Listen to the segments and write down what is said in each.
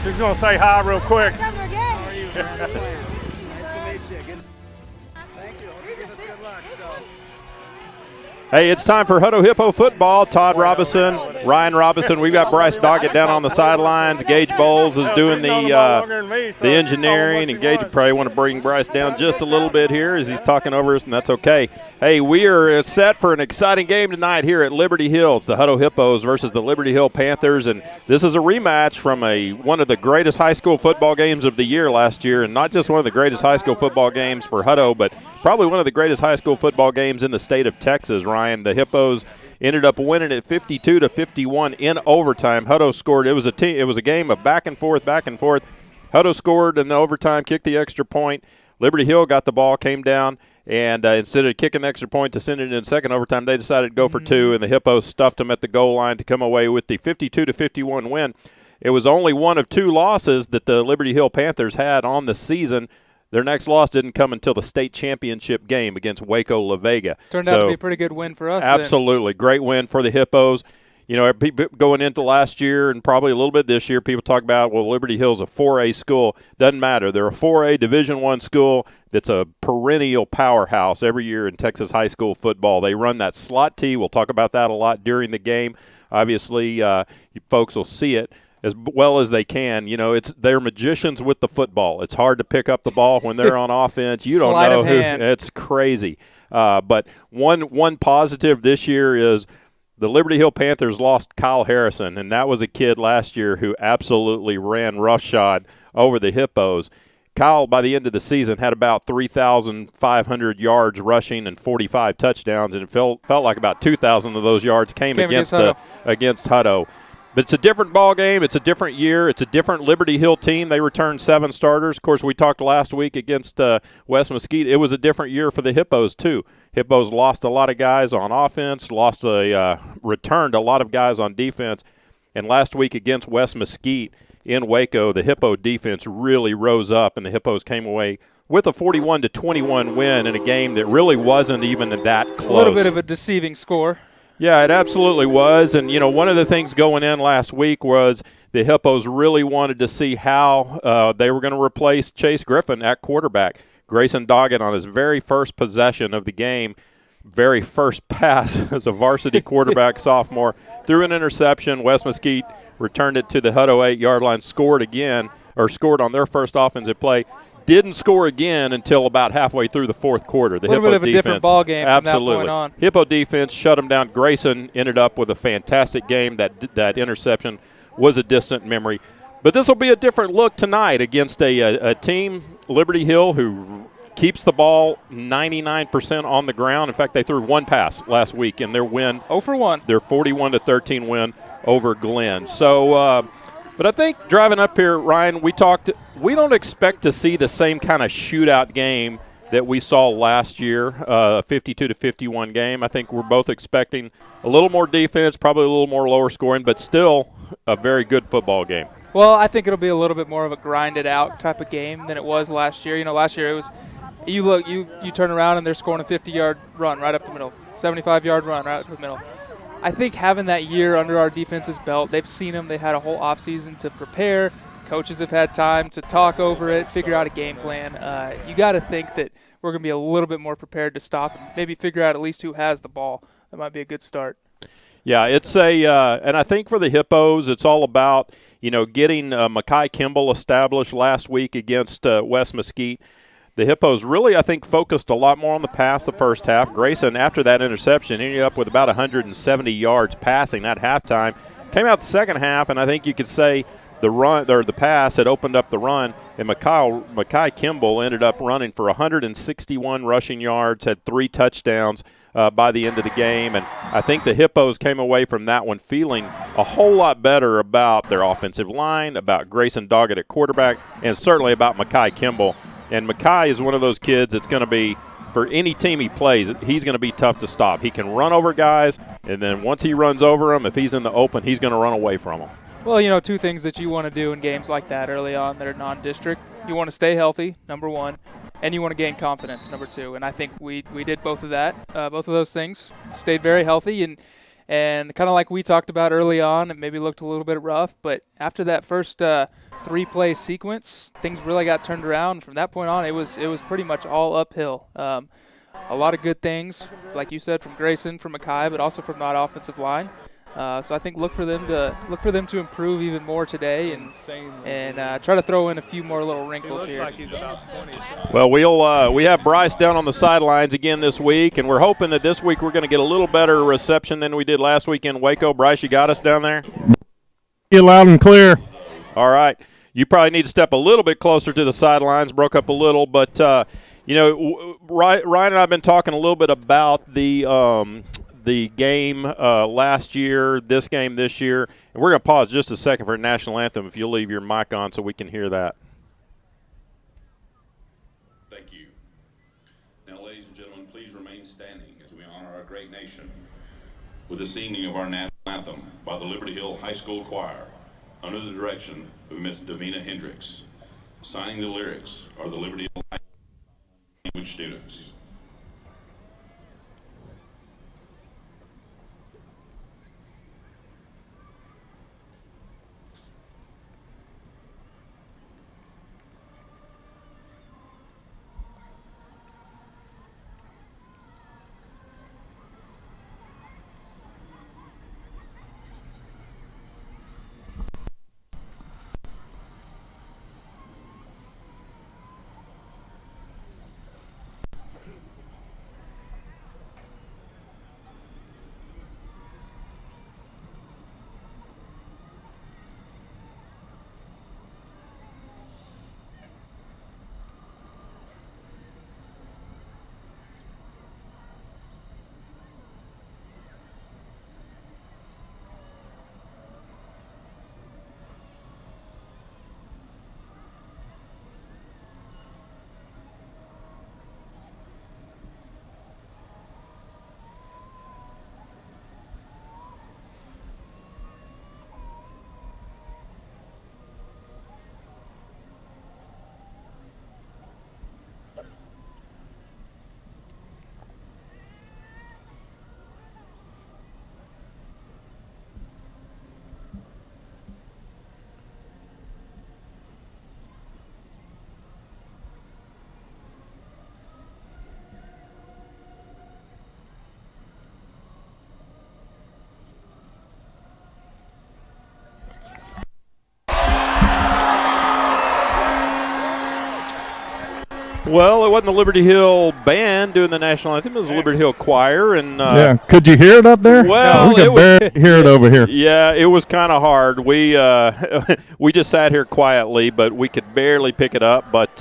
She's going to say hi real quick. How are you? Nice to meet you. Thank you. Hope you give us good luck. Hey, it's time for Hutto Hippo football. Todd Robinson, Ryan Robinson. We've got Bryce Doggett down on the sidelines. Gage Bowles is doing the engineering, and Gage probably want to bring Bryce down just a little bit here as he's talking over us, and that's okay. Hey, we are set for an exciting game tonight here at Liberty Hill. It's the Hutto Hippos versus the Liberty Hill Panthers, and this is a rematch from one of the greatest high school football games of the year last year, and not just one of the greatest high school football games for Hutto, but probably one of the greatest high school football games in the state of Texas, Ryan. The Hippos ended up winning it 52-51 in overtime. Hutto scored. It was a game of back and forth. Hutto scored in the overtime, kicked the extra point. Liberty Hill got the ball, came down, and instead of kicking the extra point to send it in second overtime, they decided to go for two, and the Hippos stuffed them at the goal line to come away with the 52-51 win. It was only one of two losses that the Liberty Hill Panthers had on the season. Their next loss didn't come until the state championship game against Waco La Vega. Turned out to be a pretty good win for us. Absolutely. Great win for the Hippos. You know, going into last year and probably a little bit this year, people talk about, well, Liberty Hill's a 4A school. Doesn't matter. They're a 4A Division I school that's a perennial powerhouse every year in Texas high school football. They run that slot T. We'll talk about that a lot during the game. Obviously, you folks will see it as well as they can. You know, they're magicians with the football. It's hard to pick up the ball when they're on offense. You don't know who. It's crazy. But one positive this year is the Liberty Hill Panthers lost Kyle Harrison, and that was a kid last year who absolutely ran roughshod over the Hippos. Kyle, by the end of the season, had about 3,500 yards rushing and 45 touchdowns, and it felt like about 2,000 of those yards came against Hutto. But it's a different ball game. It's a different year. It's a different Liberty Hill team. They returned 7 starters. Of course, we talked last week against West Mesquite. It was a different year for the Hippos, too. Hippos lost a lot of guys on offense, returned a lot of guys on defense. And last week against West Mesquite in Waco, the Hippo defense really rose up, and the Hippos came away with a 41-21 win in a game that really wasn't even that close. A little bit of a deceiving score. Yeah, it absolutely was. And, you know, one of the things going in last week was the Hippos really wanted to see how they were going to replace Chase Griffin at quarterback. Grayson Doggett on his very first possession of the game, very first pass as a varsity quarterback sophomore, threw an interception. West Mesquite returned it to the Hutto 8-yard line, scored on their first offensive play. Didn't score again until about halfway through the fourth quarter. The Hippo defense, a different ball game absolutely. From that point on. Hippo defense shut them down. Grayson ended up with a fantastic game. That interception was a distant memory. But this will be a different look tonight against a team, Liberty Hill, who keeps the ball 99% on the ground. In fact, they threw one pass last week in their win. 0 for 1. Their 41-13 win over Glenn. So, but I think driving up here, Ryan, we don't expect to see the same kind of shootout game that we saw last year, a 52-51 game. I think we're both expecting a little more defense, probably a little more lower scoring, but still a very good football game. Well, I think it'll be a little bit more of a grinded out type of game than it was last year. You know, last year it was you turn around and they're scoring a 50-yard run right up the middle, 75-yard run right up the middle. I think having that year under our defense's belt, they've seen them. They had a whole offseason to prepare. Coaches have had time to talk over it, figure out a game plan. You got to think that we're going to be a little bit more prepared to stop and maybe figure out at least who has the ball. That might be a good start. Yeah, it's and I think for the Hippos, it's all about, getting Mackay Kimball established last week against West Mesquite. The Hippos really, I think, focused a lot more on the pass the first half. Grayson, after that interception, ended up with about 170 yards passing at halftime. Came out the second half, and I think you could say the run or the pass had opened up the run, and Mackay Kimball ended up running for 161 rushing yards, had 3 touchdowns by the end of the game. And I think the Hippos came away from that one feeling a whole lot better about their offensive line, about Grayson Doggett at quarterback, and certainly about Mackay Kimball. And Mackay is one of those kids that's going to be, for any team he plays, he's going to be tough to stop. He can run over guys, and then once he runs over them, if he's in the open, he's going to run away from them. Well, 2 things that you want to do in games like that early on that are non-district. You want to stay healthy, number 1, and you want to gain confidence, number 2. And I think we did both of that, both of those things. Stayed very healthy, and kind of like we talked about early on, it maybe looked a little bit rough, but after that first 3-play sequence, things really got turned around. From that point on, it was pretty much all uphill. A lot of good things, like you said, from Grayson, from Mackay, but also from that offensive line. So I think look for them to improve even more today, and try to throw in a few more little wrinkles here. Like he's about 20. Well, we have Bryce down on the sidelines again this week, and we're hoping that this week we're going to get a little better reception than we did last week in Waco. Bryce, you got us down there? You're loud and clear. All right. You probably need to step a little bit closer to the sidelines. Broke up a little, but Ryan and I have been talking a little bit about the game last year, this game this year. And we're going to pause just a second for a national anthem if you'll leave your mic on so we can hear that. Thank you. Now, ladies and gentlemen, please remain standing as we honor our great nation with the singing of our national anthem by the Liberty Hill High School Choir under the direction of Miss Davina Hendricks. Signing the lyrics are the Liberty Hill High School language students. Well, it wasn't the Liberty Hill band doing the national anthem. It was the Liberty Hill Choir. And yeah, could you hear it up there? Well, we could barely hear it over here. Yeah, it was kind of hard. We we just sat here quietly, but we could barely pick it up. But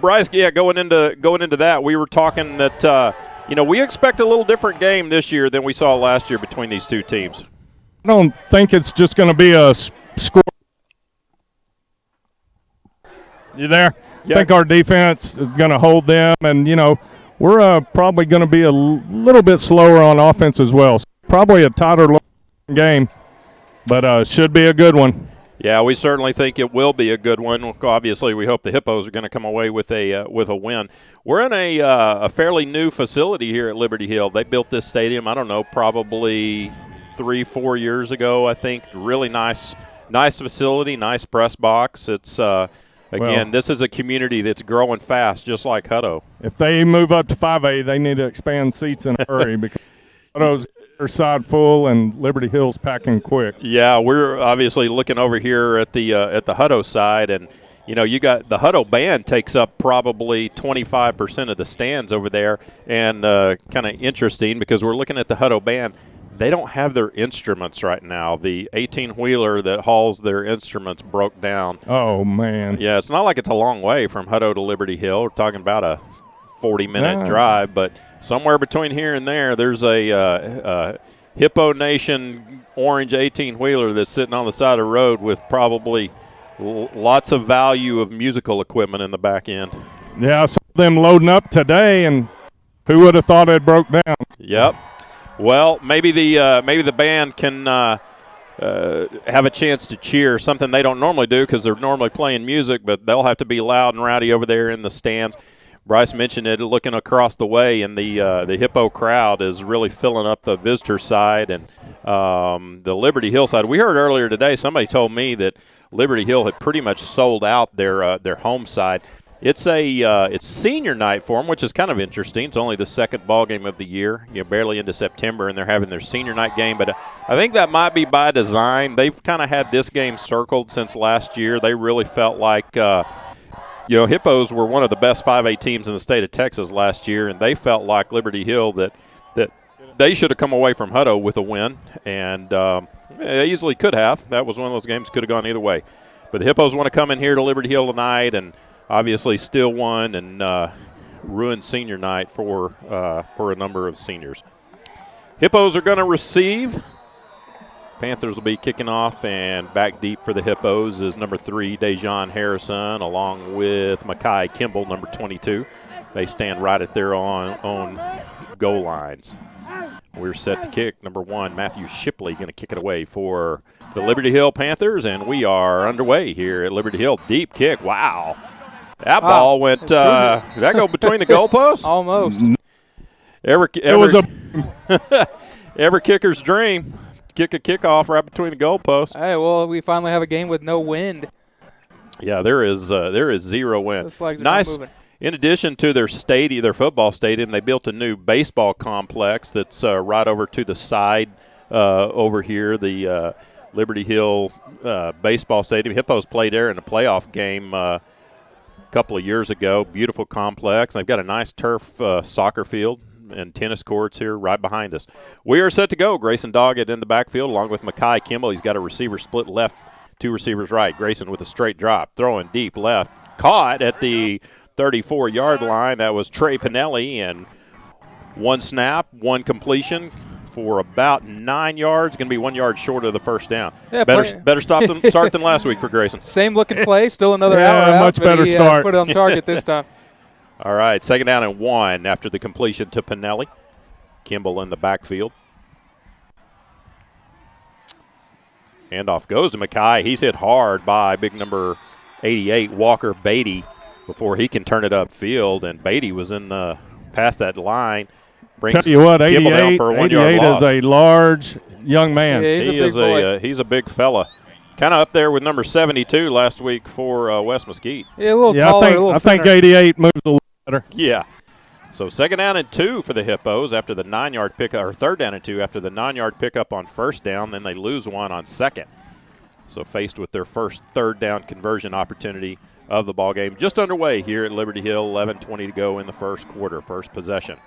Bryce, yeah, going into that, we were talking that we expect a little different game this year than we saw last year between these two teams. I don't think it's just going to be a score. You there? Yep. I think our defense is going to hold them, and, we're probably going to be a little bit slower on offense as well. So probably a tighter game, but should be a good one. Yeah, we certainly think it will be a good one. Obviously, we hope the Hippos are going to come away with a win. We're in a fairly new facility here at Liberty Hill. They built this stadium, I don't know, probably 3-4 years ago, I think. Really nice facility, nice press box. It's Again, this is a community that's growing fast, just like Hutto. If they move up to 5A, they need to expand seats in a hurry because Hutto's side full and Liberty Hill's packing quick. Yeah, we're obviously looking over here at the Hutto side, and you got the Hutto band takes up probably 25% of the stands over there, and kind of interesting because we're looking at the Hutto band. They don't have their instruments right now. The 18-wheeler that hauls their instruments broke down. Oh, man. Yeah, it's not like it's a long way from Hutto to Liberty Hill. We're talking about a 40-minute drive, but somewhere between here and there's a Hippo Nation orange 18-wheeler that's sitting on the side of the road with probably lots of value of musical equipment in the back end. Yeah, I saw them loading up today, and who would have thought it broke down? Yep. Well, maybe the band can have a chance to cheer, something they don't normally do because they're normally playing music, but they'll have to be loud and rowdy over there in the stands. Bryce mentioned it, looking across the way, and the Hippo crowd is really filling up the visitor side and the Liberty Hill side. We heard earlier today, somebody told me that Liberty Hill had pretty much sold out their home side. It's senior night for them, which is kind of interesting. It's only the second ball game of the year, barely into September, and they're having their senior night game. But I think that might be by design. They've kind of had this game circled since last year. They really felt like, Hippos were one of the best 5A teams in the state of Texas last year, and they felt like Liberty Hill that they should have come away from Hutto with a win, and they easily could have. That was one of those games could have gone either way. But the Hippos want to come in here to Liberty Hill tonight and obviously still won and ruined senior night for a number of seniors. Hippos are going to receive. Panthers will be kicking off, and back deep for the Hippos is number 3, Dejon Harrison, along with Makai Kimball, number 22. They stand right at their own goal lines. We're set to kick. Number 1, Matthew Shipley, going to kick it away for the Liberty Hill Panthers, and we are underway here at Liberty Hill. Deep kick. Wow. That ball went, did that go between the goalposts? Almost. Every kicker's dream. Kick a kickoff right between the goalposts. Hey, well, we finally have a game with no wind. Yeah, there is zero wind. Those flags are nice. not moving. In addition to their football stadium, they built a new baseball complex that's right over to the side over here. The Liberty Hill baseball stadium. Hippos played there in a playoff game a couple of years ago. Beautiful complex. They've got a nice turf soccer field and tennis courts here right behind us. We are set to go. Grayson Doggett in the backfield along with Makai Kimball. He's got a receiver split left, 2 receivers right. Grayson with a straight drop, throwing deep left. Caught at the 34-yard line. That was Trey Pinelli, and 1 snap, 1 completion for about 9 yards. Going to be 1 yard short of the first down. Yeah, better start than last week for Grayson. Same looking play, still another hour out, much but better he, start. Put it on target this time. All right, 2nd down and 1 after the completion to Pinelli. Kimball in the backfield. Handoff goes to Makai. He's hit hard by big number 88, Walker Beatty, before he can turn it upfield. And Beatty was in past that line. Tell you what, 88 loss. Is a large young man. Yeah, he's a big fella. Kind of up there with number 72 last week for West Mesquite. Yeah, a little taller, I think 88 moves a little better. Yeah. So 2nd down and 2 for the Hippos after the 9-yard pickup, or 3rd down and 2 after the 9-yard pickup on 1st down. Then they lose 1 on 2nd. So faced with their first 3rd down conversion opportunity of the ball game. Just underway here at Liberty Hill. 11:20 to go in the first quarter. First possession.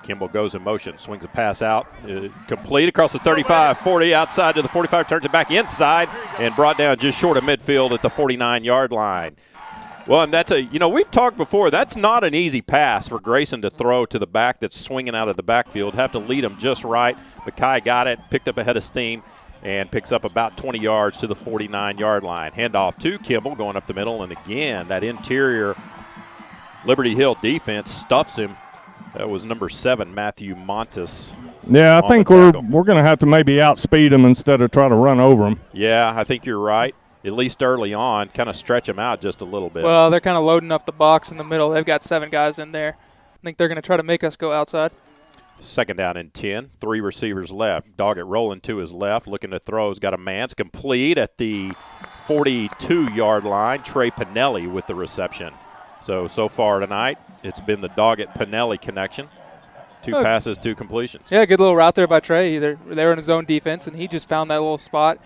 Kimball goes in motion, swings a pass out, complete across the 35, 40, outside to the 45, turns it back inside, and brought down just short of midfield at the 49-yard line. Well, and that's we've talked before, that's not an easy pass for Grayson to throw to the back that's swinging out of the backfield. Have to lead him just right. Makai got it, picked up a head of steam, and picks up about 20 yards to the 49-yard line. Handoff to Kimball going up the middle, and again, that interior Liberty Hill defense stuffs him. That was number 7, Matthew Montes. Yeah, I think we're going to have to maybe outspeed him instead of try to run over him. Yeah, I think you're right. At least early on, kind of stretch him out just a little bit. Well, they're kind of loading up the box in the middle. They've got 7 guys in there. I think they're going to try to make us go outside. 2nd down and 10, 3 receivers left. Doggett rolling to his left, looking to throw. He's got a man. It's complete at the 42-yard line. Trey Pinelli with the reception. So far tonight, it's been the Doggett-Pinelli connection. 2 passes, 2 completions. Yeah, good little route there by Trey. They were in his own defense, and he just found that little spot.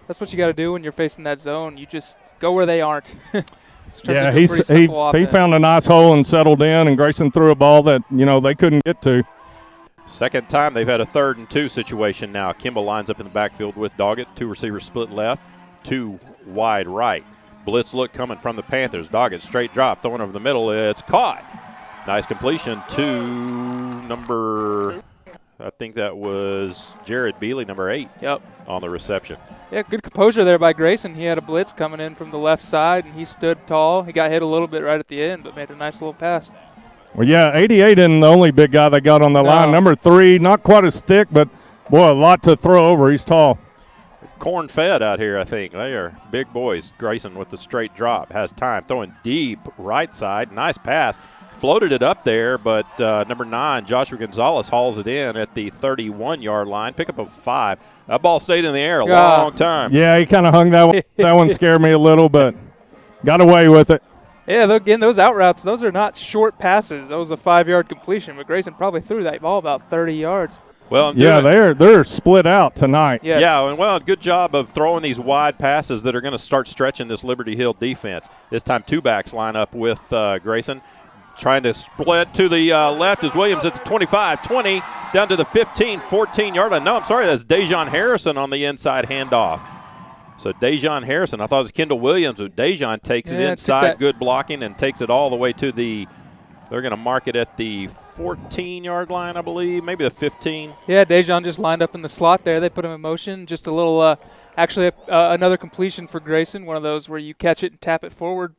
That's what you got to do when you're facing that zone. You just go where they aren't. Yeah, he found a nice hole and settled in, and Grayson threw a ball that, they couldn't get to. Second time they've had a 3rd and 2 situation now. Kimball lines up in the backfield with Doggett. 2 receivers split left, 2 wide right. Blitz look coming from the Panthers. Doggett straight drop, throwing over the middle. It's caught. Nice completion to number, I think that was Jared Bealey, number 8. Yep. On the reception. Yeah, good composure there by Grayson. He had a blitz coming in from the left side, and he stood tall. He got hit a little bit right at the end, but made a nice little pass. Well, yeah, 88 isn't the only big guy they got on the line. Number 3, not quite as thick, but, boy, a lot to throw over. He's tall. Corn-fed out here, I think. They are big boys. Grayson with the straight drop. Has time. Throwing deep right side. Nice pass. Floated it up there, but number 9, Joshua Gonzalez, hauls it in at the 31-yard line. Pickup of 5. That ball stayed in the air a long time. Yeah, he kind of hung that one. That one scared me a little, but got away with it. Yeah, again, those out routes, those are not short passes. That was a 5-yard completion, but Grayson probably threw that ball about 30 yards. Well, yeah, they're split out tonight. Yes. Yeah, and good job of throwing these wide passes that are going to start stretching this Liberty Hill defense. This time 2 backs line up with Grayson. Trying to split to the left is Williams at the 25, 20, down to the 15, 14-yard line. No, I'm sorry, that's Dejon Harrison on the inside handoff. So Dejon Harrison, I thought it was Kendall Williams, but Dejon takes it inside, good blocking, and takes it all the way to the – they're going to mark it at the 14-yard line, I believe, maybe the 15. Yeah, Dejon just lined up in the slot there. They put him in motion. Just a little actually another completion for Grayson, one of those where you catch it and tap it forward.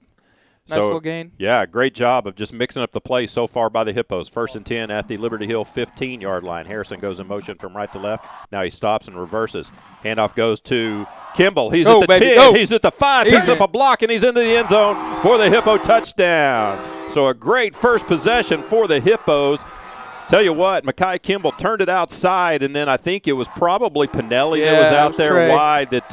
Nice little gain. Yeah, great job of just mixing up the play so far by the Hippos. 1st and 10 at the Liberty Hill 15-yard line. Harrison goes in motion from right to left. Now he stops and reverses. Handoff goes to Kimball. He's at the 10. He's at the 5. Picks up a block, and he's into the end zone for the Hippo touchdown. So a great first possession for the Hippos. Tell you what, Makai Kimball turned it outside, and then I think it was probably Pinelli that was out there wide that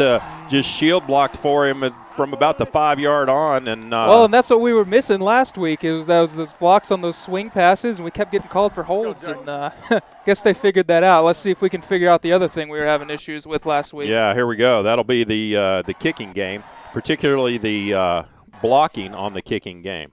just shield blocked for him from about the 5-yard on. And and that's what we were missing last week. It was those blocks on those swing passes, and we kept getting called for holds. And guess they figured that out. Let's see if we can figure out the other thing we were having issues with last week. Yeah, here we go. That'll be the kicking game, particularly the blocking on the kicking game.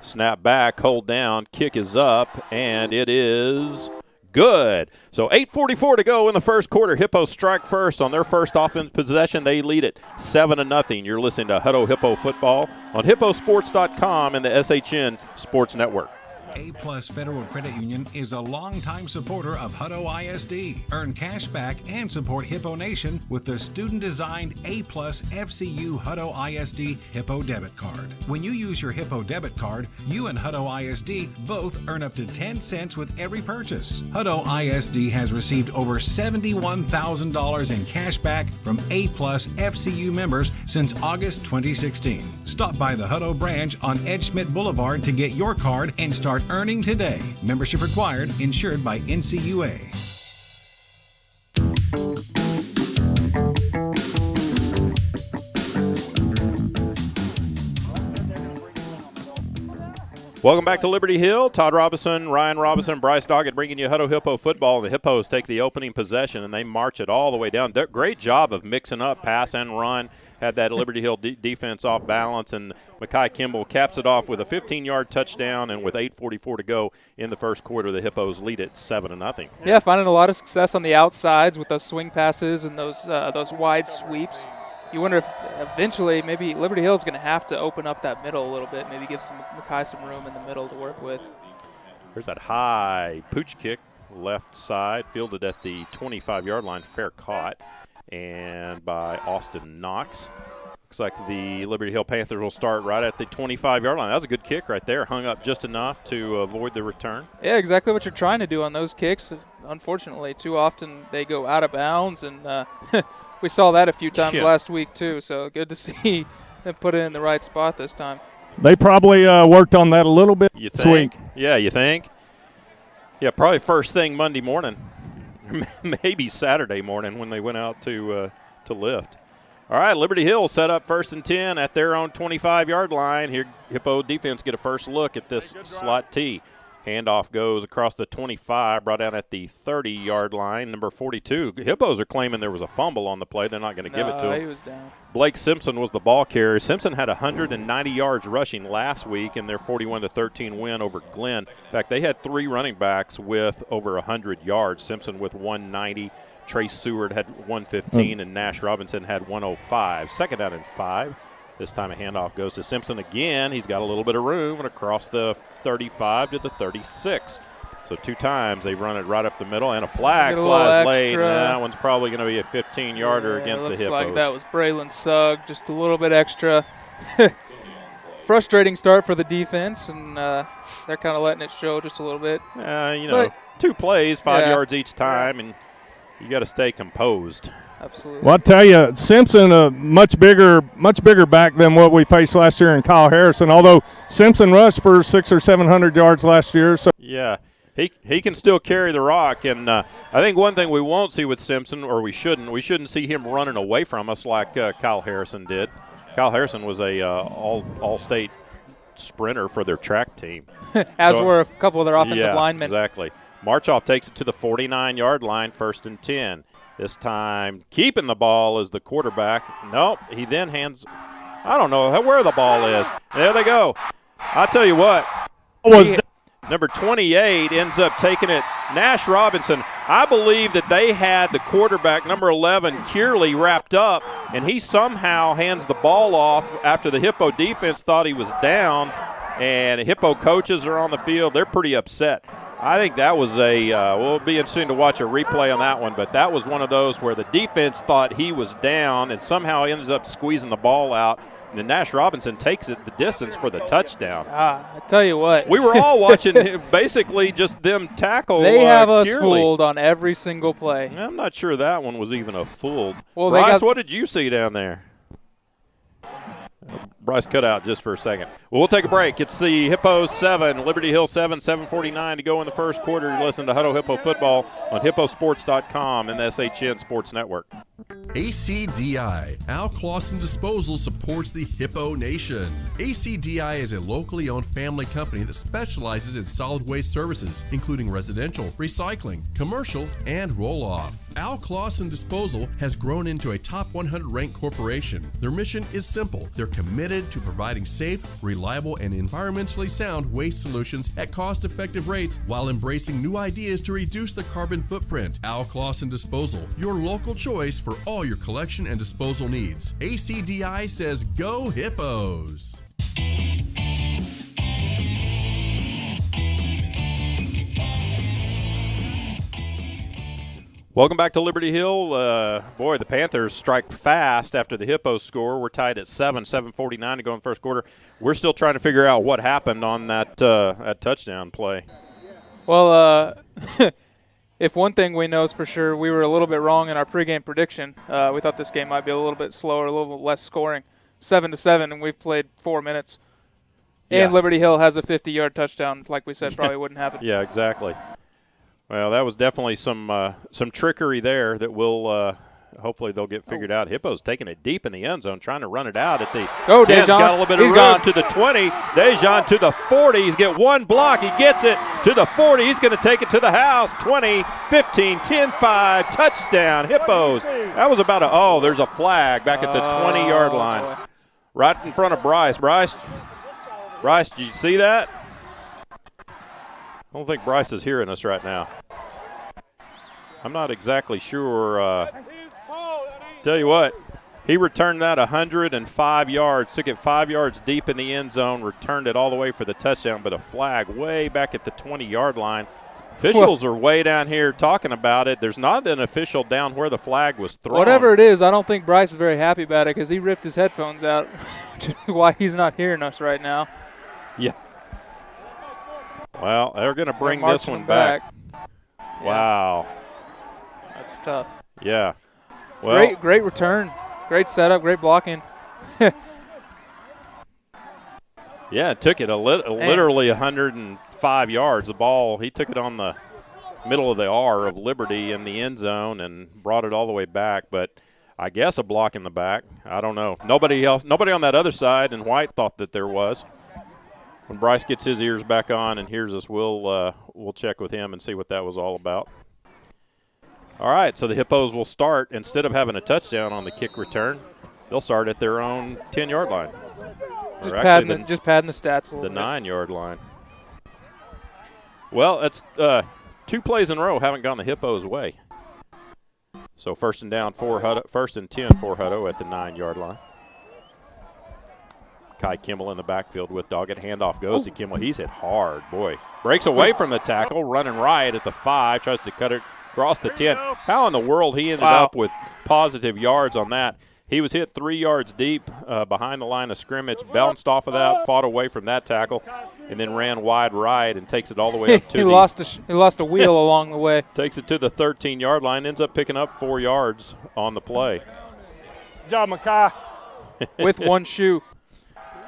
Snap back, hold down, kick is up, and it is good. So 8:44 to go in the first quarter. Hippos strike first on their first offense possession. They lead it 7-0. You're listening to Hutto Hippo Football on hipposports.com and the SHN Sports Network. A-Plus Federal Credit Union is a longtime supporter of Hutto ISD. Earn cash back and support Hippo Nation with the student-designed A-Plus FCU Hutto ISD Hippo Debit Card. When you use your Hippo Debit Card, you and Hutto ISD both earn up to 10 cents with every purchase. Hutto ISD has received over $71,000 in cash back from A-Plus FCU members since August 2016. Stop by the Hutto branch on Ed Schmidt Boulevard to get your card and start earning today. Membership required. Insured by NCUA. Welcome back to Liberty Hill. Todd Robinson, Ryan Robinson, Bryce Doggett bringing you Hutto Hippo football. The Hippos take the opening possession, and they march it all the way down. Great job of mixing up pass and run. Had that Liberty Hill defense off balance, and Makai Kimball caps it off with a 15-yard touchdown, and with 8:44 to go in the first quarter, the Hippos lead it 7-0. Yeah, finding a lot of success on the outsides with those swing passes and those wide sweeps. You wonder if eventually maybe Liberty Hill is going to have to open up that middle a little bit, maybe give Makai some room in the middle to work with. There's that high pooch kick, left side, fielded at the 25-yard line, fair caught, and by Austin Knox. Looks like the Liberty Hill Panthers will start right at the 25-yard line. That was a good kick right there, hung up just enough to avoid the return. Yeah, exactly what you're trying to do on those kicks. Unfortunately, too often they go out of bounds, and we saw that a few times last week too, so good to see them put it in the right spot this time. They probably worked on that a little bit this week. Yeah, you think? Yeah, probably first thing Monday morning, maybe Saturday morning when they went out to lift. All right, Liberty Hill set up 1st and 10 at their own 25-yard line. Here, Hippo defense get a first look at this slot T. Handoff goes across the 25, brought down at the 30-yard line. Number 42. Hippos are claiming there was a fumble on the play. They're not going to give it to him. He was down. Blake Simpson was the ball carrier. Simpson had 190 yards rushing last week in their 41-13 win over Glenn. In fact, they had 3 running backs with over 100 yards. Simpson with 190. Trace Seward had 115, and Nash Robinson had 105. Second down and 5. This time a handoff goes to Simpson again. He's got a little bit of room and across the 35 to the 36. So 2 times they run it right up the middle, and a flag flies late. And that one's probably going to be a 15-yarder against the Hippos. Looks like that was Braylon Sugg, just a little bit extra. Frustrating start for the defense, and they're kind of letting it show just a little bit. But 2 plays, 5 yards each time, and you got to stay composed. Absolutely. Well, I tell you, Simpson a much bigger back than what we faced last year in Kyle Harrison. Although Simpson rushed for 600 or 700 yards last year, so yeah, he can still carry the rock. And I think one thing we won't see with Simpson, or we shouldn't see him running away from us like Kyle Harrison did. Kyle Harrison was a all-state sprinter for their track team, as were a couple of their offensive linemen. Exactly. Marchoff takes it to the 49-yard line, 1st and 10. This time, keeping the ball is the quarterback. Nope, he then hands – I don't know where the ball is. There they go. I'll tell you what. Number 28 ends up taking it. Nash Robinson, I believe that they had the quarterback, number 11, Kearley, wrapped up, and he somehow hands the ball off after the Hippo defense thought he was down, and Hippo coaches are on the field. They're pretty upset. I think that was it'll be interesting to watch a replay on that one, but that was one of those where the defense thought he was down and somehow ends up squeezing the ball out, and then Nash Robinson takes it the distance for the touchdown. I tell you what. We were all watching basically just them tackle They have us Kearley. fooled on every single play. I'm not sure that one was even a fooled. Well, Bryce, what did you see down there? Bryce cut out just for a second. Well, we'll take a break. It's the Hippos 7, Liberty Hill 7, 7:49 to go in the first quarter. You listen to Hutto Hippo Football on hipposports.com and the SHN Sports Network. ACDI, Al Clausen Disposal, supports the Hippo Nation. ACDI is a locally owned family company that specializes in solid waste services, including residential, recycling, commercial, and roll-off. Al Clausen Disposal has grown into a top 100 ranked corporation. Their mission is simple. They're committed to providing safe, reliable, and environmentally sound waste solutions at cost-effective rates while embracing new ideas to reduce the carbon footprint. Al Clausen Disposal, your local choice for all your collection and disposal needs. ACDI says go Hippos! Welcome back to Liberty Hill. Boy, the Panthers strike fast after the Hippos score. We're tied at 7:49 to go in the first quarter. We're still trying to figure out what happened on that touchdown play. Well, if one thing we know is for sure, we were a little bit wrong in our pregame prediction. We thought this game might be a little bit slower, a little bit less scoring. 7-7, and we've played 4 minutes. Yeah. And Liberty Hill has a 50-yard touchdown, like we said, probably wouldn't happen. Yeah, exactly. Well, that was definitely some trickery there that will hopefully they'll get figured out. Hippo's taking it deep in the end zone, trying to run it out at the 10. Got a little bit of room gone. to the 20. Dejan to the 40. He's got one block. He gets it to the 40. He's going to take it to the house. 20, 15, 10, 5. Touchdown, Hippos. That was about there's a flag back at the 20-yard line. Boy. Right in front of Bryce. Bryce, did you see that? I don't think Bryce is hearing us right now. I'm not exactly sure. Tell you what, he returned that 105 yards, took it 5 yards deep in the end zone, returned it all the way for the touchdown, but a flag way back at the 20-yard line. Officials are way down here talking about it. There's not an official down where the flag was thrown. Whatever it is, I don't think Bryce is very happy about it because he ripped his headphones out. Why he's not hearing us right now. Yeah. Well, they're going to bring this one back. Wow. That's tough. Yeah. Well, Great return. Great setup, great blocking. yeah, it took it literally 105 yards. The ball, he took it on the middle of the R of Liberty in the end zone and brought it all the way back. But I guess a block in the back. I don't know. Nobody on that other side in white thought that there was. When Bryce gets his ears back on and hears us, we'll check with him and see what that was all about. All right, so the Hippos will start. Instead of having a touchdown on the kick return, they'll start at their own 10-yard line. Just padding the stats a little the bit. 9-yard line. Well, that's 2 plays in a row haven't gone the Hippos' way. So first and 10 for Hutto at the 9-yard line. Kai Kimmel in the backfield with Doggett. Handoff goes to Kimmel. He's hit hard, boy. Breaks away from the tackle, running right at the 5, tries to cut it across the 10. How in the world he ended up with positive yards on that? He was hit 3 yards deep behind the line of scrimmage, bounced off of that, fought away from that tackle, and then ran wide right and takes it all the way up to he lost a wheel along the way. Takes it to the 13-yard line, ends up picking up 4 yards on the play. Good job, Makai. With one shoe.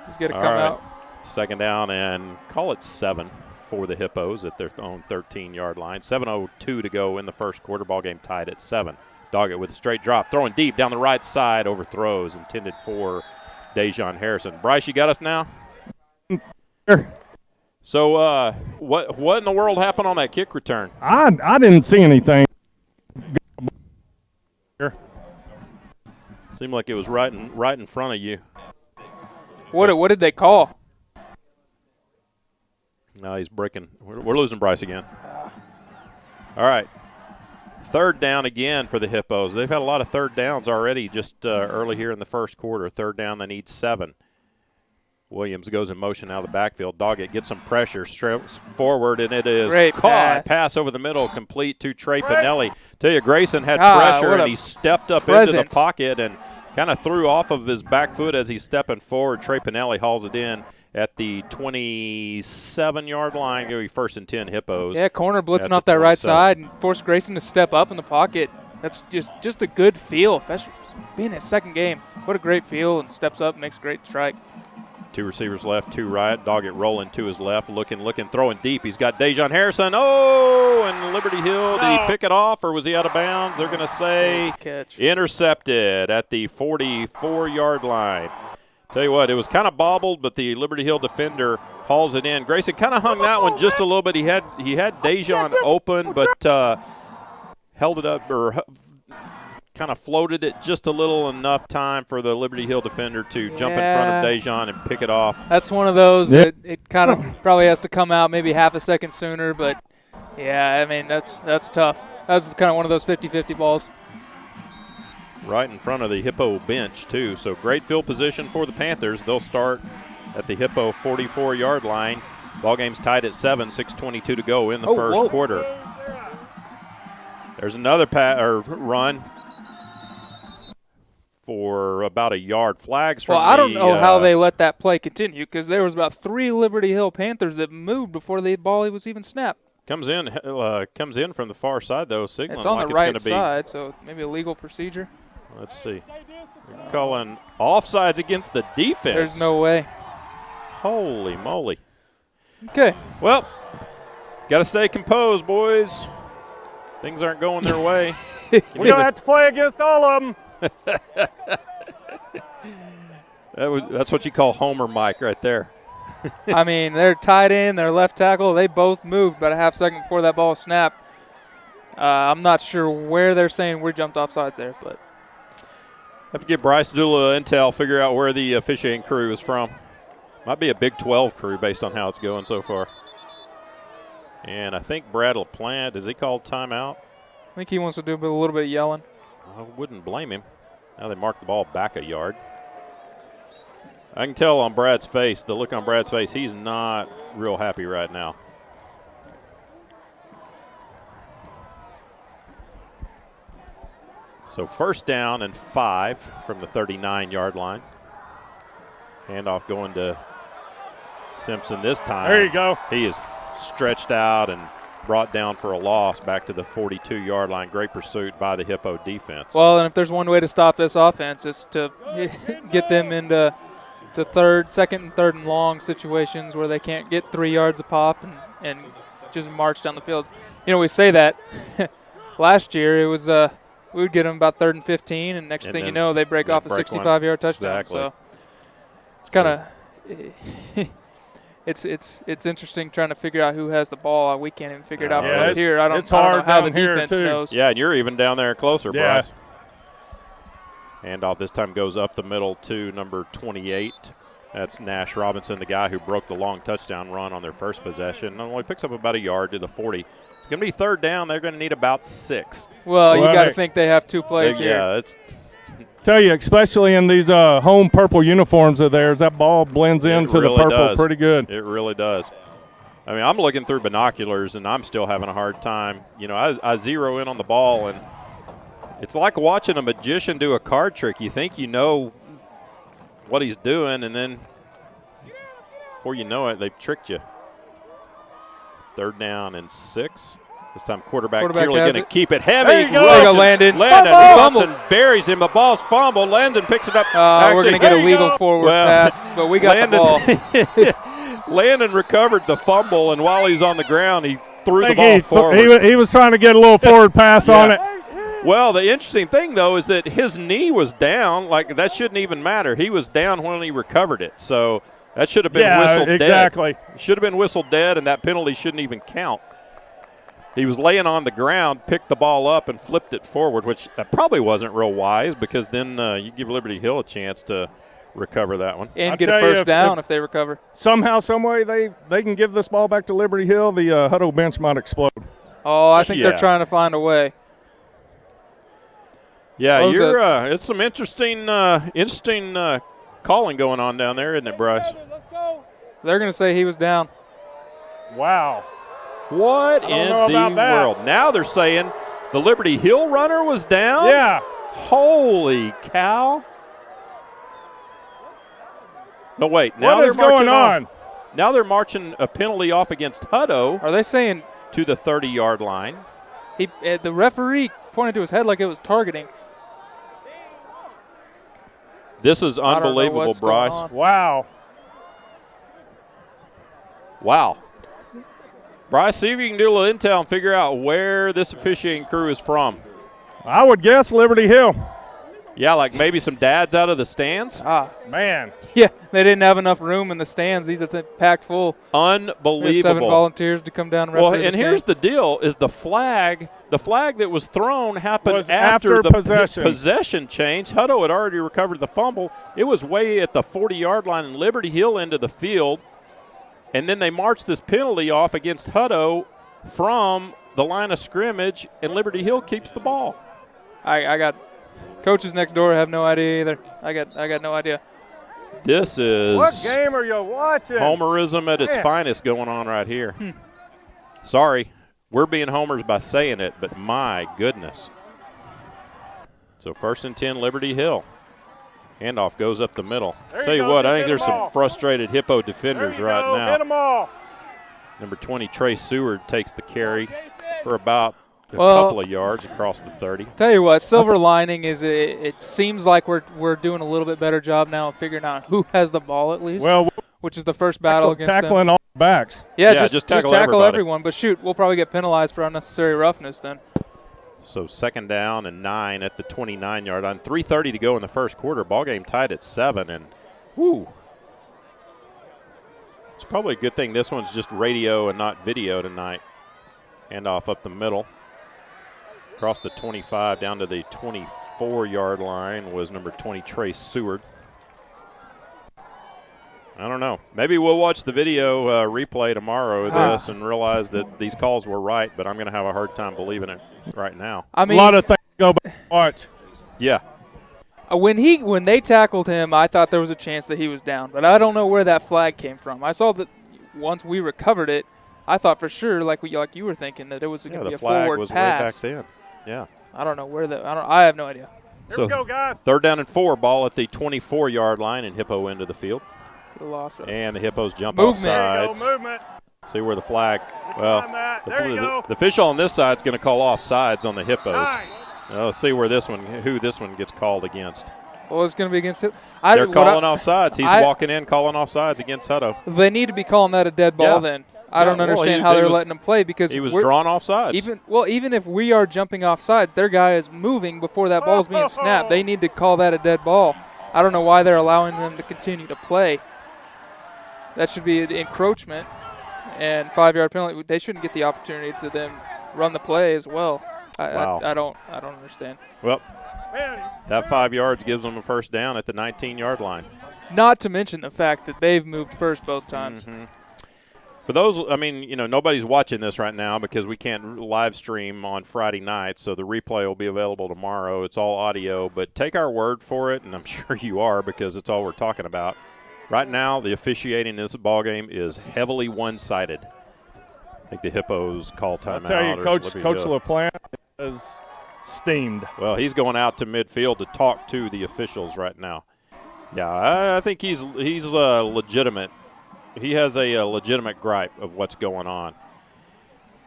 He's going to come out. Second down and call it 7 for the Hippos at their own 13-yard line. 7:02 to go in the first quarter. Ball game tied at 7. Doggett with a straight drop, throwing deep down the right side, overthrows, intended for Dejon Harrison. Bryce, you got us now? Sure. So what in the world happened on that kick return? I didn't see anything. Seemed like it was right in front of you. What did they call? No, he's breaking. We're losing Bryce again. All right. Third down again for the Hippos. They've had a lot of third downs already just early here in the first quarter. Third down, they need 7. Williams goes in motion out of the backfield. Doggett gets some pressure, strips forward, and it is Great caught. Pass over the middle, complete to Trey Pinelli. Tell you, Grayson had pressure, and he stepped up into the pocket and kind of threw off of his back foot as he's stepping forward. Trey Pinelli hauls it in at the 27-yard line. Going to be first and 10 Hippos. Yeah, corner blitzing off that right side and forced Grayson to step up in the pocket. That's just a good feel, especially being his second game. What a great feel, and steps up, makes a great strike. 2 receivers left, 2 right. Doggett rolling to his left, looking, throwing deep. He's got Dejon Harrison. Oh, and Liberty Hill. Did he pick it off, or was he out of bounds? They're going to say intercepted at the 44-yard line. Tell you what, it was kind of bobbled, but the Liberty Hill defender hauls it in. Grayson kind of hung that one just a little bit. He had Dejon open, but held it up or kind of floated it just a little, enough time for the Liberty Hill defender to jump in front of Dejon and pick it off. That's one of those that it kind of probably has to come out maybe half a second sooner, but yeah, I mean, that's tough. That's kind of one of those 50-50 balls. Right in front of the Hippo bench, too. So great field position for the Panthers. They'll start at the Hippo 44-yard line. Ball game's tied at 7, 6:22 to go in the first quarter. There's another run for about a yard. Flags from I don't know how they let that play continue, because there was about 3 Liberty Hill Panthers that moved before the ball was even snapped. Comes in from the far side, though, signaling it's on like the right it's going to be. side, so maybe a legal procedure. Let's see. They're calling offsides against the defense. There's no way. Holy moly. Okay. Well, got to stay composed, boys. Things aren't going their way. We don't have to play against all of them. That's what you call Homer Mike right there. I mean, they're tight end, their left tackle. They both moved about a half second before that ball snapped. I'm not sure where they're saying we jumped off sides there, but have to get Bryce to do a little intel, figure out where the officiating crew is from. Might be a Big 12 crew based on how it's going so far. And I think Brad LaPlante, has he called timeout? I think he wants to do a little bit of yelling. I wouldn't blame him. Now they mark the ball back a yard. I can tell on Brad's face, the look on Brad's face, he's not real happy right now. So first down and 5 from the 39-yard line. Handoff going to Simpson this time. There you go. He is stretched out and brought down for a loss back to the 42-yard line. Great pursuit by the Hippo defense. Well, and if there's one way to stop this offense, it's to get them into second and third and long situations where they can't get 3 yards a pop and just march down the field. You know, we say that. Last year it was we would get them about 3rd and 15, and next thing you know, they break off a 65-yard touchdown. Exactly. So it's kind of it's interesting trying to figure out who has the ball. We can't even figure it out Yeah, from here. I don't know how the defense knows. Yeah, and you're even down there closer, Yeah. Bryce. Handoff this time goes up the middle to number 28. That's Nash Robinson, the guy who broke the long touchdown run on their first possession. And only picks up about a yard to the 40. It's going to be third down. They're going to need about 6. Well, you got to think they have 2 plays here. Yeah, it's tell you, especially in these home purple uniforms of theirs, that ball blends into really the purple does. pretty good. It really does. I mean, I'm looking through binoculars, and I'm still having a hard time. You know, I zero in on the ball, and it's like watching a magician do a card trick. You think you know what he's doing, and then before you know it, they've tricked you. Third down and 6. This time quarterback clearly going to keep it heavy. There you go, Landon. Robinson buries him. The ball's fumbled. Landon picks it up. We're going to get a legal forward pass, but we got the ball. Landon recovered the fumble, and while he's on the ground, he threw the ball forward. He was trying to get a little forward pass on it. Well, the interesting thing, though, is that his knee was down. Like, that shouldn't even matter. He was down when he recovered it. So that should have been whistled exactly. dead. Should have been whistled dead, and that penalty shouldn't even count. He was laying on the ground, picked the ball up, and flipped it forward, which probably wasn't real wise because then you give Liberty Hill a chance to recover that one. And get a first down if they recover. Somehow, some way, they can give this ball back to Liberty Hill, the Hutto bench might explode. Oh, I think they're trying to find a way. Yeah, it's some interesting calling going on down there, isn't it, Bryce? They're going to say he was down. Wow. What in the world? Now they're saying the Liberty Hill runner was down? Yeah. Holy cow. No, wait. Now what is going on? Now they're marching a penalty off against Hutto. Are they saying to the 30-yard line? The referee pointed to his head like it was targeting. This is unbelievable, Bryce. Wow. Wow. Bryce, see if you can do a little intel and figure out where this officiating crew is from. I would guess Liberty Hill. Yeah, like maybe some dads out of the stands. Man. Yeah, they didn't have enough room in the stands. These are packed full. Unbelievable. 7 volunteers to come down and referee and here's the deal: is the flag that was thrown happened after the possession change. Hutto had already recovered the fumble. It was way at the 40-yard line, and Liberty Hill into the field. And then they marched this penalty off against Hutto from the line of scrimmage, and Liberty Hill keeps the ball. I got coaches next door have no idea either. I got no idea. This is what game are you watching? Homerism at its finest going on right here. Sorry, we're being homers by saying it, but my goodness. So 1st and 10, Liberty Hill. Handoff goes up the middle. Tell you what, I think there's some frustrated Hippo defenders right now. Hit them all. Number 20, Trey Seward, takes the carry for about a couple of yards across the 30. Tell you what, silver lining is it seems like we're doing a little bit better job now of figuring out who has the ball at least, which is the first battle against tackling them. all the backs. Yeah, just tackle everybody. everyone. But shoot, we'll probably get penalized for unnecessary roughness then. So 2nd down and 9 at the 29-yard line. 3:30 to go in the first quarter. Ball game tied at 7, and it's probably a good thing this one's just radio and not video tonight. Handoff up the middle. Across the 25 down to the 24-yard line was number 20, Trey Seward. I don't know. Maybe we'll watch the video replay tomorrow of this and realize that these calls were right, but I'm going to have a hard time believing it right now. I mean, a lot of things go back and watch. Yeah. When they tackled him, I thought there was a chance that he was down, but I don't know where that flag came from. I saw that once we recovered it, I thought for sure, like you were thinking, that it was going to be a forward pass. The flag was way back then. Yeah. I don't know where I have no idea. Here we go, guys. 3rd down and 4, ball at the 24-yard line, and Hippo into the field. Loss. And the Hippos jump off sides. Movement. See where the flag. Well, the official on this side is going to call off sides on the Hippos. Let's see who this one gets called against. Well, it's going to be against him. They're calling off sides. He's walking in, calling off sides against Hutto. They need to be calling that a dead ball then. I don't understand how they're letting him play because he was drawn off sides. Even if we are jumping off sides, their guy is moving before that ball is being snapped. They need to call that a dead ball. I don't know why they're allowing them to continue to play. that should be an encroachment and 5-yard penalty. They shouldn't get the opportunity to then run the play as well. Wow. I don't understand. Well, that 5 yards gives them a first down at the 19-yard line. Not to mention the fact that they've moved first both times. Mm-hmm. For those, I mean, you know, nobody's watching this right now because we can't live stream on Friday night, so the replay will be available tomorrow. It's all audio, but take our word for it, and I'm sure you are because it's all we're talking about. Right now, the officiating in this ballgame is heavily one-sided. I think the Hippos call timeout. I'll tell you, Coach Hill. LaPlante is steamed. Well, he's going out to midfield to talk to the officials right now. Yeah, I think he's legitimate. He has a legitimate gripe of what's going on.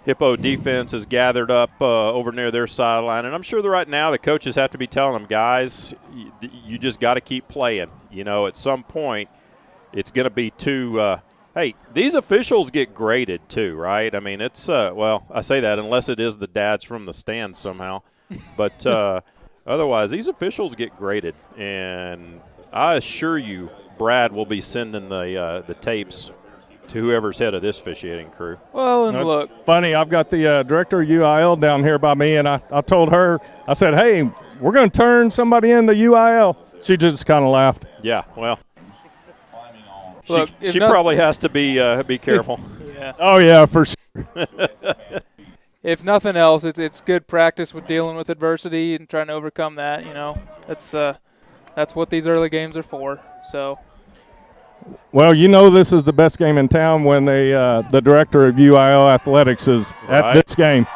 Hippo defense is gathered up over near their sideline, and I'm sure that right now the coaches have to be telling them, guys, you just got to keep playing. You know, at some point it's going to be too hey, these officials get graded too, right? I mean, it's well, I say that unless it is the dads from the stands somehow. But otherwise, these officials get graded, and I assure you Brad will be sending the tapes to whoever's head of this officiating crew. Well, and look, funny, I've got the director of UIL down here by me, and I told her, I said, hey, we're going to turn somebody into UIL. She just kind of laughed. Yeah, well, look, she probably has to be careful. Yeah. Oh, yeah, for sure. If nothing else, it's good practice with dealing with adversity and trying to overcome that. You know, that's what these early games are for. So. Well, you know this is the best game in town when the director of UIL athletics is at this game.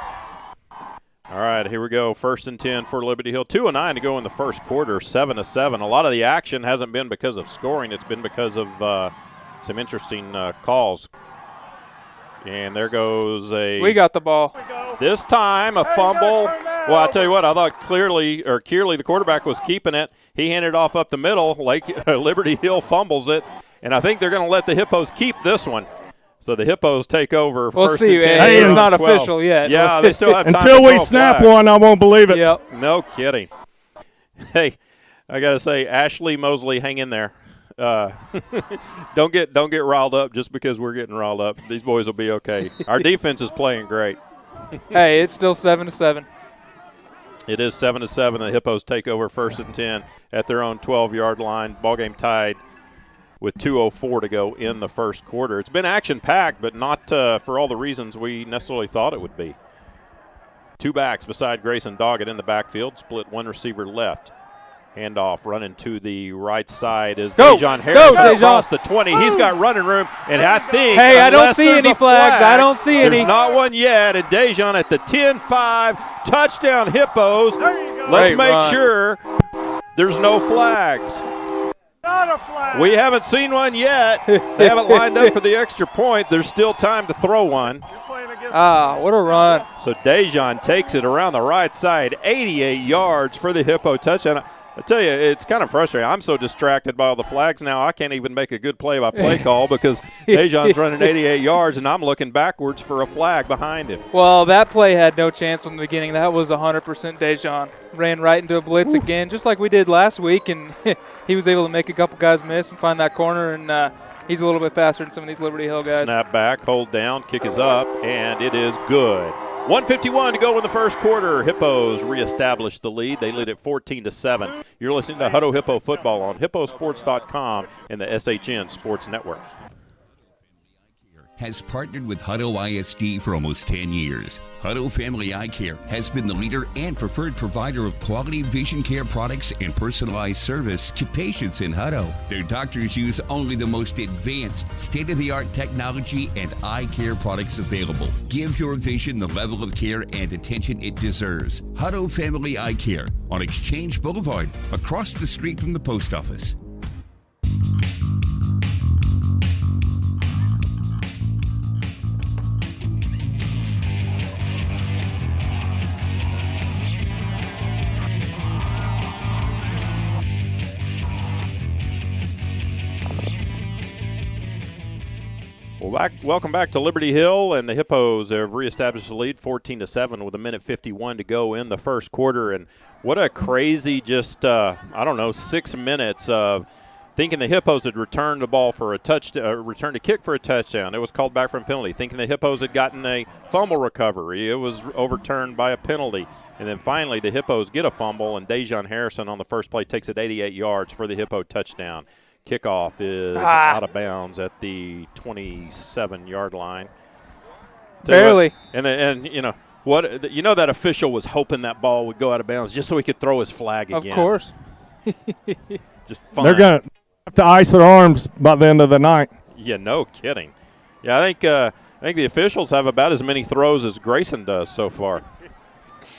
All right, here we go. 1st and 10 for Liberty Hill. 2:09 to go in the first quarter, 7-7. A lot of the action hasn't been because of scoring. It's been because of some interesting calls. And there goes we got the ball. This time a fumble. Well, I tell you what, I thought Kearley, the quarterback, was keeping it. He handed it off up the middle. Liberty Hill fumbles it. And I think they're going to let the Hippos keep this one. So the Hippos take over. We'll first see. And 10. Hey, it's not official yet. Yeah, they still have time Until to we snap flag. one, I won't believe it. Yep. No kidding. Hey, I got to say, Ashley Mosley, hang in there. Don't get riled up just because we're getting riled up. These boys will be okay. Our defense is playing great. Hey, it's still 7-7. It is 7-7. The Hippos take over 1st and 10 at their own 12-yard line. Ballgame tied with 2:04 to go in the first quarter. It's been action-packed, but not for all the reasons we necessarily thought it would be. Two backs beside Grayson Doggett in the backfield, split one receiver left. Handoff running to the right side is Dejon Harris across the 20. He's got running room, and I think I don't see any flags. I don't see any. There's not one yet, and Dejon at the 10-5. Touchdown Hippos. Let's make sure there's no flags. Not a flag. We haven't seen one yet. They haven't lined up for the extra point. There's still time to throw one. What a run. So Dejon takes it around the right side, 88 yards for the Hippo touchdown. I tell you, it's kind of frustrating. I'm so distracted by all the flags now, I can't even make a good play-by-play call because Dejon's running 88 yards, and I'm looking backwards for a flag behind him. Well, that play had no chance from the beginning. That was 100% Dejon. Ran right into a blitz again, just like we did last week, and he was able to make a couple guys miss and find that corner, and he's a little bit faster than some of these Liberty Hill guys. Snap back, hold down, kick is up, and it is good. 1:51 to go in the first quarter. Hippos reestablish the lead. They lead at 14-7. You're listening to Hutto Hippo Football on hipposports.com and the SHN Sports Network. Has partnered with Hutto ISD for almost 10 years. Hutto Family Eye Care has been the leader and preferred provider of quality vision care products and personalized service to patients in Hutto. Their doctors use only the most advanced, state-of-the-art technology and eye care products available. Give your vision the level of care and attention it deserves. Hutto Family Eye Care on Exchange Boulevard, across the street from the post office. Welcome back to Liberty Hill, and the Hippos have reestablished the lead 14-7 with 1:51 to go in the first quarter. And what a crazy 6 minutes of Thinking the Hippos had returned the ball for a returned a kick for a touchdown. It was called back from penalty. Thinking the Hippos had gotten a fumble recovery. It was overturned by a penalty. And then finally the Hippos get a fumble, and Dejon Harrison on the first play takes it 88 yards for the Hippo touchdown. Kickoff is out of bounds at the 27-yard line. Barely. And you know what? You know that official was hoping that ball would go out of bounds just so he could throw his flag again. Of course. Just fun. They're going to have to ice their arms by the end of the night. Yeah, no kidding. Yeah, I think the officials have about as many throws as Grayson does so far.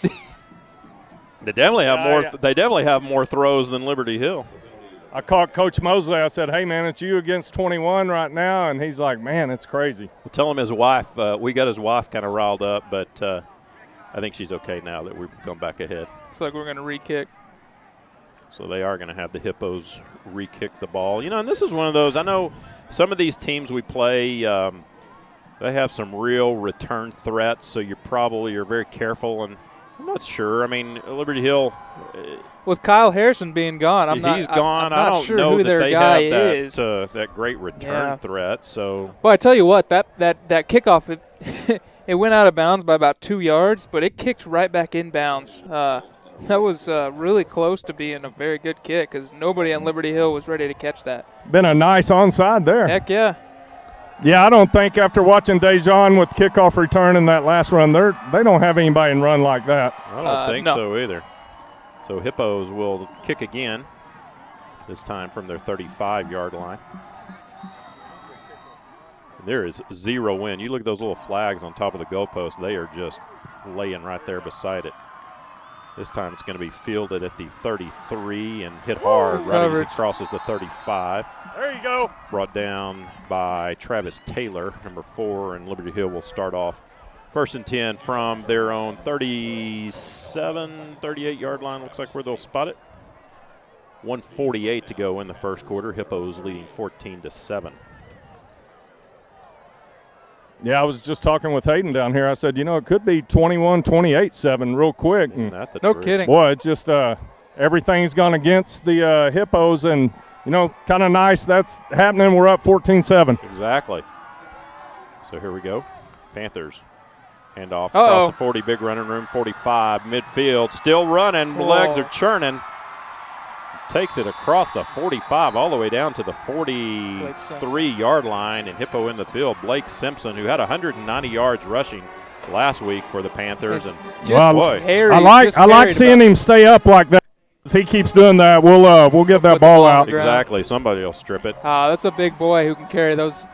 They definitely have more. They definitely have more throws than Liberty Hill. I called Coach Mosley. I said, hey, man, it's you against 21 right now. And he's like, man, it's crazy. We'll tell him his wife. We got his wife kind of riled up, but I think she's okay now that we've gone back ahead. Looks like we're going to re-kick. So they are going to have the Hippos re-kick the ball. You know, and this is one of those. I know some of these teams we play, they have some real return threats, so you're very careful. And I'm not sure. I mean, Liberty Hill. With Kyle Harrison being gone, he's gone. I'm not I don't sure know who that their they guy have that, is. That great return threat. So, well, I tell you what, that kickoff, it went out of bounds by about 2 yards, but it kicked right back in bounds. That was really close to being a very good kick because nobody on Liberty Hill was ready to catch that. Been a nice onside there. Heck yeah. Yeah, I don't think after watching Dejon with kickoff return in that last run, they don't have anybody in run like that. I don't think so either. So Hippos will kick again, this time from their 35-yard line. There is 0 win. You look at those little flags on top of the goalpost, they are just laying right there beside it. This time it's going to be fielded at the 33 and hit hard right as it crosses the 35. There you go. Brought down by Travis Taylor, number 4, and Liberty Hill will start off 1st and 10 from their own 37, 38-yard line. Looks like where they'll spot it. 1:48 to go in the first quarter. Hippos leading 14-7. Yeah, I was just talking with Hayden down here. I said, it could be 21-28-7 real quick. And no kidding. Boy, it's just everything's gone against the Hippos, and, kind of nice that's happening. We're up 14-7. Exactly. So here we go. Panthers. Handoff across the 40, big running room, 45, midfield, still running, legs are churning. Takes it across the 45 all the way down to the 43-yard line, and Hippo in the field. Blake Simpson, who had 190 yards rushing last week for the Panthers. And I like seeing him stay up like that. He keeps doing that. We'll get that ball out. Exactly. Somebody will strip it. That's a big boy who can carry those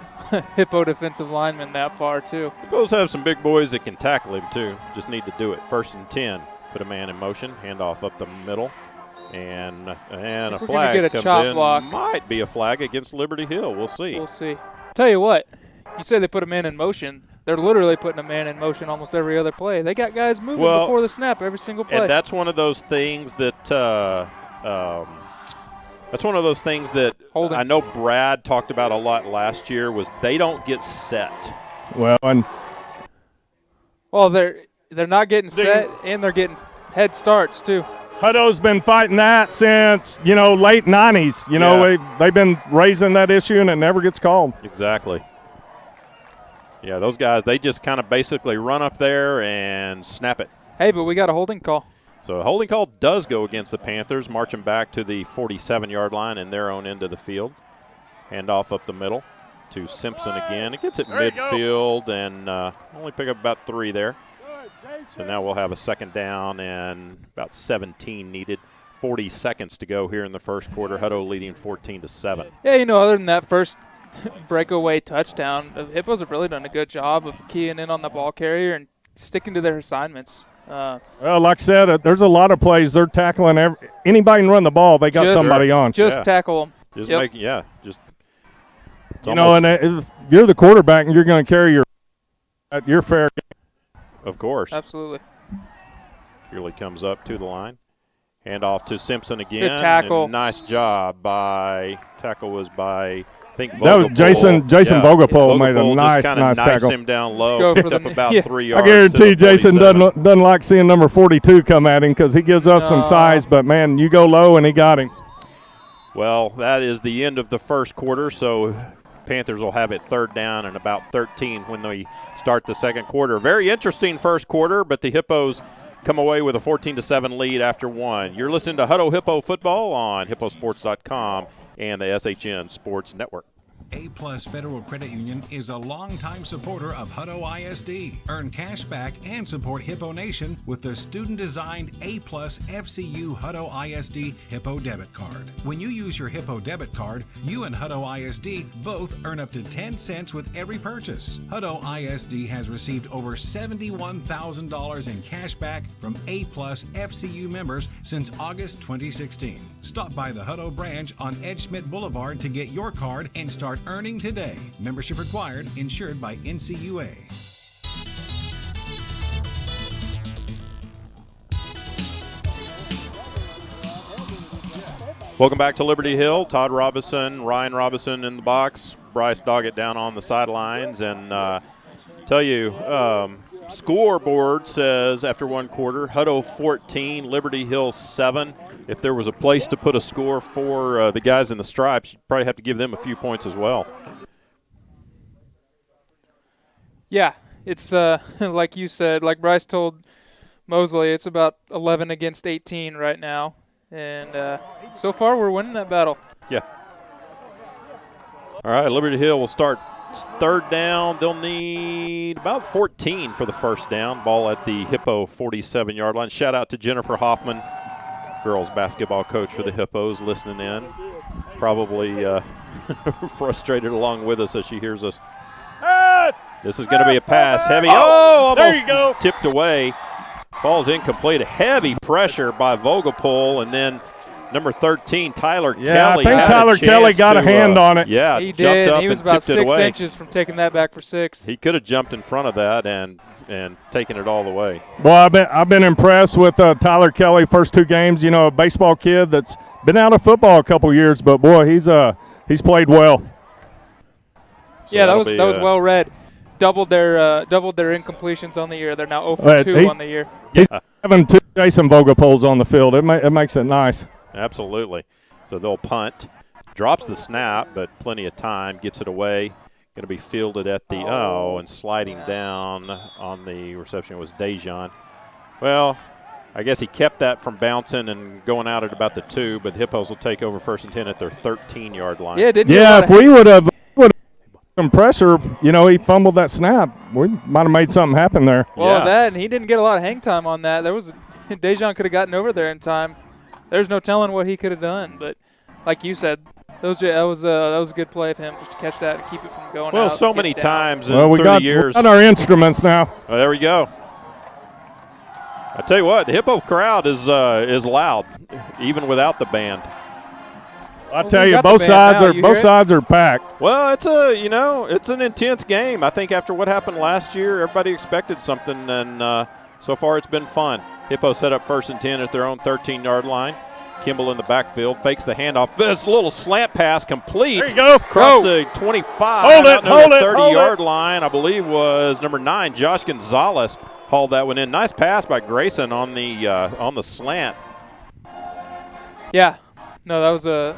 Hippo defensive linemen that far, too. Hippos have some big boys that can tackle him, too. Just need to do it. 1st and 10. Put a man in motion. Handoff up the middle. And a flag comes in. Block. Might be a flag against Liberty Hill. We'll see. We'll see. Tell you what, you say they put a man in motion. They're literally putting a man in motion almost every other play. They got guys moving before the snap every single play. And that's one of those things that I know Brad talked about a lot last year was they don't get set. Well, they're not getting set, and they're getting head starts too. Hutto's been fighting that since, late 90s. They've been raising that issue, and it never gets called. Exactly. Yeah, those guys, they just kind of basically run up there and snap it. Hey, but we got a holding call. So a holding call does go against the Panthers, marching back to the 47-yard line in their own end of the field. Handoff up the middle to Simpson again. It gets it midfield and only pick up about 3 there. So now we'll have a 2nd down and about 17 needed. 40 seconds to go here in the first quarter. Hutto leading 14-7. Yeah, other than that first breakaway touchdown, the Hippos have really done a good job of keying in on the ball carrier and sticking to their assignments. Well, like I said, there's a lot of plays. They're tackling anybody can run the ball. They got somebody on. Just tackle them. Just and if you're the quarterback and you're going to carry your fair game. Of course. Absolutely. Kearley comes up to the line. Handoff to Simpson again. Good tackle. And nice job by – tackle was by, I think, Vogopol. That was Jason Vogopol made a nice tackle. Him down low, picked up about 3 yards. I guarantee Jason doesn't like seeing number 42 come at him because he gives up some size, but, man, you go low and he got him. Well, that is the end of the first quarter, so Panthers will have it 3rd down and about 13 when they start the second quarter. Very interesting first quarter, but the Hippos come away with a 14-7 lead after 1. You're listening to Hutto Hippo Football on hipposports.com and the SHN Sports Network. A-Plus Federal Credit Union is a longtime supporter of Hutto ISD. Earn cash back and support Hippo Nation with the student-designed A-Plus FCU Hutto ISD Hippo debit card. When you use your Hippo debit card, you and Hutto ISD both earn up to 10 cents with every purchase. Hutto ISD has received over $71,000 in cash back from A-Plus FCU members since August 2016. Stop by the Hutto branch on Ed Schmidt Boulevard to get your card and start earning today. Membership required, insured by NCUA. Welcome back to Liberty Hill. Todd Robinson, Ryan Robinson in the box. Bryce Doggett down on the sidelines. And tell you, scoreboard says after 1 quarter, Hutto 14, Liberty Hill 7. If there was a place to put a score for the guys in the stripes, you'd probably have to give them a few points as well. Yeah, it's like you said, like Bryce told Mosley, it's about 11 against 18 right now. And so far we're winning that battle. Yeah. All right, Liberty Hill will start 3rd down. They'll need about 14 for the 1st down. Ball at the Hippo 47-yard line. Shout out to Jennifer Hoffman, girls basketball coach for the Hippos, listening in. Probably frustrated along with us as she hears us. This is going to be a pass. Heavy. Oh, there you go. Tipped away. Ball's incomplete. Heavy pressure by Vogelpohl, and then number 13, Tyler Kelly. I think Tyler Kelly got a hand on it. Yeah, he jumped did. up He was and about tipped it 6 away. inches from taking that back for 6. He could have jumped in front of that and taken it all the way. Well, I've been impressed with Tyler Kelly first 2 games. You know, a baseball kid that's been out of football a couple years, but boy, he's played well. So yeah, that was well read. Doubled their incompletions on the year. They're now 0 for 2 on the year. He's having 2 Jason Vogelpohls on the field. It makes it nice. Absolutely. So they'll punt. Drops the snap, but plenty of time. Gets it away. Going to be fielded at the and sliding down on the reception was Dejan. Well, I guess he kept that from bouncing and going out at about the 2, but the Hippos will take over 1st and 10 at their 13-yard line. Yeah, if we would have some pressure, you know, he fumbled that snap. We might have made something happen there. Well, and he didn't get a lot of hang time on that. Dejan could have gotten over there in time. There's no telling what he could have done, but like you said, that was a good play of him just to catch that and keep it from going out. Well, so many times in we 30 got years. our instruments now. Oh, there we go. I tell you what, the Hippo crowd is loud, even without the band. I tell you, both sides are packed. Well, it's an intense game. I think after what happened last year, everybody expected something, and so far it's been fun. Hippo set up 1st and 10 at their own 13-yard line. Kimball in the backfield fakes the handoff. This little slant pass complete. There you go. Across the 25. Hold it. 30-yard line, I believe, was number 9, Josh Gonzalez, hauled that one in. Nice pass by Grayson on the slant. Yeah. No, that was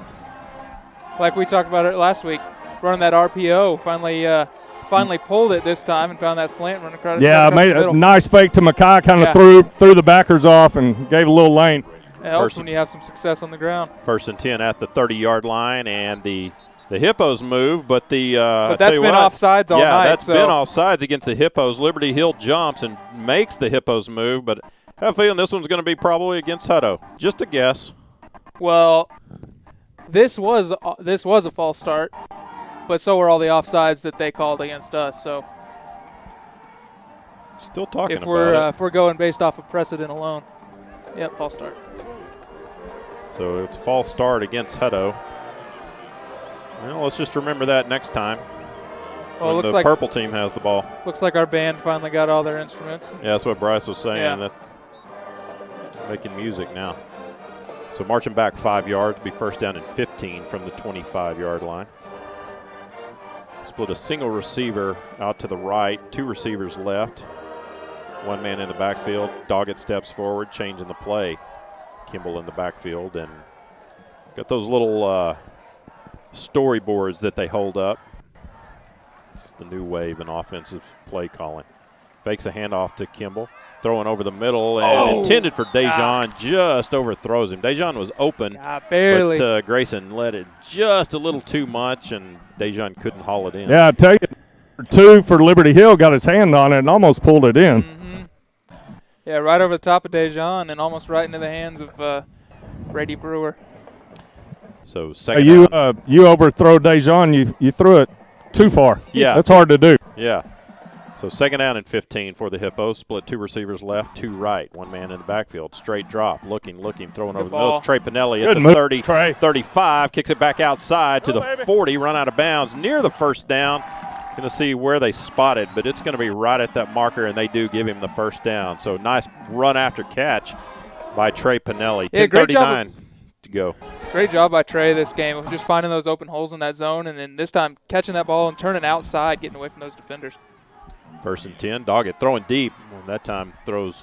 like we talked about it last week, running that RPO. Finally pulled it this time and found that slant run across. Yeah, made a nice fake to Mackay, kind of threw the backers off and gave a little lane. It helps when you have some success on the ground. 1st and 10 at the 30-yard line, and the Hippos move, but that's been offsides all night. Yeah, that's been offsides against the Hippos. Liberty Hill jumps and makes the Hippos move, but I have a feeling this one's going to be probably against Hutto. Just a guess. Well, this was a false start, but so were all the offsides that they called against us. So still talking if about if we're going based off of precedent alone, yep, false start. So it's false start against Hutto. Well, let's just remember that next time. Well, it looks the like purple team has the ball. Looks like our band finally got all their instruments. Yeah, that's what Bryce was saying. Yeah. That making music now. So marching back 5 yards, be 1st down and 15 from the 25-yard line. Split a single receiver out to the right, 2 receivers left. 1 man in the backfield. Doggett steps forward, changing the play. Kimball in the backfield, and Got those little storyboards that they hold up. It's the new wave in offensive play calling. Fakes a handoff to Kimball. Throwing over the middle and intended for Dejan, just overthrows him. Dejan was open, barely. but Grayson let it just a little too much, and Dejan couldn't haul it in. Yeah, I tell you, 2 for Liberty Hill got his hand on it and almost pulled it in. Mm-hmm. Yeah, right over the top of Dejan and almost right into the hands of Brady Brewer. So second down. You overthrow Dejan, you threw it too far. Yeah. That's hard to do. Yeah. So second down and 15 for the Hippos. Split 2 receivers left, 2 right. 1 man in the backfield. Straight drop. Looking, throwing over the middle. It's Trey Pinelli at the 30, Trey. 35. Kicks it back outside to the 40. Run out of bounds near the first down. Going to see where they spot it, but it's going to be right at that marker, and they do give him the first down. So nice run after catch by Trey Pinelli. Yeah, 10:39 to go. Great job by Trey this game of just finding those open holes in that zone, and then this time catching that ball and turning outside, getting away from those defenders. 1st and 10. Doggett throwing deep. That time throws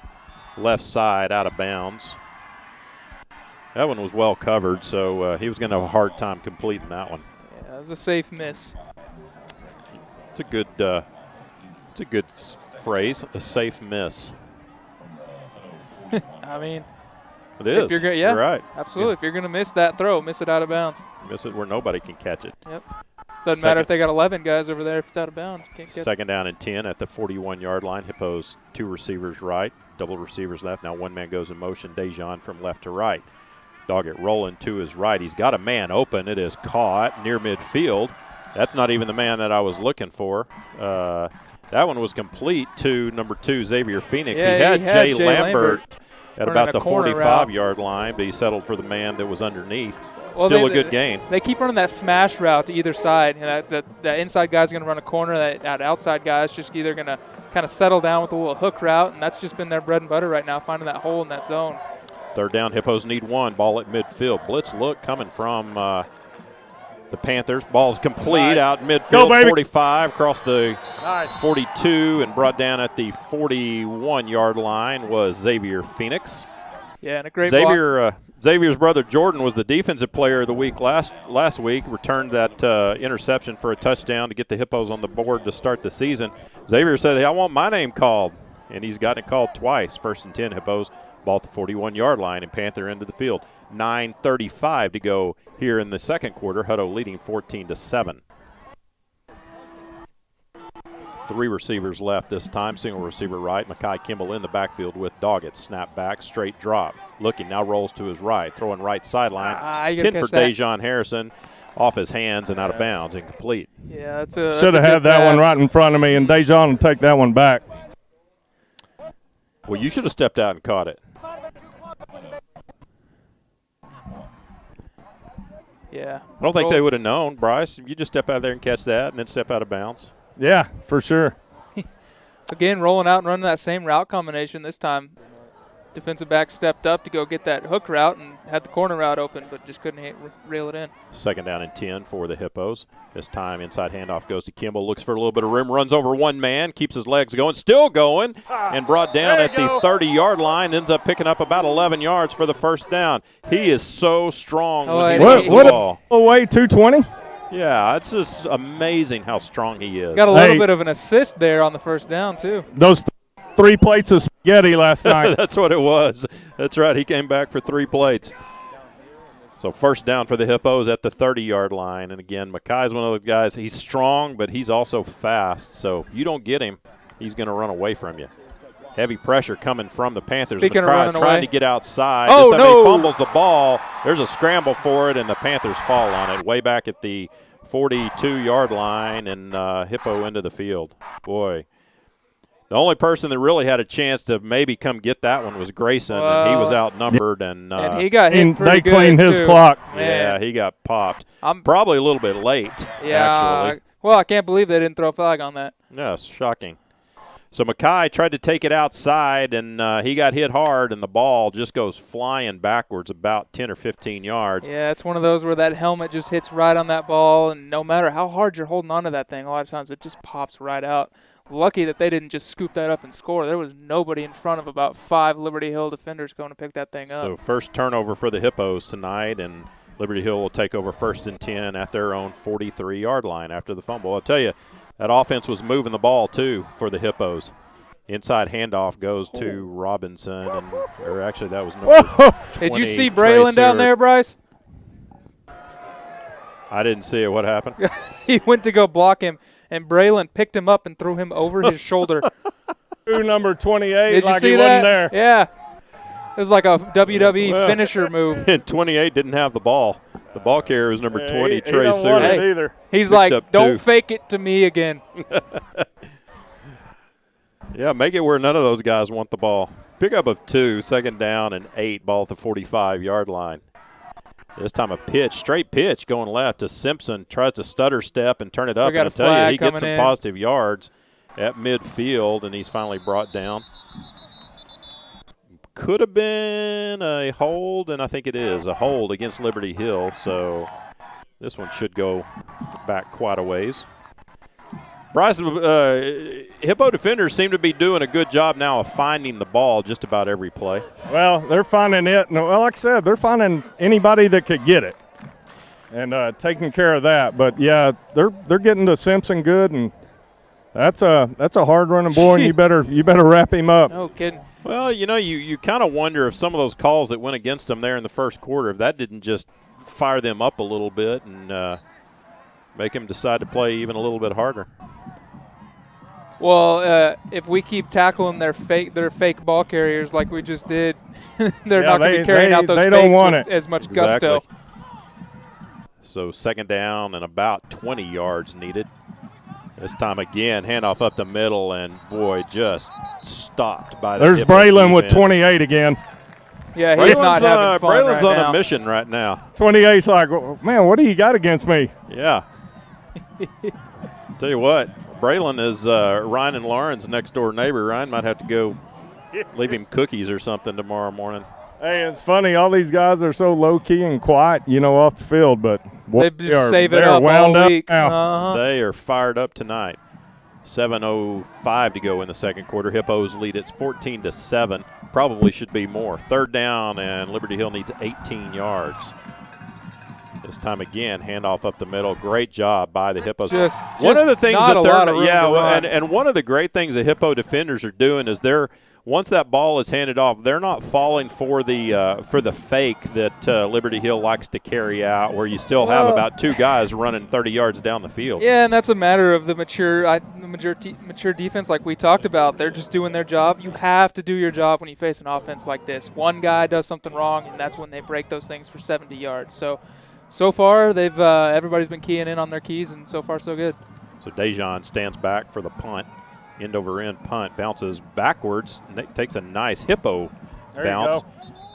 left side out of bounds. That one was well covered, so he was going to have a hard time completing that one. Yeah, it was a safe miss. It's a good phrase, a safe miss. I mean, it is. You're right. Absolutely. Yeah. If you're going to miss that throw, miss it out of bounds. Miss it where nobody can catch it. Yep. Doesn't matter if they got 11 guys over there. If it's out of bounds, can't catch it. Second down and 10 at the 41-yard line. Hippos 2 receivers right, double receivers left. Now 1 man goes in motion. Dejan from left to right. Doggett rolling to his right. He's got a man open. It is caught near midfield. That's not even the man that I was looking for. That one was complete to number 2, Xavier Phoenix. Yeah, he had Jay Lambert at running about the 45-yard line, but he settled for the man that was underneath. Well, still a good gain. They keep running that smash route to either side. And that inside guy's going to run a corner. That outside guy's just either going to kind of settle down with a little hook route, and that's just been their bread and butter right now, finding that hole in that zone. 3rd down, Hippos need 1. Ball at midfield. Blitz look coming from the Panthers. Ball's complete out midfield. Go, 45 across the 42 and brought down at the 41-yard line was Xavier Phoenix. Yeah, and a great block. Xavier's brother Jordan was the defensive player of the week last week. Returned that interception for a touchdown to get the Hippos on the board to start the season. Xavier said, "Hey, I want my name called," and he's gotten it called twice. 1st and 10, Hippos. Ball at the 41-yard line and Panther into the field. 9:35 to go here in the second quarter. Hutto leading 14-7. 3 receivers left this time. Single receiver right. Makai Kimball in the backfield with Doggett. Snap back, straight drop. Looking, now rolls to his right. Throwing right sideline. 10 for Dejan Harrison. Off his hands and out of bounds. Incomplete. Yeah, should have had that one right in front of me, and Dejan will take that one back. Well, you should have stepped out and caught it. Yeah. I don't think they would have known, Bryce. You just step out there and catch that and then step out of bounds. Yeah, for sure. Again, rolling out and running that same route combination. This time, defensive back stepped up to go get that hook route and had the corner route open, but just couldn't reel it in. 2nd down and 10 for the Hippos. This time, inside handoff goes to Kimball. Looks for a little bit of room. Runs over 1 man. Keeps his legs going. Still going. And brought down at the 30-yard line. Ends up picking up about 11 yards for the first down. He is so strong when he runs the ball. Away 220? Yeah, it's just amazing how strong he is. Got a little bit of an assist there on the first down, too. Those 3 plates of spaghetti last night. That's what it was. That's right. He came back for 3 plates. So 1st down for the Hippos at the 30-yard line. And, again, Makai's one of those guys. He's strong, but he's also fast. So if you don't get him, he's going to run away from you. Heavy pressure coming from the Panthers. McCry trying to get outside. Oh, this time no. he fumbles the ball. There's a scramble for it, and the Panthers fall on it way back at the 42-yard line, and Hippo into the field. Boy, the only person that really had a chance to maybe come get that one was Grayson, and he was outnumbered. And he got hit pretty good, they cleaned his too. clock. Yeah, he got popped. Probably a little bit late, actually. Well, I can't believe they didn't throw a flag on that. Yes, shocking. So Mackay tried to take it outside, and he got hit hard, and the ball just goes flying backwards about 10 or 15 yards. Yeah, it's one of those where that helmet just hits right on that ball, and no matter how hard you're holding onto that thing, a lot of times it just pops right out. Lucky that they didn't just scoop that up and score. There was nobody in front of about 5 Liberty Hill defenders going to pick that thing up. So first turnover for the Hippos tonight, and Liberty Hill will take over 1st and 10 at their own 43-yard line after the fumble. I'll tell you, that offense was moving the ball, too, for the Hippos. Inside handoff goes to Robinson, or actually that was number 20. Did you see Braylon down there, Bryce? I didn't see it. What happened? He went to go block him, and Braylon picked him up and threw him over his shoulder. Number 28, Did you like see he that? wasn't there. Yeah. It was like a WWE finisher move. And 28 didn't have the ball. The ball carrier was number 20, he Trey don't want it Seward. either. He's Picked like, up don't 2. fake it to me again. Yeah, make it where none of those guys want the ball. Pickup of 2, 2nd down and 8, ball at the 45-yard line. This time a pitch, straight pitch going left to Simpson. Tries to stutter step and turn it up. We got And I a tell you, flag he gets some coming in. positive yards at midfield, and he's finally brought down. Could have been a hold, and I think it is a hold against Liberty Hill. So this one should go back quite a ways. Bryce, Hippo defenders seem to be doing a good job now of finding the ball just about every play. Well, they're finding it. Well, like I said, they're finding anybody that could get it and taking care of that. But, yeah, they're getting to Simpson good, and that's a hard-running boy, and you better wrap him up. No kidding. Well, you kind of wonder if some of those calls that went against them there in the first quarter, if that didn't just fire them up a little bit and make them decide to play even a little bit harder. Well, if we keep tackling their fake ball carriers like we just did, they're not going to be carrying out those fakes with as much gusto. So 2nd down and about 20 yards needed. This time again, handoff up the middle, and boy, just stopped by the There's Braylon with 28 again. Yeah, he's not having fun Braylon's right on now. a mission right now. 28's like, man, what do you got against me? Yeah. Tell you what, Braylon is Ryan and Lauren's next door neighbor. Ryan might have to go leave him cookies or something tomorrow morning. Hey, it's funny. All these guys are so low-key and quiet, off the field, but They just save it up wound all up week. now. They are fired up tonight. 7:05 to go in the second quarter. Hippos lead. It's 14-7. Probably should be more. 3rd down, and Liberty Hill needs 18 yards. This time again, handoff up the middle. Great job by the Hippos. One of the things not that a lot of room to run. and one of the great things the Hippo defenders are doing is once that ball is handed off, they're not falling for the fake that Liberty Hill likes to carry out, where you still have about 2 guys running 30 yards down the field. Yeah, and that's a matter of the mature defense like we talked about. They're just doing their job. You have to do your job when you face an offense like this. One guy does something wrong, and that's when they break those things for 70 yards. So far, they've everybody's been keying in on their keys, and so far so good. So Dejan stands back for the punt. End over end punt, bounces backwards, takes a nice Hippo bounce.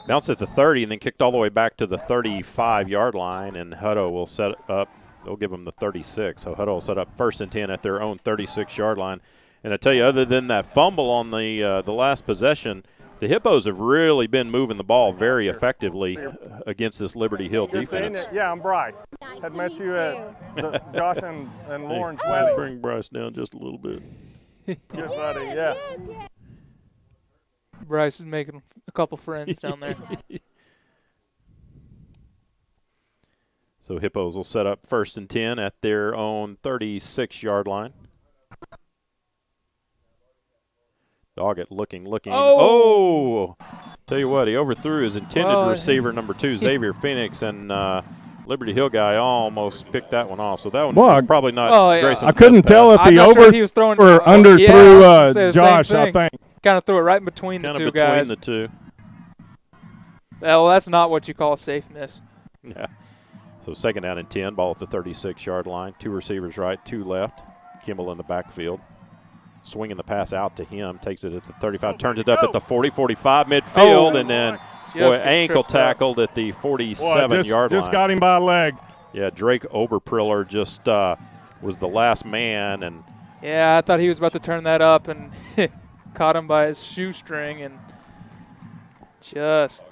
Bounced at the 30 and then kicked all the way back to the 35-yard line, and Hutto will set up. They'll give them the 36. So Hutto will set up 1st and 10 at their own 36-yard line. And I tell you, other than that fumble on the last possession, the Hippos have really been moving the ball very effectively against this Liberty Hill defense. Yeah, I'm Bryce. Had met you at Josh and Lauren's wedding. Bring Bryce down just a little bit. Good buddy, yeah. Bryce is making a couple friends down there. So Hippos will set up 1st and 10 at their own 36-yard line. Doggett looking. Oh! Tell you what, he overthrew his intended receiver, number 2, Xavier Phoenix, and Liberty Hill guy almost picked that one off. So that one was probably not Grayson's I couldn't best tell pass. if he was throwing or underthrew Josh, I think. Kind of threw it right in between the two guys. Between the two. Well, that's not what you call a safe miss. Yeah. So 2nd down and 10, ball at the 36-yard line. 2 receivers right, 2 left. Kimball in the backfield. Swinging the pass out to him, takes it at the 35, turns it up at the 40, 45 midfield, and then ankle tackled at the 47-yard line. Just got him by a leg. Yeah, Drake Oberpriller just was the last man. And yeah, I thought he was about to turn that up and caught him by his shoestring and just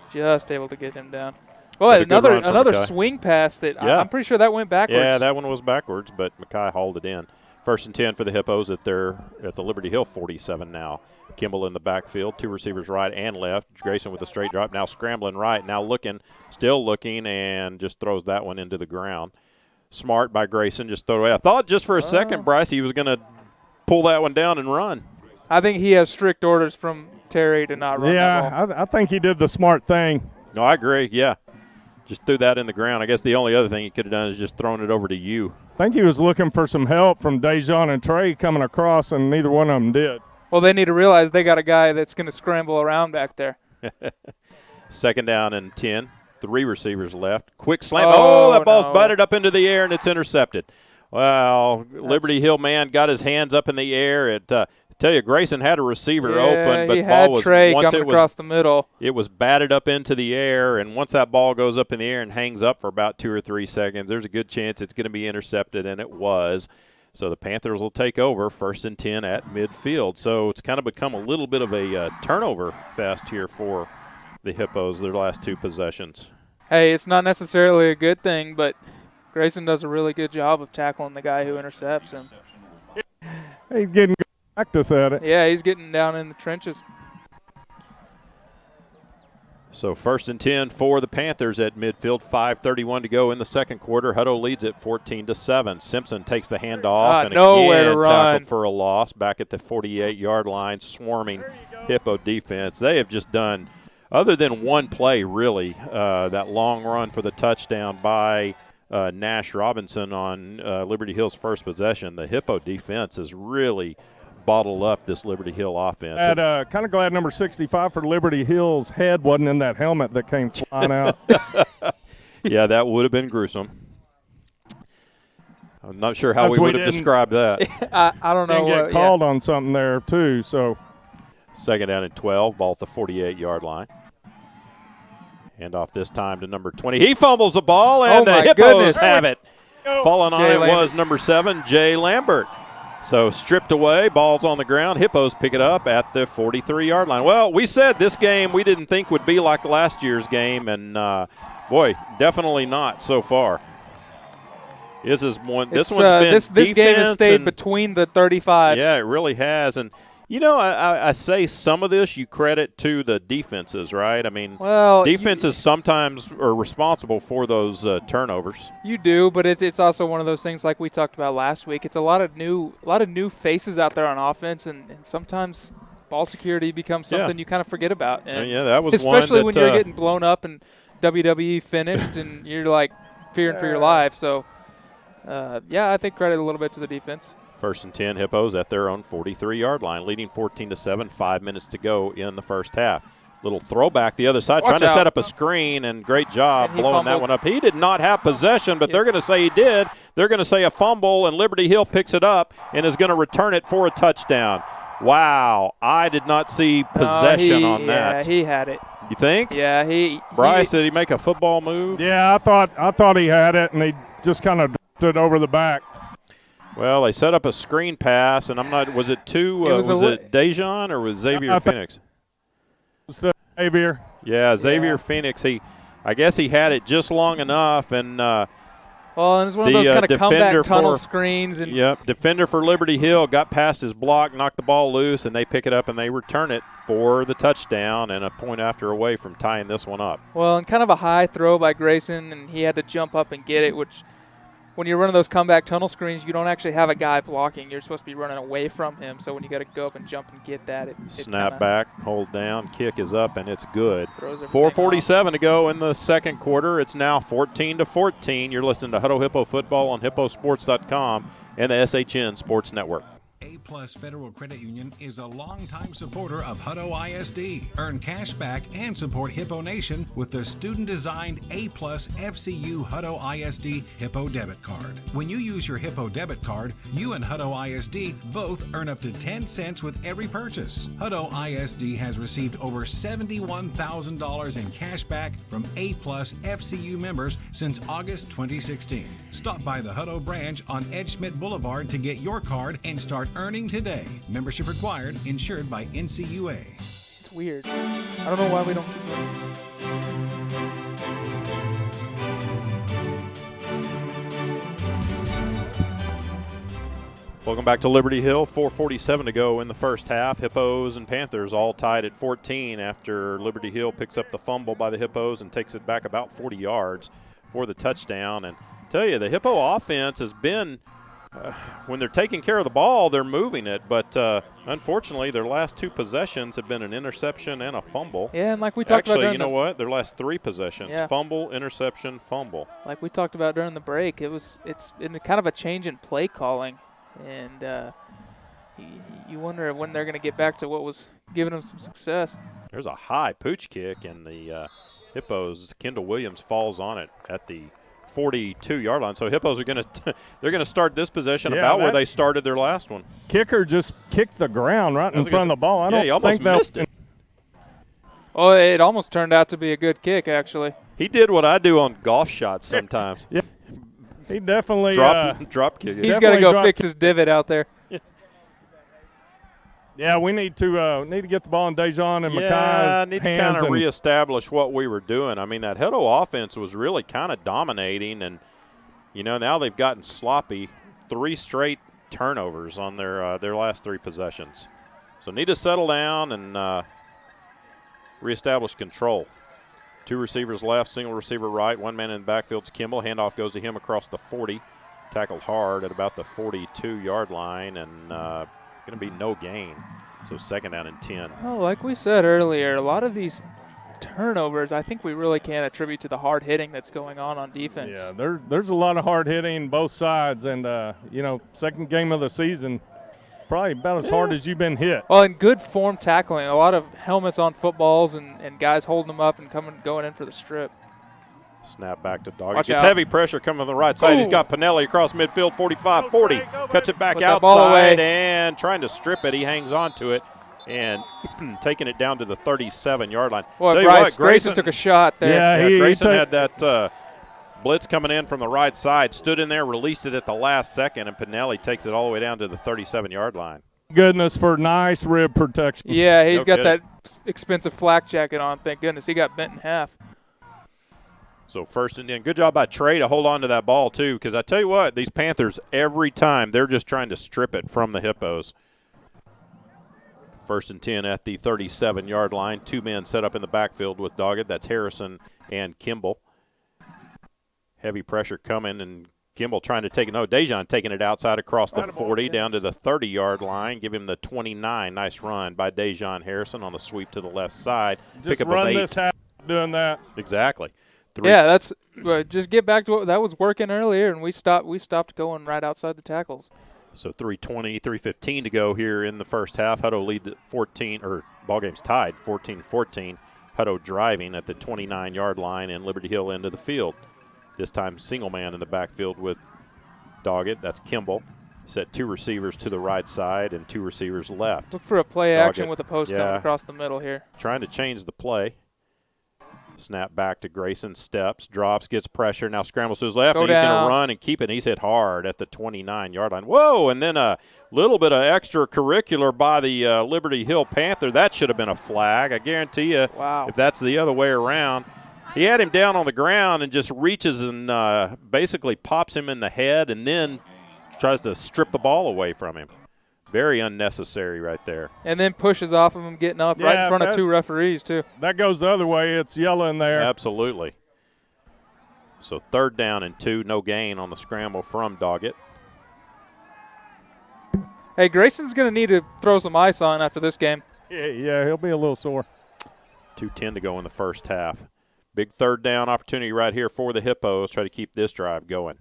able to get him down. Well, another swing pass that I'm pretty sure that went backwards. Yeah, that one was backwards, but Mackay hauled it in. 1st and 10 for the Hippos at the Liberty Hill 47 now. Kimball in the backfield, 2 receivers right and left. Grayson with a straight drop, now scrambling right, now looking, still looking, and just throws that one into the ground. Smart by Grayson, just throw it away. I thought just for a second, Bryce, he was going to pull that one down and run. I think he has strict orders from Terry to not run that ball. Yeah, I think he did the smart thing. No, I agree, yeah. Just threw that in the ground. I guess the only other thing he could have done is just thrown it over to you. I think he was looking for some help from Dejon and Trey coming across, and neither one of them did. Well, they need to realize they got a guy that's going to scramble around back there. Second down and 10. 3 receivers left. Quick slant. Oh, that ball's butted up into the air, and it's intercepted. Well, Liberty Hill man got his hands up in the air. Tell you, Grayson had a receiver open, but he the ball was Trey once coming across the middle. It was batted up into the air, and once that ball goes up in the air and hangs up for about 2 or 3 seconds, there's a good chance it's going to be intercepted, and it was. So the Panthers will take over, 1st and 10 at midfield. So it's kind of become a little bit of a turnover fest here for the Hippos, their last 2 possessions. Hey, it's not necessarily a good thing, but Grayson does a really good job of tackling the guy who intercepts him. He's getting good practice at it. Yeah, he's getting down in the trenches. So 1st and 10 for the Panthers at midfield. 5:31 to go in the second quarter. Hutto leads it 14-7. Simpson takes the handoff and nowhere again to run. tackled for a loss back at the 48-yard line, swarming Hippo defense. They have just done, other than one play really, that long run for the touchdown by Nash Robinson on Liberty Hill's first possession. The Hippo defense is really bottle up this Liberty Hill offense. Kind of glad number 65 for Liberty Hill's head wasn't in that helmet that came flying out. Yeah, that would have been gruesome. I'm not sure how we would have described that. I don't know. Didn't get called on something there, too. So 2nd down and 12, ball at the 48-yard line. Hand off this time to number 20. He fumbles the ball, and the Hippos have it. Falling on it was number 7, Jay Lambert. So stripped away, ball's on the ground. Hippos pick it up at the 43-yard line. Well, we said this game we didn't think would be like last year's game, and, boy, definitely not so far. This one's been this game has stayed between the 35s. Yeah, it really has. And, you know, I say some of this you credit to the defenses, right? I mean, defenses sometimes are responsible for those turnovers. You do, but it's also one of those things like we talked about last week. It's a lot of new faces out there on offense, and sometimes ball security becomes something you kind of forget about. And that was especially one when you're getting blown up and WWE finished, and you're like fearing for your life. So, I think credit a little bit to the defense. 1st and 10, Hippos at their own 43-yard line, leading 14-7, 5 minutes to go in the first half. Little throwback the other side, trying to set up a screen, and great job blowing that one up. He did not have possession, but they're going to say he did. They're going to say a fumble, and Liberty Hill picks it up and is going to return it for a touchdown. Wow, I did not see possession on that. Yeah, he had it. You think? Yeah, Bryce, did he make a football move? Yeah, I thought he had it, and he just kind of dropped it over the back. Well, they set up a screen pass, and I'm not. Was it was it Dejon or was Xavier Phoenix? Xavier. Yeah, Xavier Phoenix. I guess he had it just long enough, and and it's one of those kind of comeback tunnel screens. And defender for Liberty Hill got past his block, knocked the ball loose, and they pick it up and they return it for the touchdown and a point after away from tying this one up. Well, and kind of a high throw by Grayson, and he had to jump up and get it, which – when you're running those comeback tunnel screens, you don't actually have a guy blocking. You're supposed to be running away from him. So when you got to go up and jump and get that, snap back, hold down, kick is up, and it's good. 4:47 to go in the second quarter. It's now 14-14. You're listening to Hutto Hippo Football on hipposports.com and the SHN Sports Network. A+ Federal Credit Union is a longtime supporter of Hutto ISD. Earn cash back and support Hippo Nation with the student-designed A+ FCU Hutto ISD Hippo debit card. When you use your Hippo debit card, you and Hutto ISD both earn up to 10 cents with every purchase. Hutto ISD has received over $71,000 in cash back from A+ FCU members since August 2016. Stop by the Hutto branch on Edgeschmidt Boulevard to get your card and start earning today. Membership required, insured by NCUA. It's weird. I don't know why we don't keep going. Welcome back to Liberty Hill. 4:47 to go in the first half. Hippos and Panthers all tied at 14 after Liberty Hill picks up the fumble by the Hippos and takes it back about 40 yards for the touchdown. And tell you, the Hippo offense has been, when they're taking care of the ball, they're moving it. But unfortunately, their last 2 possessions have been an interception and a fumble. Yeah, and like we talked about Actually, during you know what? Their last 3 possessions, fumble, interception, fumble. Like we talked about during the break, it's in kind of a change in play calling. And you wonder when they're going to get back to what was giving them some success. There's a high pooch kick, and the Hippos, Kendall Williams falls on it at the 42-yard line. So Hippos are going to they're going to start this possession about where they started their last one. Kicker just kicked the ground right in front of the ball. I don't he almost think missed it. Well, it almost turned out to be a good kick, actually. He did what I do on golf shots sometimes. Yeah. He definitely drop kick. He's got to go fix his divot out there. Yeah, we need to get the ball in Dejan and Mackay's hands. Need to kind of reestablish what we were doing. I mean, that Hutto offense was really kind of dominating, and now they've gotten sloppy. 3 straight turnovers on their last 3 possessions. So need to settle down and reestablish control. 2 receivers left, single receiver right, 1 man in the backfield's Kimball. Handoff goes to him across the 40. Tackled hard at about the 42-yard line, and going to be no gain. So 2nd down and 10. Oh, like we said earlier, a lot of these turnovers I think we really can attribute to the hard hitting that's going on defense. Yeah, there's a lot of hard hitting both sides, and second game of the season, probably about as hard as you've been hit. Well, and good form tackling. A lot of helmets on footballs and guys holding them up and going in for the strip. Snap back to Dog. Watch Gets out. heavy pressure coming on the right side. He's got Pinelli across midfield, 45-40. Cuts it back Put that ball away. outside and trying to strip it. He hangs on to it and taking it down to the 37-yard line. Boy, Grayson took a shot there. Yeah, Grayson had that blitz coming in from the right side, stood in there, released it at the last second, and Pinelli takes it all the way down to the 37-yard line. Goodness for nice rib protection. Yeah, he's got that expensive flak jacket on. Thank goodness. He got bent in half. So 1st and 10. Good job by Trey to hold on to that ball, too, because I tell you what, these Panthers, every time, they're just trying to strip it from the Hippos. 1st and 10 at the 37-yard line. 2 men set up in the backfield with Doggett. That's Harrison and Kimball. Heavy pressure coming, and Kimball trying to take it. No, Dejan taking it outside across the 40 down to the 30-yard line. Give him the 29. Nice run by Dejan Harrison on the sweep to the left side. Just pick up run of 8. this half doing that. Exactly. 3. Yeah, that's just get back to what that was working earlier, and we stopped going right outside the tackles. So 3:15 to go here in the first half. Hutto lead 14, or ball game's tied 14-14. Hutto driving at the 29-yard line and Liberty Hill into the field. This time single man in the backfield with Doggett. That's Kimball. Set 2 receivers to the right side and 2 receivers left. Look for a play action Doggett. with a post coming across the middle here. Trying to change the play. Snap back to Grayson, steps, drops, gets pressure, now scrambles to his left, and he's going to run and keep it. He's hit hard at the 29-yard line. Whoa, and then a little bit of extracurricular by the Liberty Hill Panther. That should have been a flag. I guarantee you, if that's the other way around. He had him down on the ground and just reaches and basically pops him in the head and then tries to strip the ball away from him. Very unnecessary right there. And then pushes off of him getting up right in front of 2 referees, too. That goes the other way. It's yellow in there. Absolutely. So 3rd down and 2, no gain on the scramble from Doggett. Hey, Grayson's going to need to throw some ice on after this game. Yeah, he'll be a little sore. 2:10 to go in the first half. Big 3rd down opportunity right here for the Hippos. Try to keep this drive going.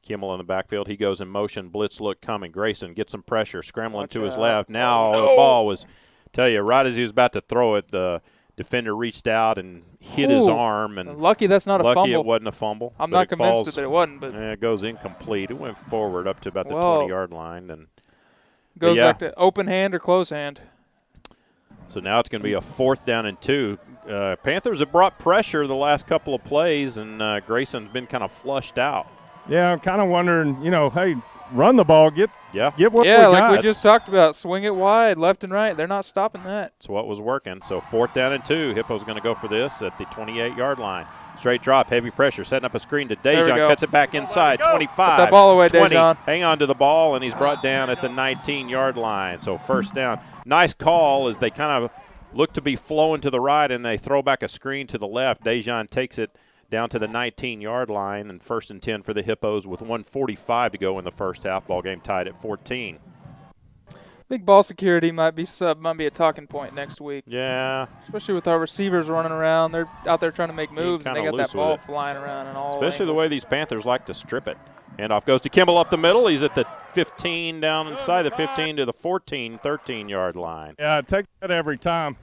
Kimmel in the backfield. He goes in motion. Blitz look coming. Grayson gets some pressure. Scrambling to his left. Now the ball was, tell you, right as he was about to throw it, the defender reached out and hit his arm. And lucky that's not a fumble. Lucky it wasn't a fumble. I'm not convinced that it wasn't. But it goes incomplete. It went forward up to about the 20-yard line. And goes back to open hand or close hand. So now it's going to be a 4th down and 2. Panthers have brought pressure the last couple of plays, and Grayson's been kind of flushed out. Yeah, I'm kind of wondering, hey, run the ball, get what we Yeah, got. like we just talked about, swing it wide, left and right. They're not stopping that. That's what was working. So 4th down and 2. Hippo's going to go for this at the 28-yard line. Straight drop, heavy pressure, setting up a screen to Dejan. Cuts it back inside, 25, Put that ball away, 20. Dejan. Hang on to the ball, and he's brought down at the 19-yard line. So 1st down. Nice call as they kind of look to be flowing to the right, and they throw back a screen to the left. Dejan takes it down to the 19-yard line, and 1st and 10 for the Hippos with 1:45 to go in the first half. Ball game tied at 14. I think ball security might be a talking point next week. Yeah. Especially with our receivers running around. They're out there trying to make moves, and they got that ball flying around and all. Especially the way these Panthers like to strip it. Handoff goes to Kimball up the middle. He's at the 15 down inside the 15 to the 14, 13-yard line. Yeah, take that every time.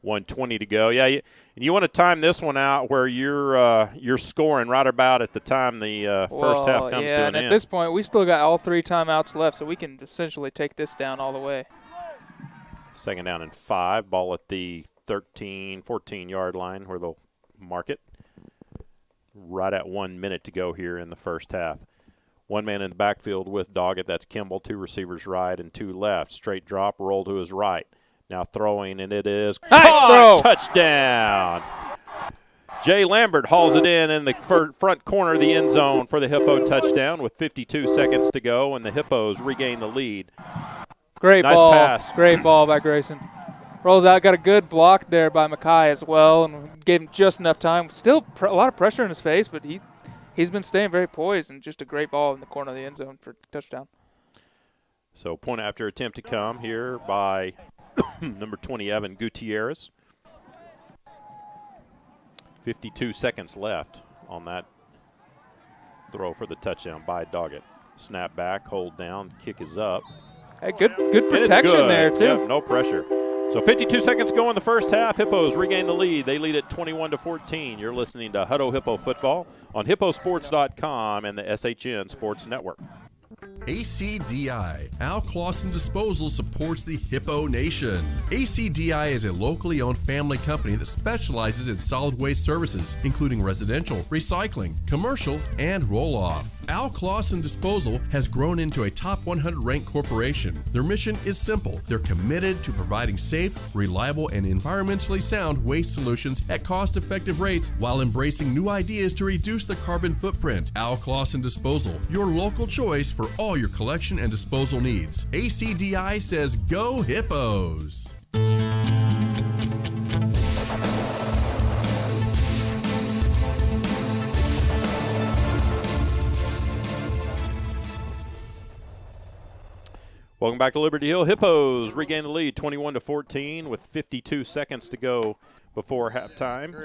1:20 to go. Yeah, you want to time this one out where you're scoring right about at the time the first half comes to an end. At this point, we still got all 3 timeouts left, so we can essentially take this down all the way. 2nd down and 5. Ball at the 13, 14-yard line where they'll mark it. Right at 1 minute to go here in the first half. One man in the backfield with Doggett. That's Kimball. 2 receivers right and 2 left. Straight drop, roll to his right. Now throwing, and it is nice throw. Touchdown. Jay Lambert hauls it in the front corner of the end zone for the Hippo touchdown with 52 seconds to go, and the Hippos regain the lead. Great nice ball. Pass. Great ball by Grayson. Rolls out, got a good block there by Mackay as well, and gave him just enough time. Still a lot of pressure in his face, but he's been staying very poised, and just a great ball in the corner of the end zone for touchdown. So point after attempt to come here by number 20, Evan Gutierrez. 52 seconds left on that throw for the touchdown by Doggett. Snap back, hold down, kick is up. Hey, good protection there, too. Yep, no pressure. So 52 seconds go in the first half. Hippos regain the lead. They lead at 21-14. You're listening to Hutto Hippo Football on hipposports.com and the SHN Sports Network. ACDI, Al Clausen Disposal, supports the Hippo Nation. ACDI is a locally owned family company that specializes in solid waste services, including residential, recycling, commercial, and roll-off. Al Clausen Disposal has grown into a top 100 ranked corporation. Their mission is simple. They're committed to providing safe, reliable, and environmentally sound waste solutions at cost-effective rates while embracing new ideas to reduce the carbon footprint. Al Clausen Disposal, your local choice for all your collection and disposal needs. ACDI says go Hippos! Welcome back to Liberty Hill. Hippos regain the lead 21-14 with 52 seconds to go before halftime.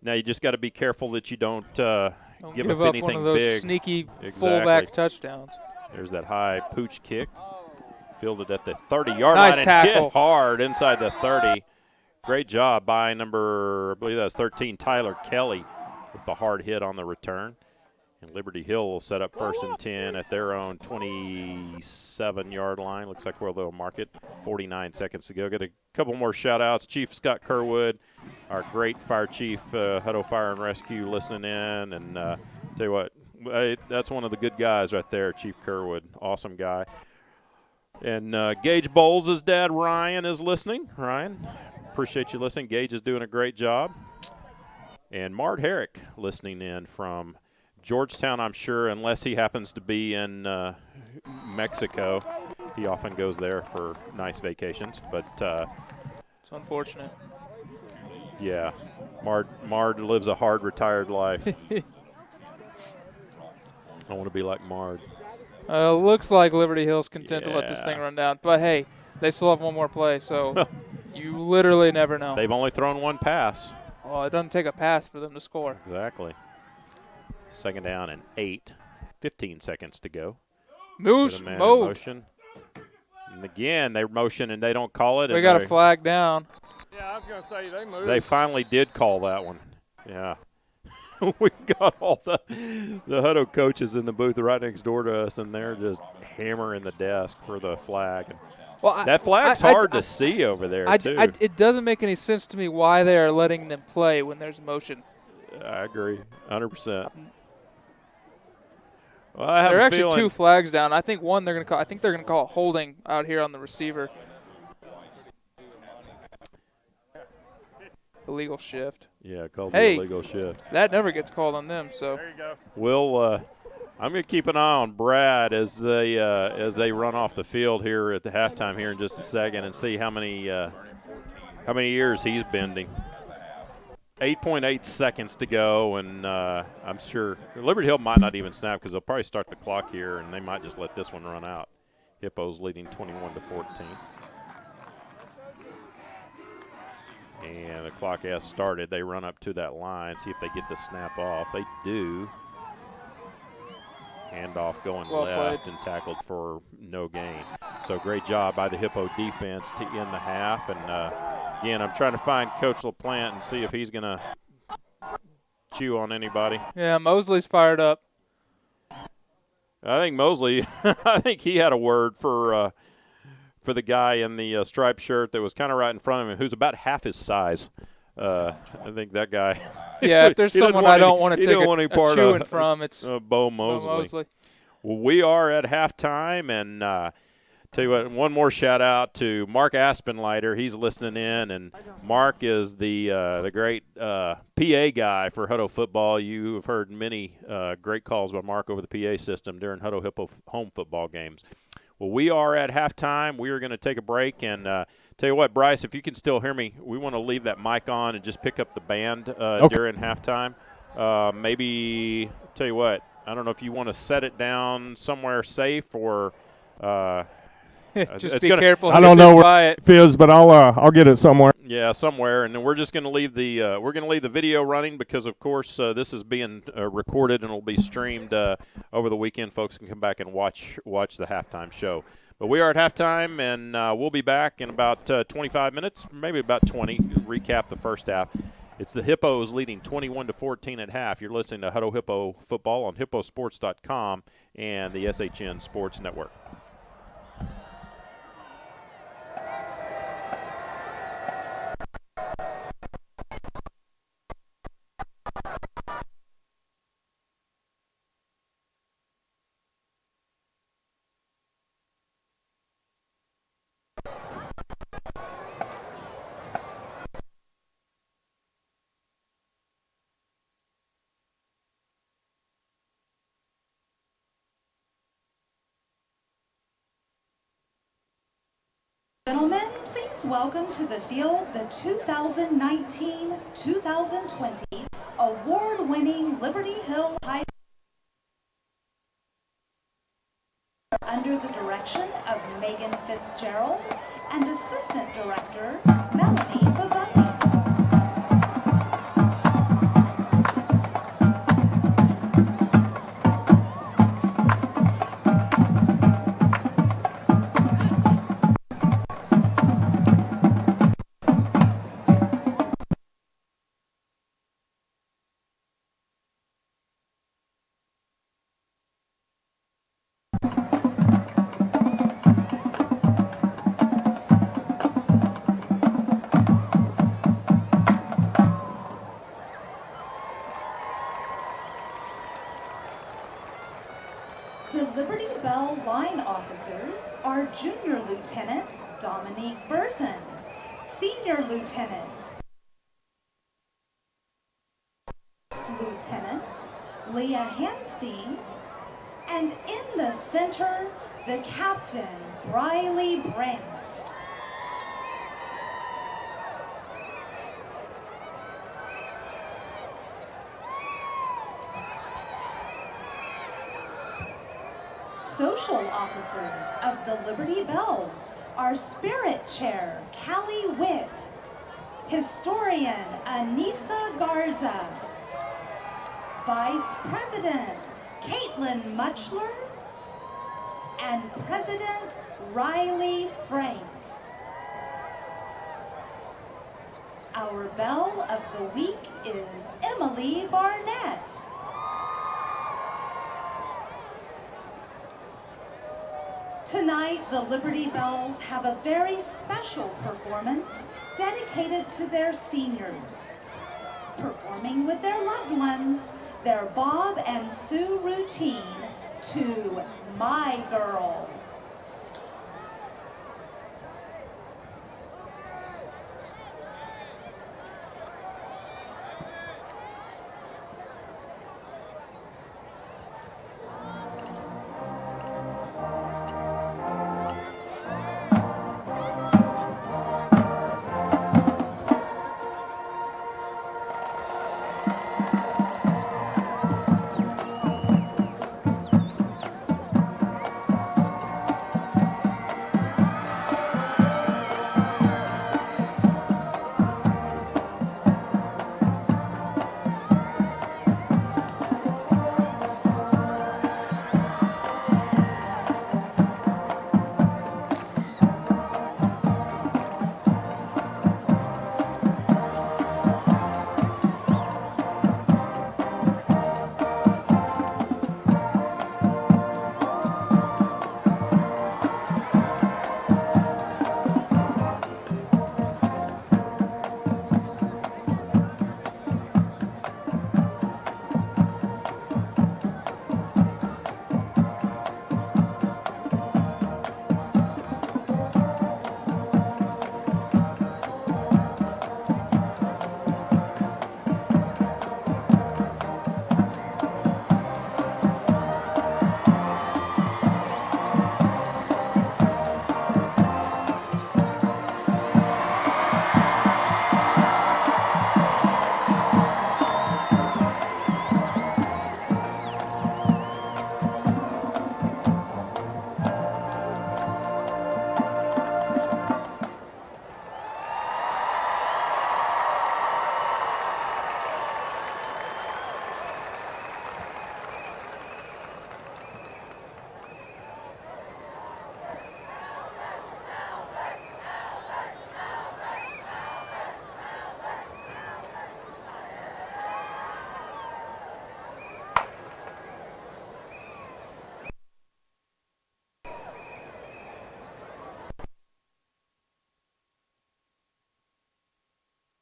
Now you just got to be careful that you don't give up anything one of those big. Sneaky fullback touchdowns. There's that high pooch kick. Fielded at the 30-yard nice line tackle. And hit hard inside the 30. Great job by number, I believe that's 13, Tyler Kelly with the hard hit on the return. And Liberty Hill will set up 1st and 10 at their own 27-yard line. Looks like they'll mark it. 49 seconds to go. Get a couple more shout-outs. Chief Scott Kerwood, our great fire chief, Hutto Fire and Rescue, listening in. And tell you what, that's one of the good guys right there, Chief Kerwood. Awesome guy. And Gage Bowles' dad, Ryan, is listening. Ryan, appreciate you listening. Gage is doing a great job. And Mart Herrick listening in from Georgetown, I'm sure, unless he happens to be in Mexico. He often goes there for nice vacations. But it's unfortunate. Yeah, Mard lives a hard, retired life. I want to be like Mard. Looks like Liberty Hill's content to let this thing run down. But, hey, they still have one more play, so you literally never know. They've only thrown one pass. Well, it doesn't take a pass for them to score. Exactly. 2nd down and 8. 15 seconds to go. Moose mode. Motion. And again, they motion and they don't call it. We got a flag down. Yeah, I was going to say they moved. They finally did call that one. Yeah. We got all the Hutto coaches in the booth right next door to us, and they're just hammering the desk for the flag. Well, that flag's hard to see over there, too. It doesn't make any sense to me why they are letting them play when there's motion. I agree, 100%. Well, I have There are a actually feeling, 2 flags down. I think one they're going to call. I think they're going to call it holding out here on the receiver. Illegal shift. Yeah, called Hey, the illegal shift. That never gets called on them. So There you go. We'll. I'm going to keep an eye on Brad as they run off the field here at the halftime here in just a second and see how many years he's bending. 8.8 seconds to go, and I'm sure Liberty Hill might not even snap because they'll probably start the clock here, and they might just let this one run out. Hippos leading 21-14. And the clock has started. They run up to that line, see if they get the snap off. They do. Handoff going well left played. and tackled for no gain. So great job by the Hippo defense to end the half. And, again, I'm trying to find Coach LaPlante and see if he's going to chew on anybody. yeah, Mosley's fired up. I think Mosley, I think he had a word for the guy in the striped shirt that was kind of right in front of him, who's about half his size. I think that guy. Yeah, if there's someone I don't want to take a chewing from, it's Bo Mosley. Well, we are at halftime, and tell you what, one more shout out to Mark Aspenleiter. He's listening in, and Mark is the great PA guy for Hutto football. You have heard many great calls by Mark over the PA system during Hutto Hippo home football games. Well, we are at halftime. We are going to take a break, and tell you what, Bryce, if you can still hear me, we want to leave that mic on and just pick up the band during halftime. Maybe, tell you what, I don't know if you want to set it down somewhere safe or just be careful. I don't know where it is, but I'll get it somewhere. Yeah, somewhere, and then we're just going to leave the video running because, of course, this is being recorded and it'll be streamed over the weekend. Folks can come back and watch the halftime show. But we are at halftime, and we'll be back in about 25 minutes, maybe about 20. Recap the first half. It's the Hippos leading 21-14 at half. You're listening to Hutto Hippo Football on hipposports.com and the SHN Sports Network. Gentlemen, please welcome to the field the 2019-2020 award-winning Liberty Hill High School under the direction of Megan Fitzgerald and Assistant Director Melanie Bavani. The Liberty Bell line officers are Junior Lieutenant Dominique Burson, Senior Lieutenant Lieutenant Leah Hanstein, and in the center, the Captain, Riley Brandt. Social officers of the Liberty Bells are Spirit Chair Callie Witt, Historian Anissa Garza, Vice President Caitlin Muchler, and President Riley Frank. Our Belle of the Week is Emily Barnett. Tonight, the Liberty Bells have a very special performance dedicated to their seniors. Performing with their loved ones, their Bob and Sue routine to My Girl.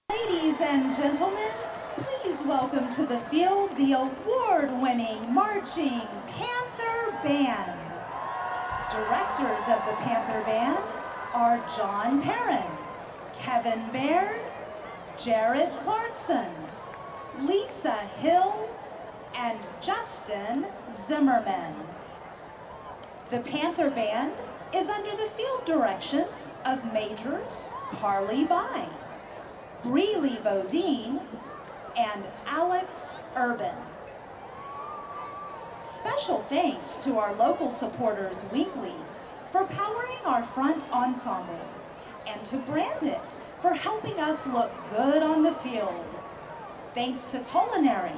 Ladies and gentlemen, please welcome to the field the award-winning Marching Panther Band. Directors of the Panther Band are John Perrin, Kevin Baird, Jared Clarkson, Lisa Hill, and Justin Zimmerman. The Panther Band is under the field direction of Majors Carly By, Breely Bodine, and Alex Urban. Special thanks to our local supporters Weeklies for powering our front ensemble, and to Brandon for helping us look good on the field. Thanks to Culinary,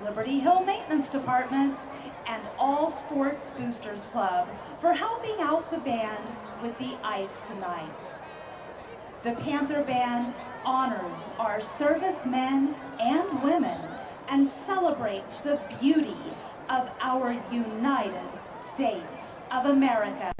Liberty Hill Maintenance Department, and All Sports Boosters Club for helping out the band with the ice tonight. The Panther Band honors our servicemen and women and celebrates the beauty of our United States of America.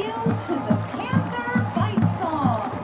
field to the Panther Fight Song.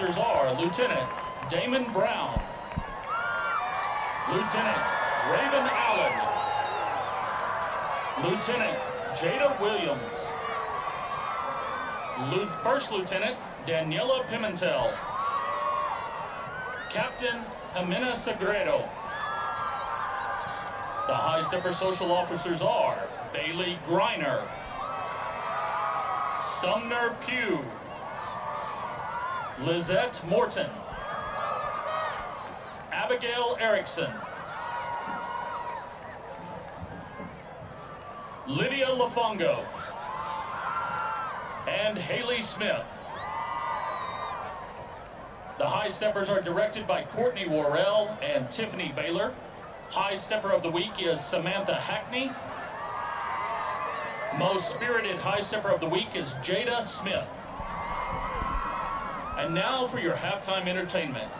officers are Lieutenant Damon Brown, Lieutenant Raven Allen, Lieutenant Jada Williams, First Lieutenant Daniela Pimentel, Captain Jimena Sagredo. The High Stepper Social Officers are Bailey Griner, Sumner Pugh, Lizette Morton, Abigail Erickson, Lydia Lafongo, and Haley Smith. The High Steppers are directed by Courtney Worrell and Tiffany Baylor. High Stepper of the Week is Samantha Hackney. Most Spirited High Stepper of the Week is Jada Smith. And now for your halftime entertainment.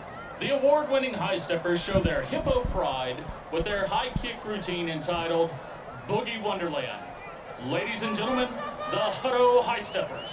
The award-winning High Steppers show their hippo pride with their high kick routine entitled Boogie Wonderland. Ladies and gentlemen, the Hutto High Steppers.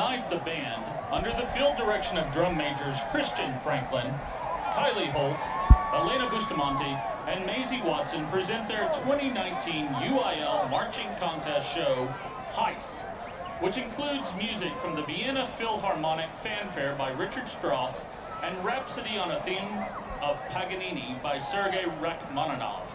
Tonight, the band, under the field direction of drum majors Christian Franklin, Kylie Holt, Elena Bustamante, and Maisie Watson, present their 2019 UIL Marching Contest show, Heist, which includes music from the Vienna Philharmonic Fanfare by Richard Strauss and Rhapsody on a Theme of Paganini by Sergei Rachmaninoff.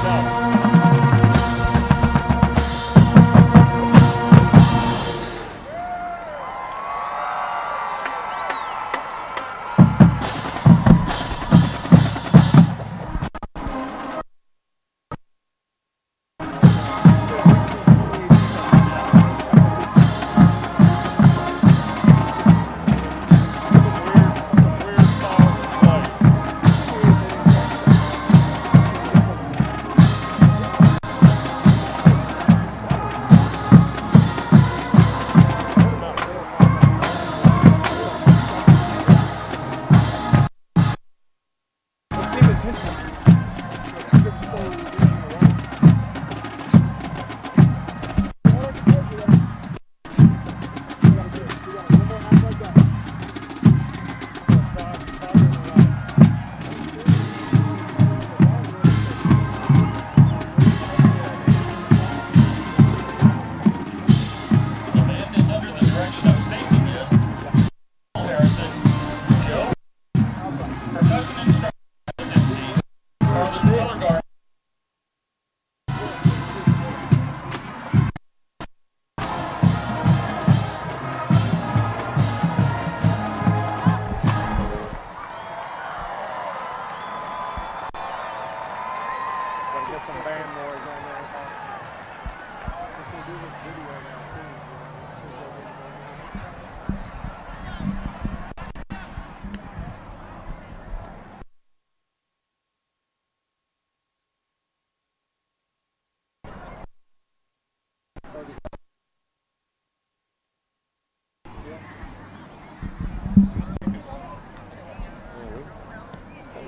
No.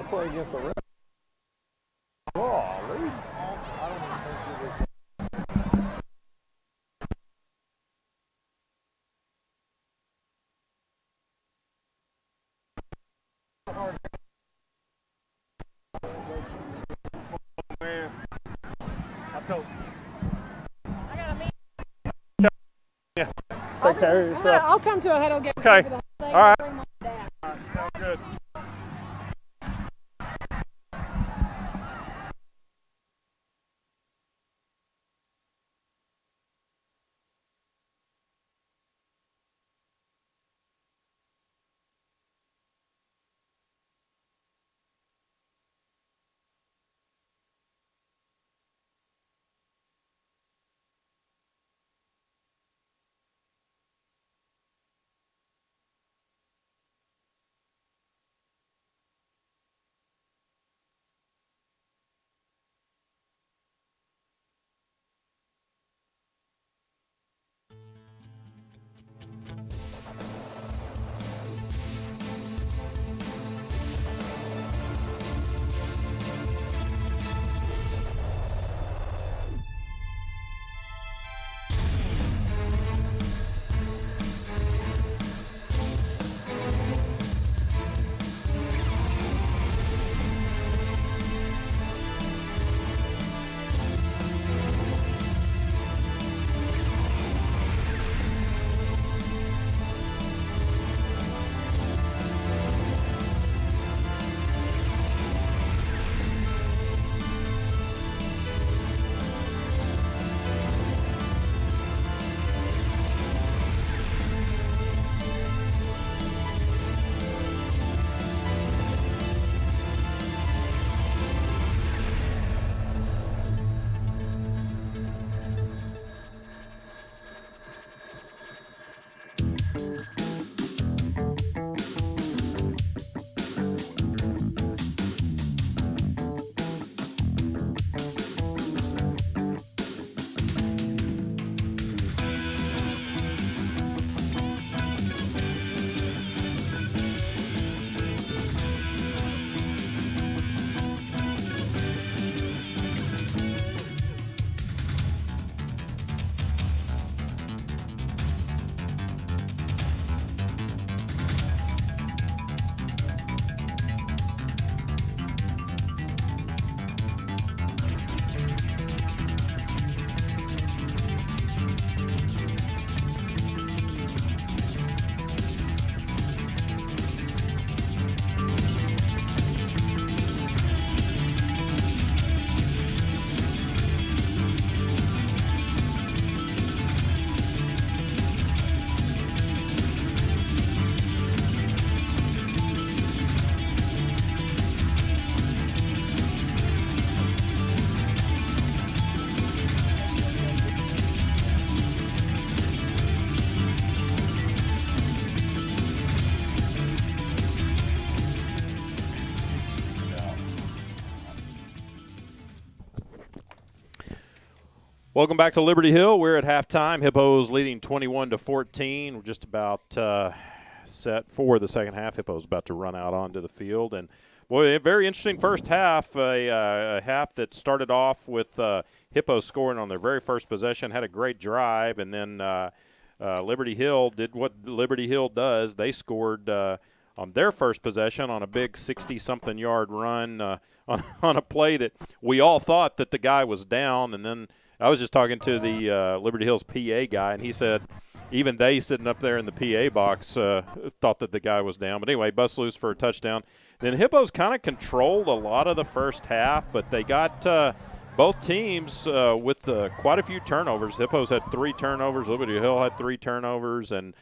Play against the rest. Golly. Man, Hutto. I got a meeting. Yeah. Take care of yourself. I'll come to a Hutto game. Okay. For the whole day. All right. Bring my dad. All right. Sounds good. Welcome back to Liberty Hill. We're at halftime. Hippos leading 21-14. We're just about set for the second half. Hippo's about to run out onto the field. And, boy, a very interesting first half, a half that started off with Hippo scoring on their very first possession, had a great drive, and then Liberty Hill did what Liberty Hill does. They scored on their first possession on a big 60-something yard run on a play that we all thought that the guy was down. And then I was just talking to the Liberty Hills PA guy, and he said even they sitting up there in the PA box thought that the guy was down. But anyway, bust loose for a touchdown. Then Hippos kind of controlled a lot of the first half, but they got both teams with quite a few turnovers. Hippos had 3 turnovers. Liberty Hill had 3 turnovers, and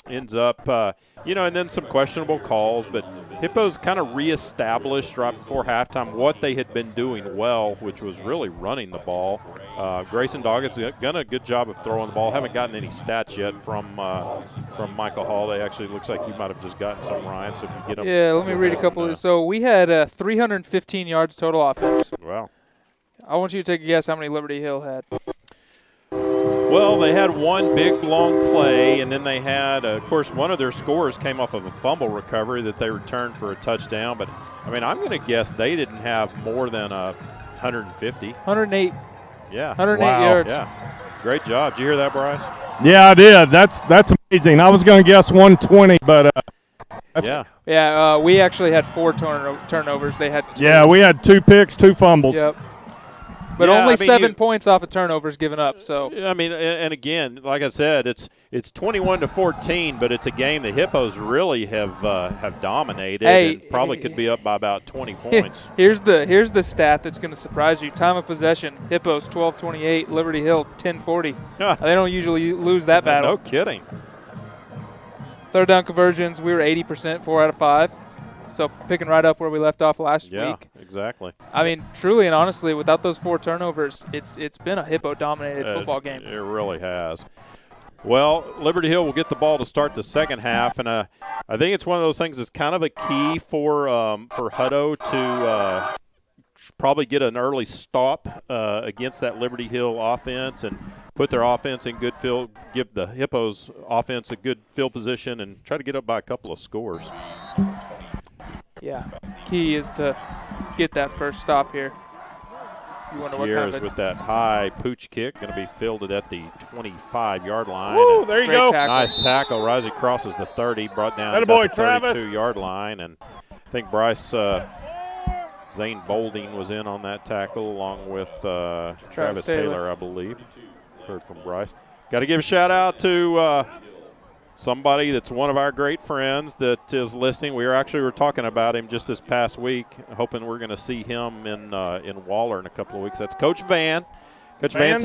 ends up, and then some questionable calls. But Hippos kind of reestablished right before halftime what they had been doing well, which was really running the ball. Grayson Doggett's done a good job of throwing the ball. Haven't gotten any stats yet from Michael Hall. They actually looks like you might have just gotten some, Ryan. So if you get them, yeah, let me read a couple. So we had 315 yards total offense. Wow. I want you to take a guess how many Liberty Hill had. Well, they had one big, long play, and then they had, of course, one of their scores came off of a fumble recovery that they returned for a touchdown. But, I mean, I'm going to guess they didn't have more than 150. 108. Yeah. 108 yards. Yeah. Great job. Did you hear that, Bryce? Yeah, I did. That's amazing. I was going to guess 120, but yeah. We actually had 4 turnovers. They had 2. Yeah, we had 2 picks, 2 fumbles. Yep. But only 7 points off of turnovers given up. So I mean, and again, like I said, it's 21-14, but it's a game the Hippos really have dominated and probably could be up by about 20 points. Here's the stat that's going to surprise you. Time of possession: Hippos 12:28, Liberty Hill 10:40. They don't usually lose that battle. No kidding. Third down conversions, we were 80%, 4 out of 5. So picking right up where we left off last week. Yeah, exactly. I mean, truly and honestly, without those 4 turnovers, it's been a Hippo-dominated football game. It really has. Well, Liberty Hill will get the ball to start the second half, and I think it's one of those things that's kind of a key for Hutto to probably get an early stop against that Liberty Hill offense and put their offense in good field, give the Hippos offense a good field position, and try to get up by a couple of scores. Yeah, key is to get that first stop here. You wonder what kind of with that high pooch kick, going to be fielded at the 25-yard line. Woo, there you go. Nice tackle. Risey crosses the 30, brought down at the 32-yard line. And I think Bryce Zane Bolding was in on that tackle along with Travis Taylor, I believe. Heard from Bryce. Got to give a shout-out to somebody that's one of our great friends that is listening. We were talking about him just this past week, hoping we're going to see him in Waller in a couple of weeks. That's Coach Van. Coach Van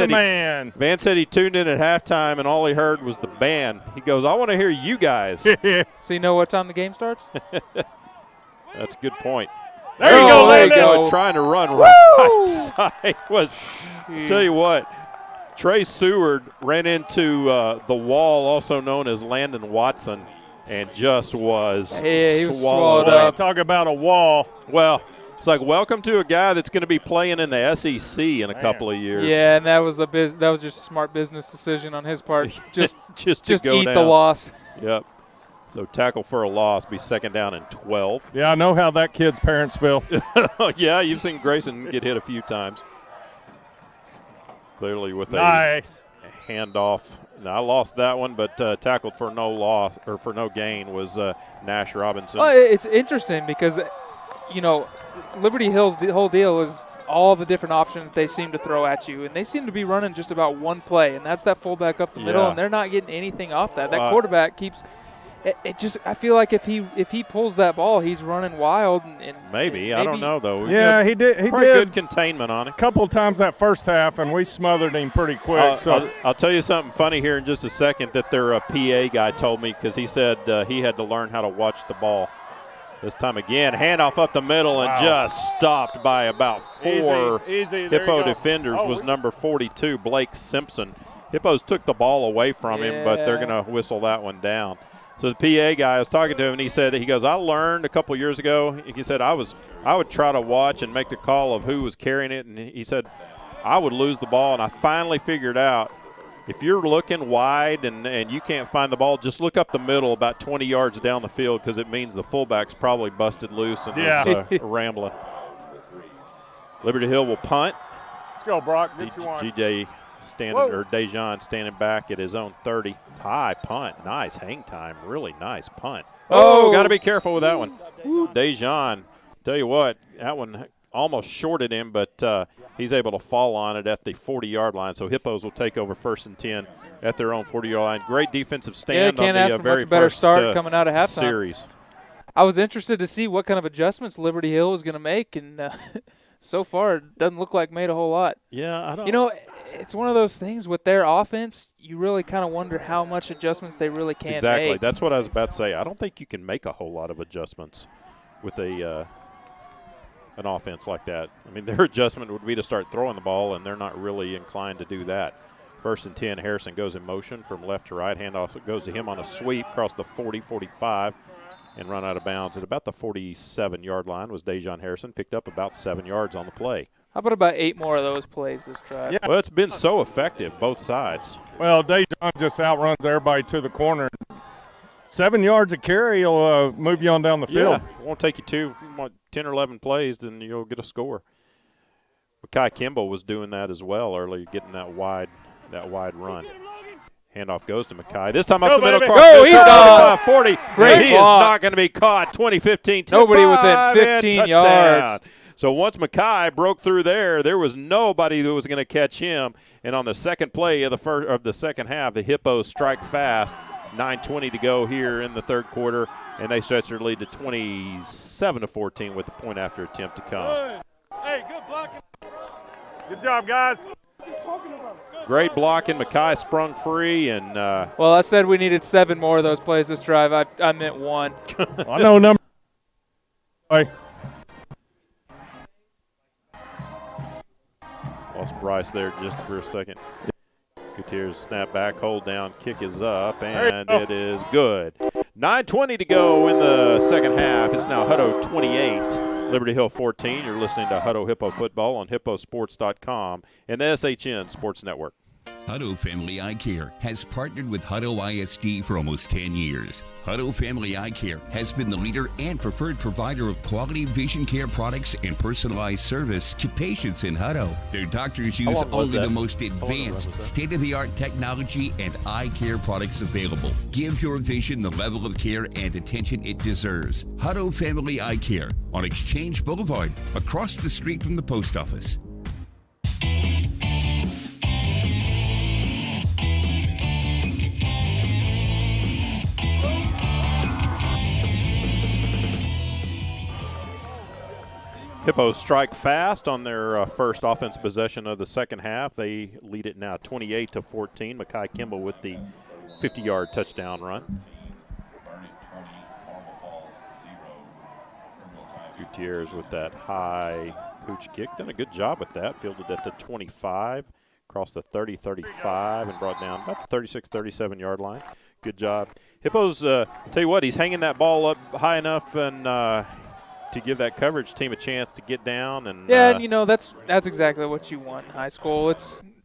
said he tuned in at halftime and all he heard was the band. He goes, "I want to hear you guys." So you know what time the game starts? That's a good point. There you go, there you go. Trying to run right side was. Tell you what. Trey Seward ran into the wall, also known as Landon Watson, and just was swallowed up. Talk about a wall. Well, it's like welcome to a guy that's going to be playing in the SEC in a couple of years. Yeah, and that was just a smart business decision on his part. Just go eat down. the loss. Yep. So tackle for a loss, be second down and 12. Yeah, I know how that kid's parents feel. Yeah, you've seen Grayson get hit a few times. Clearly with a handoff. Now, I lost that one, but tackled for no loss or for no gain was Nash Robinson. Well, it's interesting because, Liberty Hill's the whole deal is all the different options they seem to throw at you, and they seem to be running just about one play, and that's that fullback up the middle, and they're not getting anything off that. That quarterback keeps – I feel like if he pulls that ball, he's running wild. And maybe. I don't know, though. Yeah, he did. He probably did good containment on him. A couple of times that first half, and we smothered him pretty quick. I'll tell you something funny here in just a second that their PA guy told me because he said he had to learn how to watch the ball. This time again, handoff up the middle and just stopped by about 4 easy. Hippo defenders was number 42, Blake Simpson. Hippos took the ball away from him, but they're going to whistle that one down. So the PA guy, I was talking to him, and he goes, I learned a couple years ago, he said, I would try to watch and make the call of who was carrying it, and he said, I would lose the ball, and I finally figured out if you're looking wide and you can't find the ball, just look up the middle about 20 yards down the field because it means the fullback's probably busted loose and is rambling. Liberty Hill will punt. Let's go, Brock. Get you one. GJ Dejan standing back at his own 30. High punt. Nice hang time. Really nice punt. Oh, got to be careful with that one. Dejan, tell you what, that one almost shorted him, but he's able to fall on it at the 40-yard line. So Hippos will take over 1st and 10 at their own 40-yard line. Great defensive stand can't on ask the for very much better first start coming out of halftime. series. I was interested to see what kind of adjustments Liberty Hill was going to make, and so far it doesn't look like made a whole lot. Yeah, I don't. You know, it's one of those things with their offense, you really kind of wonder how much adjustments they really can Exactly. make. That's what I was about to say. I don't think you can make a whole lot of adjustments with an offense like that. I mean, their adjustment would be to start throwing the ball, and they're not really inclined to do that. 1st and 10, Harrison goes in motion from left to right. Handoff goes to him on a sweep across the 40, 45, and run out of bounds. At about the 47-yard line was Dejan Harrison, picked up about 7 yards on the play. How about 8 more of those plays this drive? Yeah. Well, it's been so effective, both sides. Well, Dejan just outruns everybody to the corner. 7 yards of carry will move you on down the field. Yeah, it won't take you 10 or 11 plays, then you'll get a score. Makai Kimball was doing that as well earlier, getting that wide run. Handoff goes to Makai. This time up the middle. Go, he's gone. 40. Great he block. is not going to be caught. 2015. Nobody within 15 yards. So once Makai broke through there was nobody that was going to catch him. And on the second play of the second half, the Hippos strike fast. 9:20 to go here in the third quarter, and they stretch their lead to 27-14 with the point after attempt to come. Hey, good blocking. Good job, guys. Great blocking. Makai sprung free, and well, I said we needed 7 more of those plays this drive. I meant 1. I know number. Lost Bryce there just for a second. Gutierrez snap back, hold down, kick is up, and it is good. 9:20 to go in the second half. It's now Hutto 28, Liberty Hill 14. You're listening to Hutto Hippo Football on hipposports.com and the SHN Sports Network. Hutto Family Eye Care has partnered with Hutto ISD for almost 10 years. Hutto Family Eye Care has been the leader and preferred provider of quality vision care products and personalized service to patients in Hutto. Their doctors use only the most advanced, state-of-the-art technology and eye care products available. Give your vision the level of care and attention it deserves. Hutto Family Eye Care on Exchange Boulevard, across the street from the post office. Hippos strike fast on their first offense possession of the second half. They lead it now 28-14. Makai Kimball with the 50-yard touchdown run. Gutierrez with that high pooch kick. Done a good job with that. Fielded at the 25, across the 30, 35, and brought down about the 36, 37-yard line. Good job. Hippos, tell you what, he's hanging that ball up high enough and to give that coverage team a chance to get down. And and you know that's exactly what you want in high school.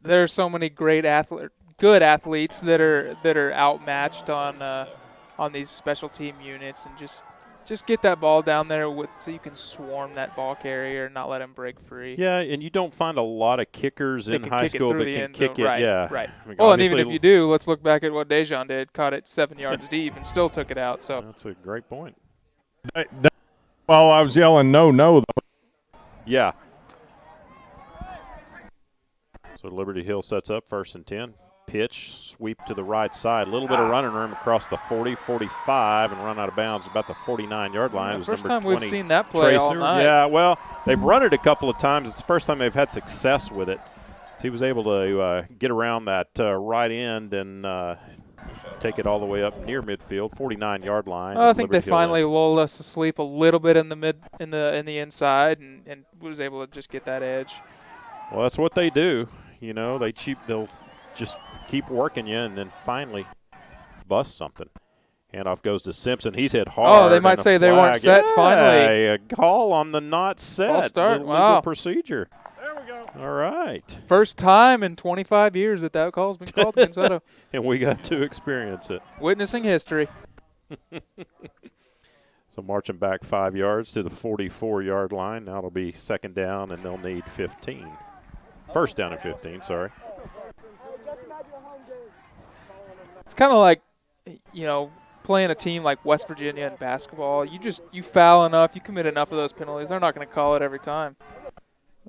There are so many good athletes that are outmatched on these special team units, and just get that ball down there so you can swarm that ball carrier and not let him break free. Yeah, and you don't find a lot of kickers in high school that can kick it. Right, yeah, right. I mean, well, and even if you do, let's look back at what Dejan did. Caught it 7 yards deep and still took it out. So that's a great point. Well, I was yelling no, though. Yeah. So Liberty Hill sets up 1st and 10. Pitch, sweep to the right side. A little bit of running room across the 40, 45, and run out of bounds about the 49-yard line. First time we've seen that play Tracer. all night. Yeah, well, they've run it a couple of times. It's the first time they've had success with it. So he was able to get around that right end and take it all the way up near midfield, 49-yard line. I think they finally lulled us to sleep a little bit in the inside, and was able to just get that edge. Well, that's what they do. You know, they'll just keep working you, and then finally bust something. Handoff goes to Simpson. He's hit hard. Oh, they might say they weren't set finally. A call on the not set. False start. Legal wow. procedure. There we go. All right. First time in 25 years that call's been called against Hutto. And we got to experience it. Witnessing history. So marching back 5 yards to the 44-yard line. Now it'll be second down, and they'll need 15. First down and 15, sorry. It's kind of like, playing a team like West Virginia in basketball. You foul enough, you commit enough of those penalties, they're not going to call it every time.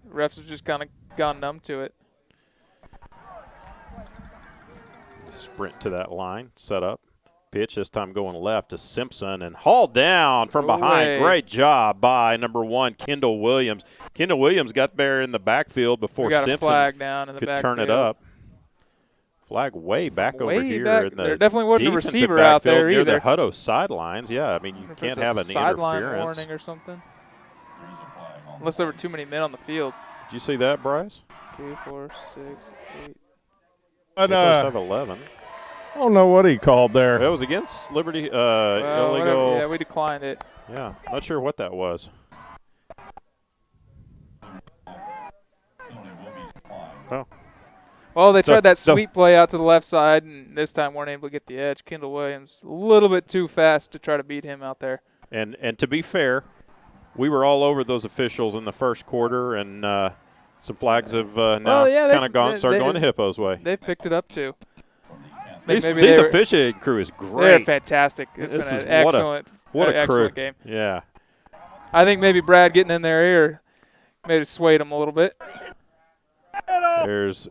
Refs have just kind of gone numb to it. Sprint to that line, set up. Pitch, this time going left to Simpson and hauled down from behind. Great job by number 1, Kendall Williams. Kendall Williams got there in the backfield before Simpson flag down in the could backfield. turn it up. Flag way back over here. Back. In the there definitely wasn't a receiver out there near either. the Hutto sidelines. Yeah, I mean, you can't have an sideline interference. Warning or something. Unless there were too many men on the field. Did you see that, Bryce? 2, 4, 6, 8. But, have 11. I don't know what he called there. It was against Liberty, Well, illegal. yeah, we declined it. Yeah, not sure what that was. Oh. Well, they tried that sweep play out to the left side, and this time weren't able to get the edge. Kendall Williams a little bit too fast to try to beat him out there. And to be fair, we were all over those officials in the first quarter, and some flags have now started going the Hippos' way. They've picked it up too. These officiating crew is great. They're fantastic. It's been an excellent crew. game. Yeah. I think maybe Brad getting in their ear maybe swayed them a little bit. There's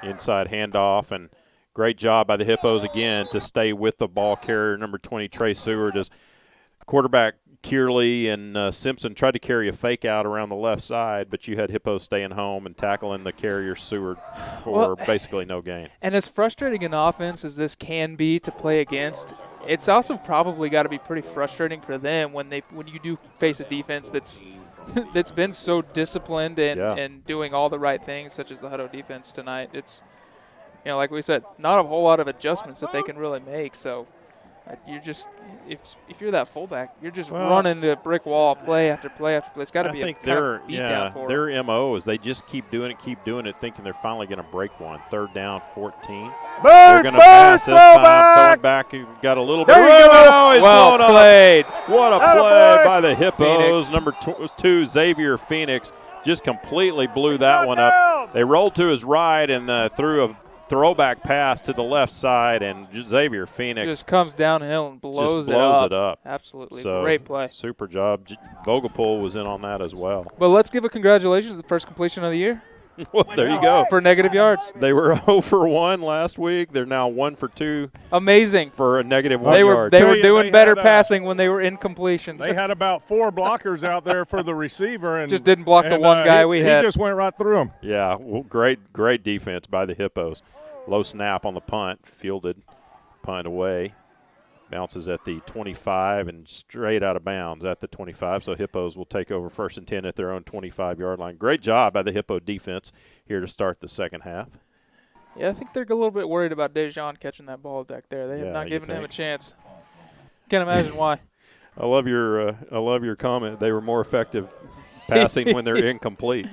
inside handoff, and great job by the Hippos again to stay with the ball carrier, number 20, Trey Seward. As quarterback Kearley and Simpson tried to carry a fake out around the left side, but you had Hippos staying home and tackling the carrier Seward for basically no gain. And as frustrating an offense as this can be to play against, it's also probably got to be pretty frustrating for them when you do face a defense that's been so disciplined and doing all the right things, such as the Hutto defense tonight. It's, like we said, not a whole lot of adjustments that they can really make. So you're just, if you're that fullback, you're just running the brick wall play after play after play. It's got to be a kind of beat down for them. Their MO is they just keep doing it, thinking they're finally going to break one. Third down, 14. They're going to pass this time. Throwing back, got a little bit. Well played. What a play by the Hippos. Number 2, Xavier Phoenix, just completely blew that one up. They rolled to his right and threw a throwback pass to the left side, and Xavier Phoenix just comes downhill and blows it up. Absolutely. So, great play. Super job. Vogelpool was in on that as well. But let's give a congratulations to the first completion of the year. Well, there you go. For negative yards. They were 0 for 1 last week. They're now 1 for 2. Amazing. For a negative 1 yard. They were doing better passing when they were incompletions. They had about 4 blockers out there for the receiver. And just didn't block the one guy we had. He just went right through him. Yeah, well, great defense by the Hippos. Low snap on the punt, fielded, punt away. Bounces at the 25 and straight out of bounds at the 25. So Hippos will take over 1st and 10 at their own 25-yard line. Great job by the Hippo defense here to start the second half. Yeah, I think they're a little bit worried about Dejan catching that ball back there. They have not given him a chance. Can't imagine why. I love your comment. They were more effective passing when they're incomplete.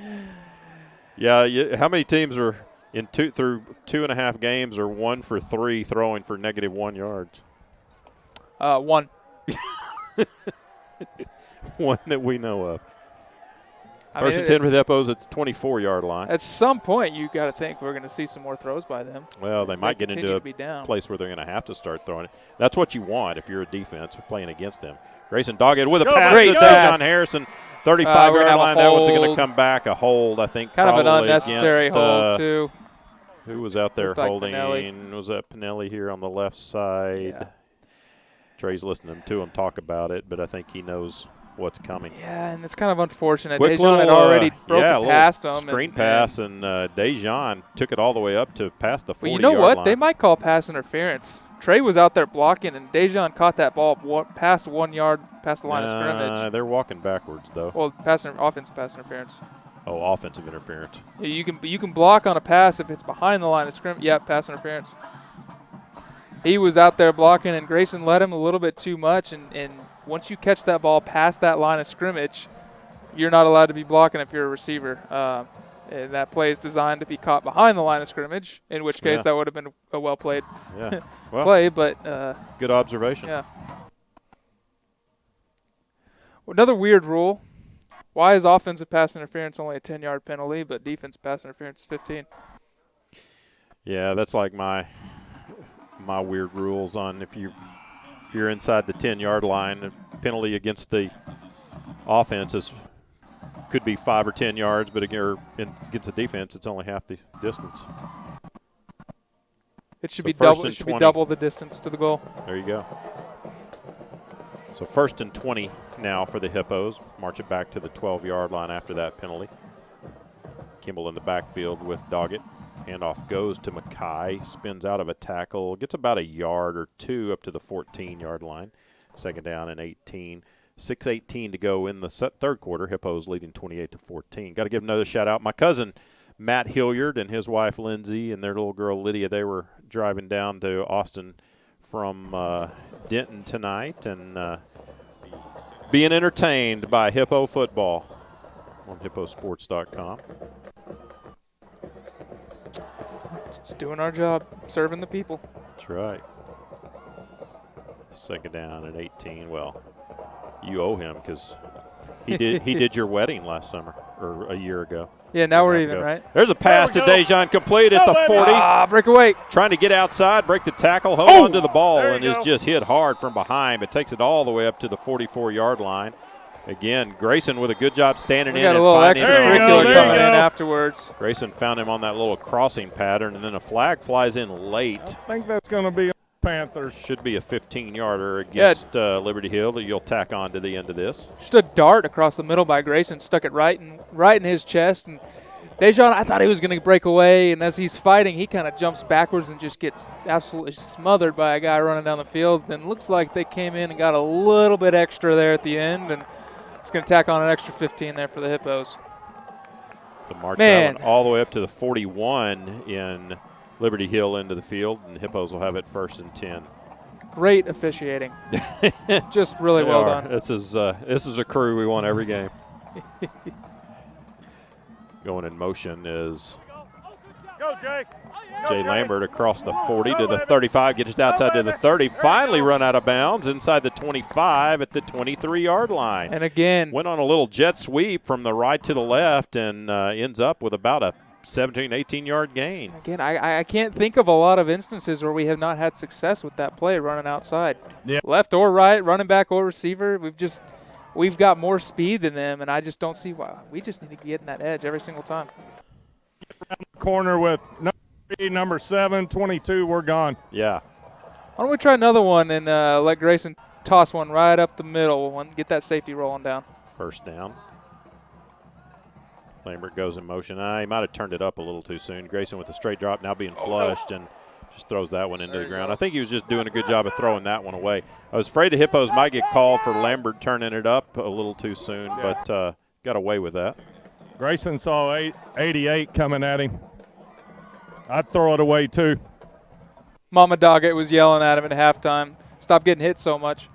Yeah, how many teams are through 2.5 games are 1 for 3 throwing for negative 1 yards? 1. One that we know of. First and 10 for the Hippos at the 24-yard line. At some point, you got to think we're going to see some more throws by them. Well, they might get into a place where they're going to have to start throwing it. That's what you want if you're a defense playing against them. Grayson Doggett with a pass to Dejon Harrison, 35-yard line. That one's going to come back. A hold, I think. Kind of an unnecessary hold, too. Who was out there holding? Pinelli. Was that Pinelli here on the left side? Yeah. Trey's listening to him talk about it, but I think he knows what's coming. Yeah, and it's kind of unfortunate. Dejan had already broken past him. Screen pass, and Dejan took it all the way up to past the 40-yard line. Well, you know what? They might call pass interference. Trey was out there blocking, and Dejan caught that ball past 1 yard, past the line of scrimmage. They're walking backwards, though. Well, offensive pass interference. Oh, offensive interference. You can block on a pass if it's behind the line of scrimmage. Yeah, pass interference. He was out there blocking, and Grayson led him a little bit too much. And once you catch that ball past that line of scrimmage, you're not allowed to be blocking if you're a receiver. And that play is designed to be caught behind the line of scrimmage, in which case that would have been a well-played play. But good observation. Yeah. Another weird rule. Why is offensive pass interference only a 10-yard penalty, but defensive pass interference is 15? Yeah, that's like my weird rules on if you're inside the 10-yard line, the penalty against the offense could be 5 or 10 yards, but against the defense, it's only half the distance. It should be double. It should be double the distance to the goal. There you go. So 1st and 20 now for the Hippos. March it back to the 12-yard line after that penalty. Kimball in the backfield with Doggett. Handoff goes to Mackay, spins out of a tackle, gets about a yard or two up to the 14-yard line. 2nd down and 18. 6:18 to go in the third quarter. Hippos leading 28-14. Got to give another shout out. My cousin Matt Hilliard and his wife Lindsay and their little girl Lydia, they were driving down to Austin from Denton tonight and being entertained by Hippo football on hipposports.com. Just doing our job, serving the people. That's right. 2nd down and 18. Well, you owe him because he did your wedding last summer or a year ago. Yeah, now we're even, right? There's a pass to Dejan complete at the 40. Breakaway. Trying to get outside, break the tackle, hold on to the ball, and is just hit hard from behind, but takes it all the way up to the 44-yard line. Again, Grayson with a good job standing in and finding him. We got a little extracurricular coming in afterwards. Grayson found him on that little crossing pattern, and then a flag flies in late. I think that's going to be Panthers. Should be a 15-yarder against Liberty Hill that you'll tack on to the end of this. Just a dart across the middle by Grayson, stuck it right in his chest. And Dejan, I thought he was going to break away, and as he's fighting, he kind of jumps backwards and just gets absolutely smothered by a guy running down the field. Then looks like they came in and got a little bit extra there at the end, and it's going to tack on an extra 15 there for the Hippos. So march that one all the way up to the 41 in Liberty Hill into the field, and Hippos will have it 1st and 10. Great officiating. Just really well done. This is a crew we want every game. Going in motion is Jay Lambert across the 40 to the 35, gets outside to the 30, finally run out of bounds inside the 25 at the 23-yard line. And again, went on a little jet sweep from the right to the left and ends up with about a 17, 18-yard gain. Again, I can't think of a lot of instances where we have not had success with that play running outside. Yeah. Left or right, running back or receiver, we've got more speed than them, and I just don't see why. We just need to be getting that edge every single time. Around the corner with number 3, number 7, 22, we're gone. Yeah. Why don't we try another one and let Grayson toss one right up the middle and get that safety rolling down. 1st down. Lambert goes in motion. He might have turned it up a little too soon. Grayson with a straight drop, now being flushed, and just throws that one into the ground. I think he was just doing a good job of throwing that one away. I was afraid the Hippos might get called for Lambert turning it up a little too soon, but got away with that. Grayson saw 88 coming at him. I'd throw it away too. Mama Doggett was yelling at him at halftime. Stop getting hit so much.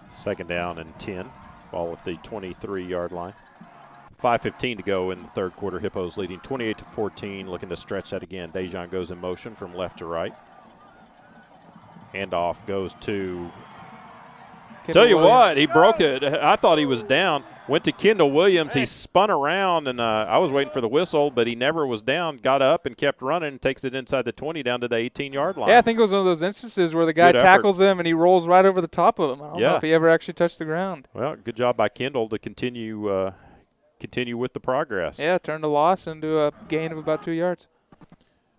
2nd down and 10. Ball at the 23-yard line. 5:15 to go in the third quarter. Hippos leading 28-14. Looking to stretch that again. Dejan goes in motion from left to right. Handoff goes to Tell you what, he broke it. I thought he was down. Went to Kendall Williams. He spun around, and I was waiting for the whistle, but he never was down. Got up and kept running and takes it inside the 20 down to the 18-yard line. Yeah, I think it was one of those instances where the guy tackles him and he rolls right over the top of him. I don't know if he ever actually touched the ground. Well, good job by Kendall to continue with the progress. Yeah, turned a loss into a gain of about 2 yards.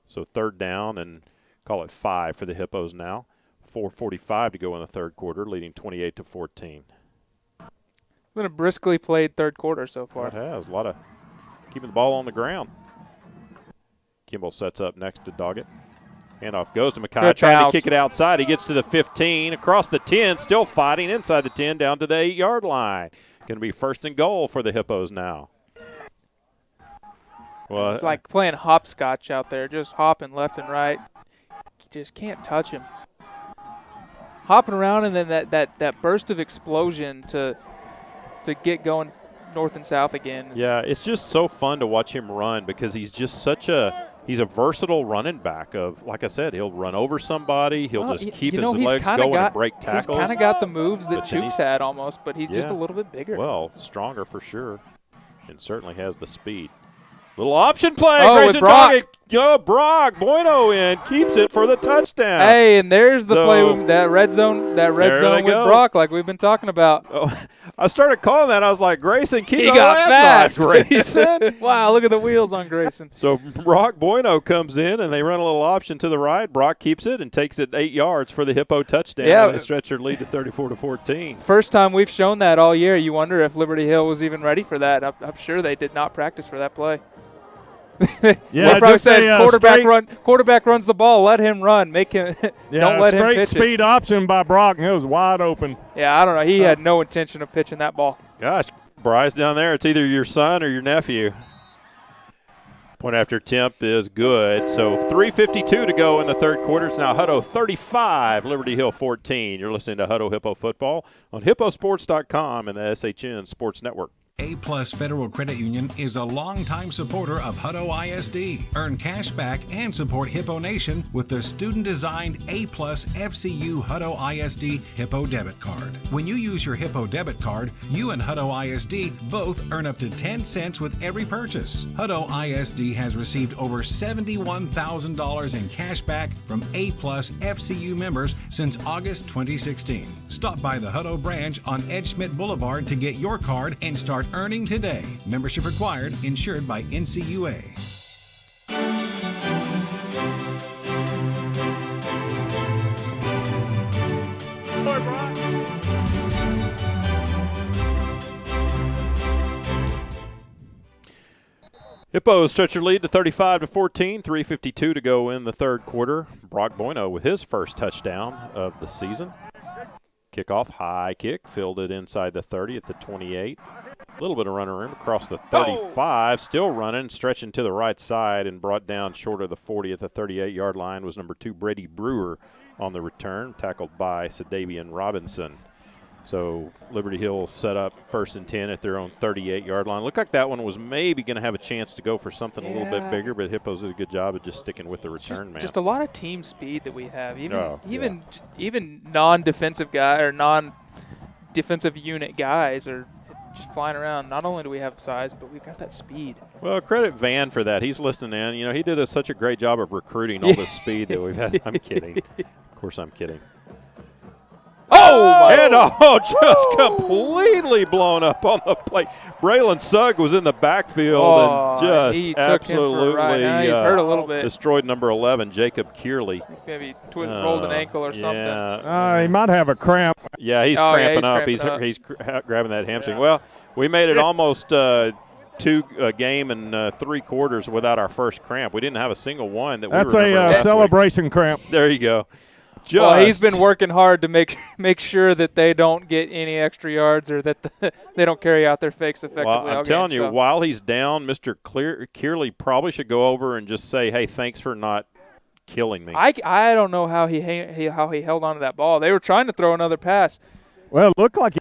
So 3rd down and call it 5 for the Hippos now. 4:45 to go in the third quarter, leading 28-14. It's been a briskly played third quarter so far. It has. A lot of keeping the ball on the ground. Kimball sets up next to Doggett. Handoff goes to Mackay, trying to kick it outside. He gets to the 15, across the 10, still fighting inside the 10, down to the 8-yard line. Going to be 1st and goal for the Hippos now. Well, it's like playing hopscotch out there, just hopping left and right. You just can't touch him. hopping around, and then that burst of explosion to get going north and south again. Yeah, it's just so fun to watch him run because he's just he's a versatile running back. Like I said, he'll run over somebody. He'll just keep his legs going and break tackles. He's kind of got the moves that But then Chooks had almost, but he's just a little bit bigger. Well, stronger for sure, and certainly has the speed. Little option play. Oh, Grayson with Brock. Brock Bueno in, keeps it for the touchdown. Hey, and there's the play, that red zone with Brock, like we've been talking about. Oh, I started calling that. I was like, Grayson, keep he got fast. Grayson. Wow, look at the wheels on Grayson. So Brock Bueno comes in, and they run a little option to the right. Brock keeps it and takes it 8 yards for the Hippo touchdown. Yeah, and they stretch their lead to 34-14. First time we've shown that all year. You wonder if Liberty Hill was even ready for that. I'm sure they did not practice for that play. Yeah, they probably said quarterback runs the ball. Let him run. Make him. Don't let him pitch straight speed option by Brock, and it was wide open. Yeah, I don't know. He had no intention of pitching that ball. Gosh, Bryce down there, it's either your son or your nephew. Point after attempt is good. So 3:52 to go in the third quarter. It's now Hutto 35, Liberty Hill 14. You're listening to Hutto Hippo Football on hipposports.com and the SHN Sports Network. A-Plus Federal Credit Union is a longtime supporter of Hutto ISD. Earn cash back and support Hippo Nation with the student-designed A-Plus FCU Hutto ISD Hippo debit card. When you use your Hippo debit card, you and Hutto ISD both earn up to 10 cents with every purchase. Hutto ISD has received over $71,000 in cash back from A-Plus FCU members since August 2016. Stop by the Hutto branch on Ed Schmidt Boulevard to get your card and start earning today. Membership required. Insured by NCUA. Hippos stretch their lead to 35-14. 3:52 to go in the third quarter. Brock Bueno with his first touchdown of the season. Kickoff, high kick, fielded inside the 30 at the 28. A little bit of running room across the 35. Still running, stretching to the right side, and brought down short of the 40 at the 38-yard line was number 2 Brady Brewer on the return, tackled by Sadavian Robinson. So Liberty Hill set up 1st and 10 at their own 38-yard line. Looked like that one was maybe going to have a chance to go for something a little bit bigger, but Hippos did a good job of just sticking with the return man. Just a lot of team speed that we have. Even non-defensive guy or non-defensive unit guys are just flying around. Not only do we have size, but we've got that speed. Well, credit Van for that. He's listening in. You know, he did such a great job of recruiting all this speed that we've had. I'm kidding. Of course I'm kidding. Just completely blown up on the plate. Braylon Sugg was in the backfield and just absolutely he's hurt a little bit. Destroyed number 11, Jacob Kearley. Maybe rolled an ankle or something. He might have a cramp. Yeah, he's cramping up. He's grabbing that hamstring. Yeah. Well, we made it almost 2 game and 3 quarters without our first cramp. We didn't have a single one that That's we remember a last celebration week. cramp. There you go. Well, he's been working hard to make sure that they don't get any extra yards or that they don't carry out their fakes effectively. Well, I'm telling you, while he's down, Mr. Kearley probably should go over and just say, hey, thanks for not killing me. I don't know how he held on to that ball. They were trying to throw another pass. Well, it looked like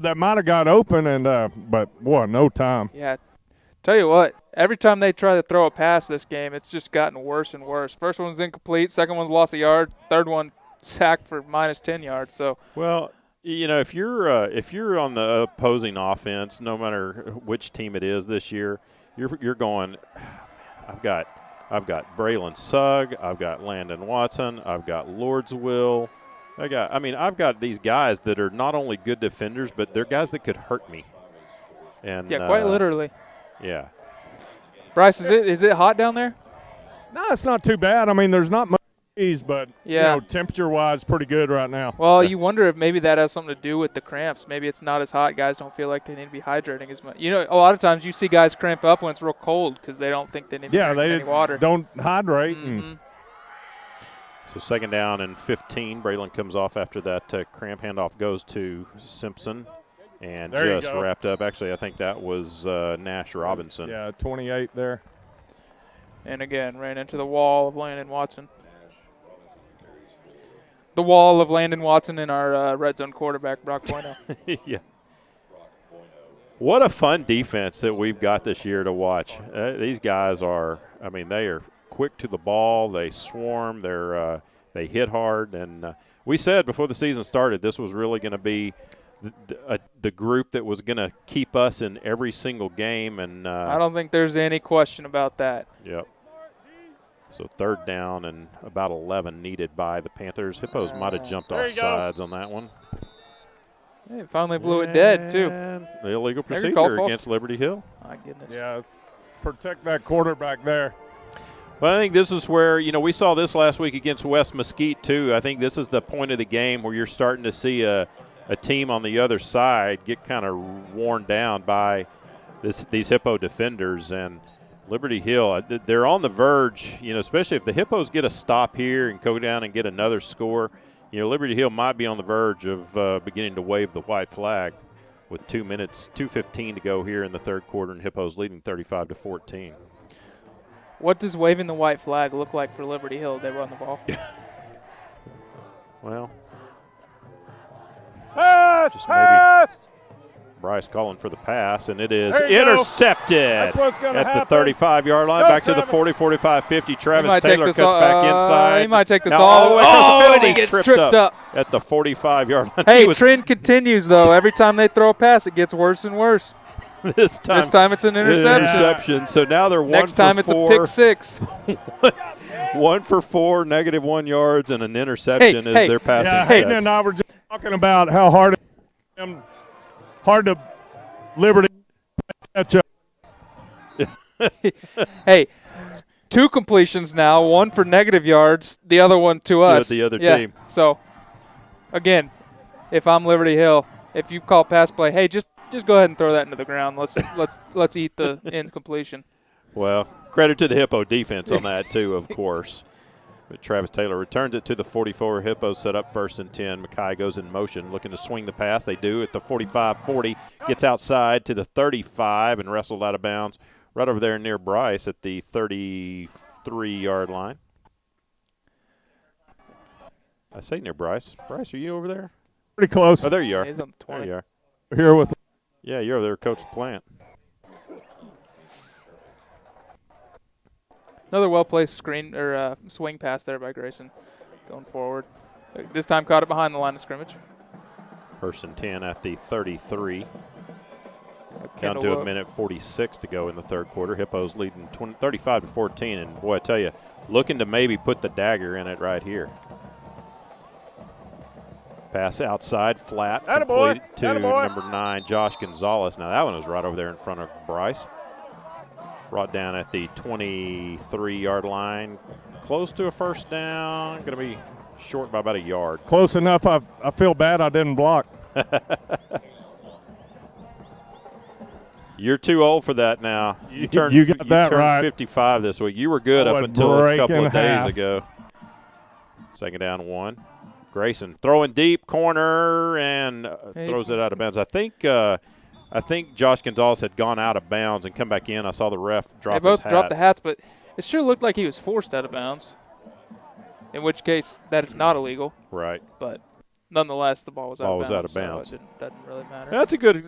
that might have got open, but, boy, no time. Yeah. Tell you what, every time they try to throw a pass this game, it's just gotten worse and worse. First one's incomplete, second one's lost a yard, third one sacked for minus 10 yards. So, well, you know, if you're on the opposing offense, no matter which team it is this year, you're going. I've got Braylon Sugg, I've got Landon Watson, I've got Lordsville. I've got these guys that are not only good defenders, but they're guys that could hurt me. And yeah, quite literally. Yeah. Bryce, is it hot down there? No, it's not too bad. I mean, there's not much breeze, but temperature-wise, pretty good right now. Well, you wonder if maybe that has something to do with the cramps. Maybe it's not as hot. Guys don't feel like they need to be hydrating as much. You know, a lot of times you see guys cramp up when it's real cold because they don't think they need to drink any water. Don't hydrate. Mm-hmm. So 2nd down and 15. Braylon comes off after that cramp handoff goes to Simpson. And there just wrapped up. Actually, I think that was Nash Robinson. Yeah, 28 there. And again, ran into the wall of Landon Watson. the wall of Landon Watson and our red zone quarterback, Brock Bueno. Yeah. What a fun defense that we've got this year to watch. These guys are, I mean, they are quick to the ball. They swarm. They hit hard. And we said before the season started this was really going to be the group that was going to keep us in every single game. And I don't think there's any question about that. Yep. So third down and about 11 needed by the Panthers. Hippos might have jumped off sides on that one. They finally blew it dead, too. The illegal procedure against Liberty Hill. My goodness. Yeah, protect that quarterback there. Well, I think this is where, we saw this last week against West Mesquite, too. I think this is the point of the game where you're starting to see a team on the other side get kind of worn down by these Hippo defenders. And Liberty Hill, they're on the verge, especially if the Hippos get a stop here and go down and get another score. Liberty Hill might be on the verge of beginning to wave the white flag with 2:15 to go here in the third quarter, and Hippos leading 35-14. What does waving the white flag look like for Liberty Hill? They run the ball. Well, pass! Bryce calling for the pass, and it is There you intercepted That's what's gonna at happen. the 35-yard line, Go, back to the Travis. 40, 45, 50. He Travis might Taylor take cuts this back inside. He might take this Now all the way across the field, and he he's gets tripped up. at the 45-yard line. Hey, trend continues, though. Every time they throw a pass, it gets worse and worse. This time it's an interception. So now they're 1 Next for time 4. it's a pick six. 1 for 4, -1 yards, and an interception is their passing Yeah, stats. Hayden and I were just talking about how hard to Liberty catch up. Hey, 2 completions now, 1 for negative yards, the other one to us. the other team. So, again, if I'm Liberty Hill, if you call pass play, hey, just go ahead and throw that into the ground. Let's eat the incompletion. Well, credit to the Hippo defense on that, too, of course. But Travis Taylor returns it to the 44. Hippos set up 1st and 10. Mackay goes in motion, looking to swing the pass. They do at the 45-40. Gets outside to the 35 and wrestled out of bounds right over there near Bryce at the 33-yard line. I say near Bryce. Bryce, are you over there? Pretty close. Oh, there you are. He's on the 20. There you are. Here with Yeah, you're over there, Coach Plant. Another well-placed screen or swing pass there by Grayson going forward. This time caught it behind the line of scrimmage. 1st and 10 at the 33. Down Kendall to a Wood. minute 46 to go in the third quarter. Hippos leading 35-14, and boy, I tell you, looking to maybe put the dagger in it right here. Pass outside, flat, Attaboy. complete to Attaboy. number 9, Josh Gonzalez. Now that one was right over there in front of Bryce. Brought down at the 23-yard line, close to a first down. Going to be short by about a yard. close enough. I feel bad I didn't block. You're too old for that now. You turned, you got that turned right. 55 this week. You were good up would until a break couple in of days half. ago. 2nd down 1. Grayson throwing deep corner and throws it out of bounds. I think Josh Gonzalez had gone out of bounds and come back in. I saw the ref drop They his both hat. dropped the hats, but it sure looked like he was forced out of bounds, in which case that is not illegal. Right. But nonetheless, the ball was out Ball of was bounds. out of bounds. So it doesn't really matter.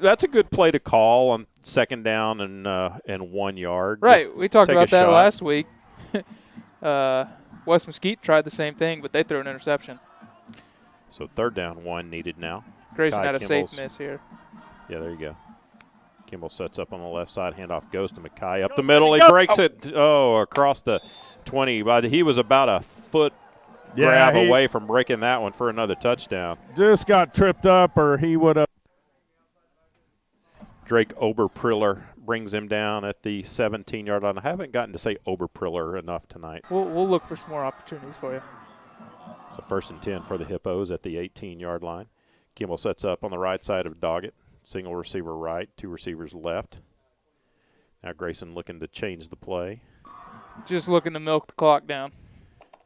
That's a good play to call on 2nd down and 1 yard. Right. Just We talked take about a that shot. last week. West Mesquite tried the same thing, but they threw an interception. So 3rd down 1 needed now. Grayson Kai had a Kimball's- safe miss here. Yeah, there you go. Kimball sets up on the left side. Handoff goes to Mackay. Up the middle. He breaks it. Oh, across the 20. But he was about a foot grab away from breaking that one for another touchdown. Just got tripped up, or he would have. Drake Oberpriller brings him down at the 17-yard line. I haven't gotten to say Oberpriller enough tonight. We'll look for some more opportunities for you. So 1st and 10 for the Hippos at the 18-yard line. Kimball sets up on the right side of Doggett. Single receiver right, 2 receivers left. Now Grayson looking to change the play. Just looking to milk the clock down.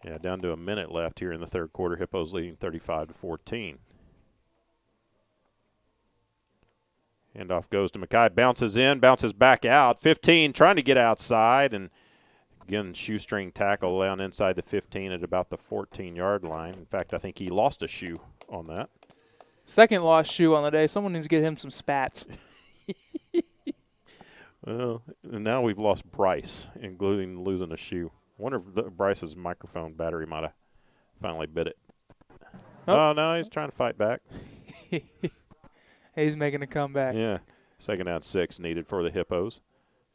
Yeah, down to a minute left here in the third quarter. Hippos leading 35-14. Handoff goes to Mackay, bounces in, bounces back out. 15 trying to get outside and Again, shoestring tackle down inside the 15 at about the 14-yard line. In fact, I think he lost a shoe on that. Second lost shoe on the day. Someone needs to get him some spats. Well, and now we've lost Bryce, including losing a shoe. I wonder if Bryce's microphone battery might have finally bit it. Oh, no, he's trying to fight back. He's making a comeback. Yeah. 2nd down 6 needed for the Hippos.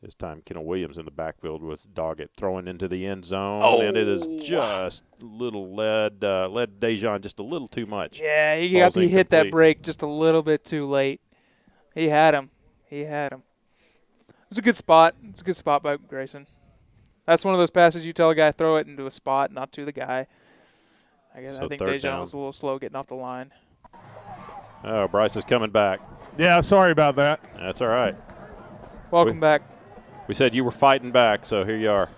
This time Kendall Williams in the backfield with Doggett throwing into the end zone. And it is just little led Dejan just a little too much. Yeah, he hit that break just a little bit too late. He had him. It was a good spot. It's a good spot by Grayson. That's one of those passes you tell a guy throw it into a spot, not to the guy. I think Dejan was a little slow getting off the line. Oh, Bryce is coming back. Yeah, sorry about that. That's all right. Welcome back. We said you were fighting back, so here you are.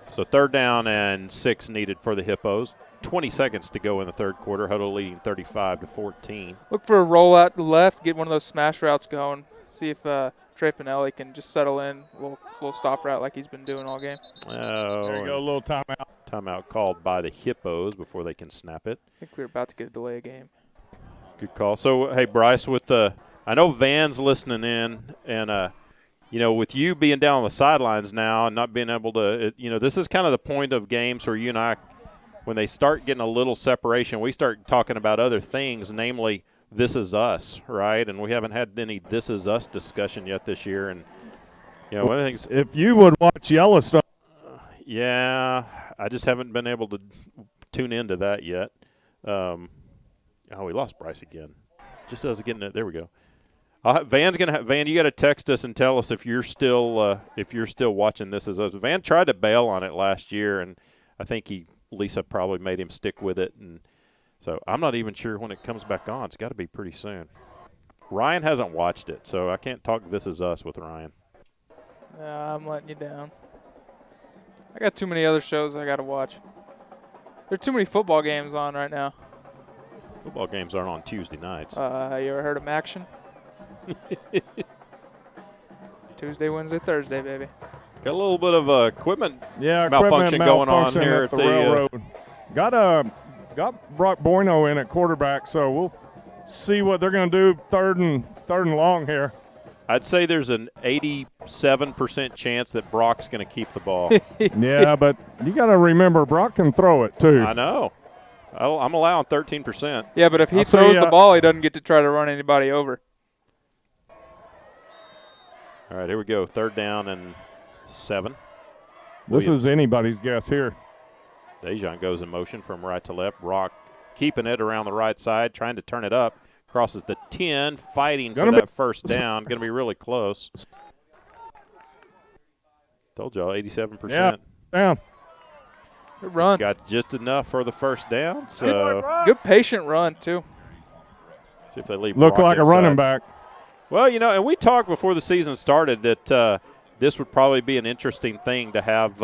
So 3rd down and 6 needed for the Hippos. 20 seconds to go in the 3rd quarter. Hutto leading 35-14. Look for a rollout to the left, get one of those smash routes going. See if Trey Pinelli can just settle in. Little stop route like he's been doing all game. Oh, There you go, a little timeout. Timeout called by the Hippos before they can snap it. I think we're about to get a delay of game. Good call. So, hey, Bryce, I know Van's listening in, and with you being down on the sidelines now and not being able to, this is kind of the point of games where you and I, when they start getting a little separation, we start talking about other things, namely This Is Us, right? And we haven't had any This Is Us discussion yet this year. And, one of the things. If you would watch Yellowstone. Yeah, I just haven't been able to tune into that yet. We lost Bryce again. Just as getting it. There we go. Van, you got to text us and tell us if you're still watching This Is Us. Van tried to bail on it last year, and I think Lisa probably made him stick with it, and so I'm not even sure when it comes back on. It's got to be pretty soon. Ryan hasn't watched it, so I can't talk This Is Us with Ryan. I'm letting you down. I got too many other shows I got to watch. There are too many football games on right now. Football games aren't on Tuesday nights. You ever heard of Action? Tuesday, Wednesday, Thursday, baby. Got a little bit of equipment malfunction going on here at the railroad. Got Brock Bueno in at quarterback, so we'll see what they're going to do third and long here. I'd say there's an 87% chance that Brock's going to keep the ball. Yeah, but you got to remember Brock can throw it too. I know. I'm allowing 13%. Yeah, but if he throws the ball, he doesn't get to try to run anybody over. All right, here we go. 3rd down and 7. This is anybody's guess here. Dejan goes in motion from right to left. Brock keeping it around the right side, trying to turn it up. Crosses the 10, fighting for that first down. Going to be really close. Told y'all, 87%. Yeah, down. Good run. Got just enough for the first down. So good patient run, too. See if they leave Look Brock like inside. a running back. Well, and we talked before the season started that this would probably be an interesting thing to have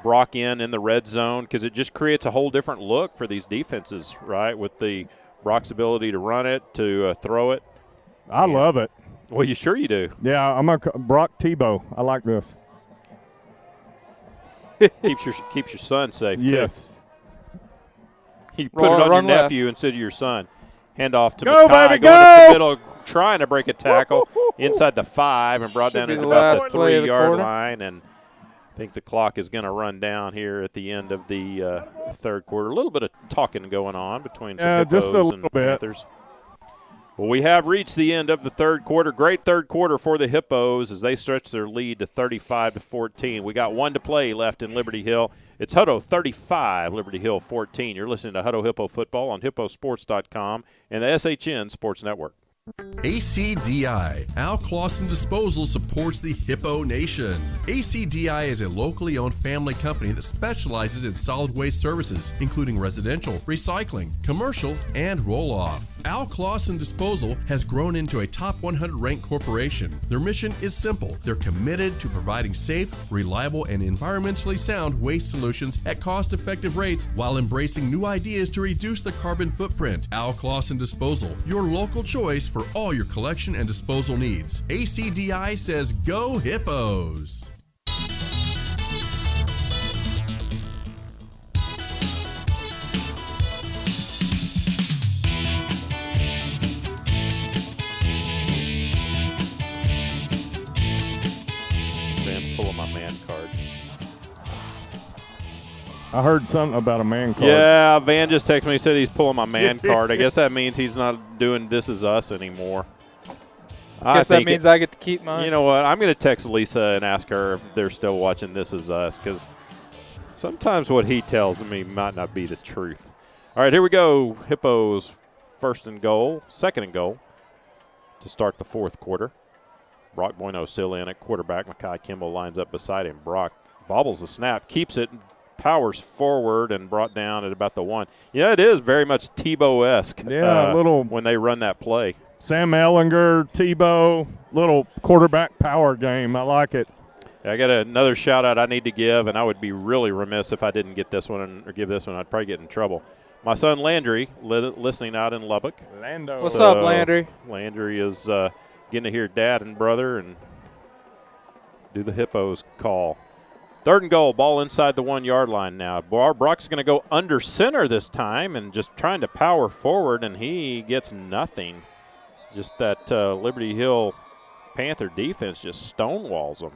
Brock in the red zone because it just creates a whole different look for these defenses, right, with the Brock's ability to run it, to throw it. I love it. Well, you sure you do. Yeah, I'm a Brock Tebow. I like this. keeps your son safe, yes. too. You put it on your nephew instead of your son. Hand off to go, Mackay, baby, going go! up the middle, trying to break a tackle inside the 5 and brought down at about the 3-yard line. And I think the clock is going to run down here at the end of the 3rd quarter. A little bit of talking going on between some Hippos just a little and bit. Panthers. Well, we have reached the end of the 3rd quarter. Great 3rd quarter for the Hippos as they stretch their lead to 35-14. We got 1 to play left in Liberty Hill. It's Hutto 35, Liberty Hill 14. You're listening to Hutto Hippo Football on hipposports.com and the SHN Sports Network. ACDI, Al Clausen Disposal, supports the Hippo Nation. ACDI is a locally owned family company that specializes in solid waste services, including residential, recycling, commercial, and roll-off. Al Clausen Disposal has grown into a top 100 ranked corporation. Their mission is simple. They're committed to providing safe, reliable, and environmentally sound waste solutions at cost-effective rates while embracing new ideas to reduce the carbon footprint. Al Clausen Disposal, your local choice for all your collection and disposal needs. ACDI says go Hippos! I heard something about a man card. Yeah, Van just texted me. He said he's pulling my man card. I guess that means he's not doing This Is Us anymore. I guess that means I get to keep mine. You know what? I'm going to text Lisa and ask her if they're still watching This Is Us, because sometimes what he tells me might not be the truth. All right, here we go. Hippos second and goal to start the fourth quarter. Brock Bueno still in at quarterback. Makai Kimball lines up beside him. Brock bobbles the snap, keeps it, powers forward, and brought down at about the 1. Yeah, it is very much Tebow-esque. Yeah, a little when they run that play. Sam Ellinger, Tebow, little quarterback power game. I like it. I got another shout out I need to give, and I would be really remiss if I didn't get this one or give this one. I'd probably get in trouble. My son Landry, listening out in Lubbock. Lando. What's up, Landry? Landry is getting to hear Dad and brother and do the Hippos call. Third and goal, ball inside the 1 yard line now. Brock's going to go under center this time and just trying to power forward, and he gets nothing. Just that Liberty Hill Panther defense just stonewalls them.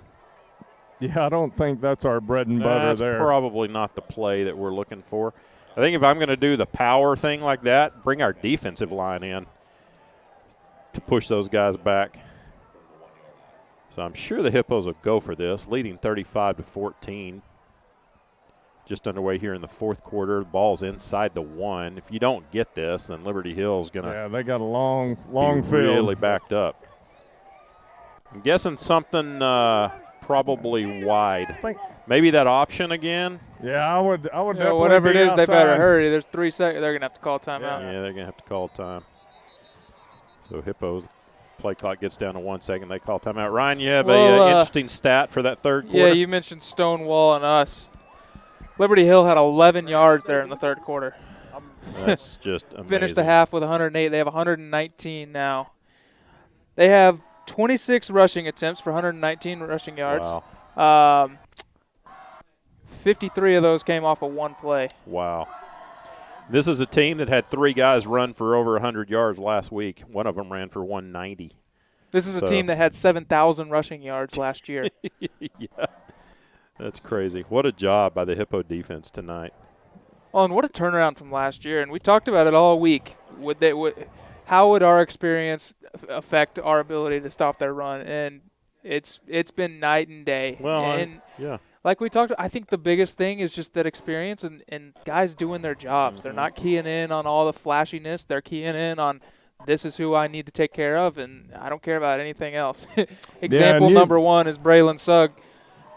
Yeah, I don't think that's our bread and butter there. That's probably not the play that we're looking for. I think if I'm going to do the power thing like that, bring our defensive line in to push those guys back. So I'm sure the Hippos will go for this, leading 35-14. Just underway here in the fourth quarter. The ball's inside the 1. If you don't get this, then Liberty Hill's going to they got a long field. Really backed up. I'm guessing something probably wide. Maybe that option again. Yeah, I would definitely whatever it is, outside. they better hurry. There's 3 seconds. They're going to have to call timeout. Yeah, they're going to have to call time. So Hippos, play clock gets down to 1 second. They call timeout. Ryan, you have an interesting stat for that third quarter? Yeah, you mentioned Stonewall and us. Liberty Hill had 11 yards there in the third quarter. That's just amazing. Finished the half with 108. They have 119 now. They have 26 rushing attempts for 119 rushing yards. Wow. 53 of those came off of 1 play. Wow. This is a team that had 3 guys run for over 100 yards last week. One of them ran for 190. This is a team that had 7,000 rushing yards last year. Yeah. That's crazy. What a job by the Hippo defense tonight. Oh, and what a turnaround from last year. And we talked about it all week. How would our experience affect our ability to stop their run? And it's been night and day. Well, yeah. Like we talked, I think the biggest thing is just that experience and guys doing their jobs. Mm-hmm. They're not keying in on all the flashiness. They're keying in on this is who I need to take care of, and I don't care about anything else. Example number 1 is Braylon Sugg,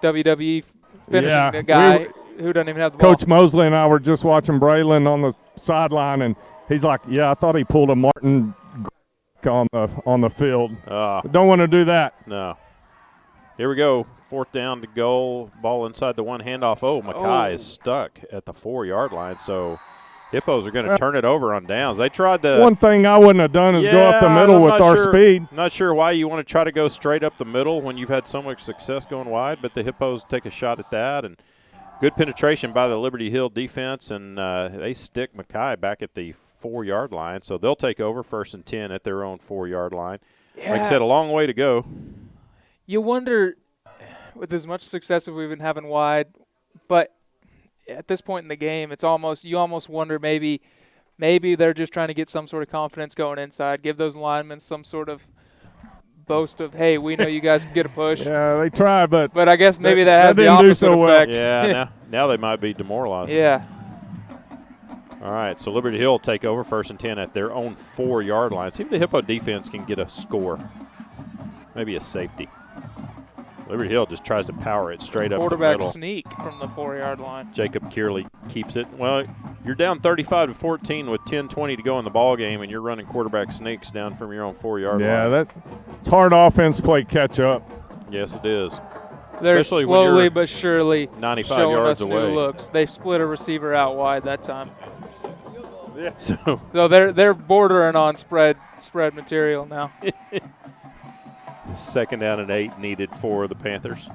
WWE finishing guy who doesn't even have the ball. Coach Mosley and I were just watching Braylon on the sideline, and he's like, yeah, I thought he pulled a Martin on the field. Don't want to do that. No. Here we go. 4th down to goal. Ball inside the 1 handoff. Makai is stuck at the 4 yard line. So Hippos are going to turn it over on downs. They tried to. One thing I wouldn't have done is go up the middle with our speed. Not sure why you want to try to go straight up the middle when you've had so much success going wide, but the Hippos take a shot at that. And good penetration by the Liberty Hill defense, and they stick Makai back at the 4 yard line. So they'll take over 1st and 10 at their own 4 yard line. Yeah. Like I said, a long way to go. You wonder, with as much success as we've been having wide, but at this point in the game, you almost wonder maybe they're just trying to get some sort of confidence going inside, give those linemen some sort of boast of, hey, we know you guys can get a push. Yeah, they try, but I guess maybe that has the opposite effect. Yeah, now they might be demoralized. Yeah. All right, so Liberty Hill take over 1st and 10 at their own 4 yard line. See if the Hippo defense can get a score, maybe a safety. Liberty Hill just tries to power it straight up the middle. Quarterback sneak from the 4 yard line. Jacob Kearley keeps it. Well, you're down 35-14 with 10:20 to go in the ball game, and you're running quarterback sneaks down from your own 4 yard line. Yeah, it's hard offense play catch up. Yes, it is. They're especially slowly but surely 95 showing yards us away. new looks. They split a receiver out wide that time. Yeah. So they're bordering on spread material now. 2nd down and 8 needed for the Panthers.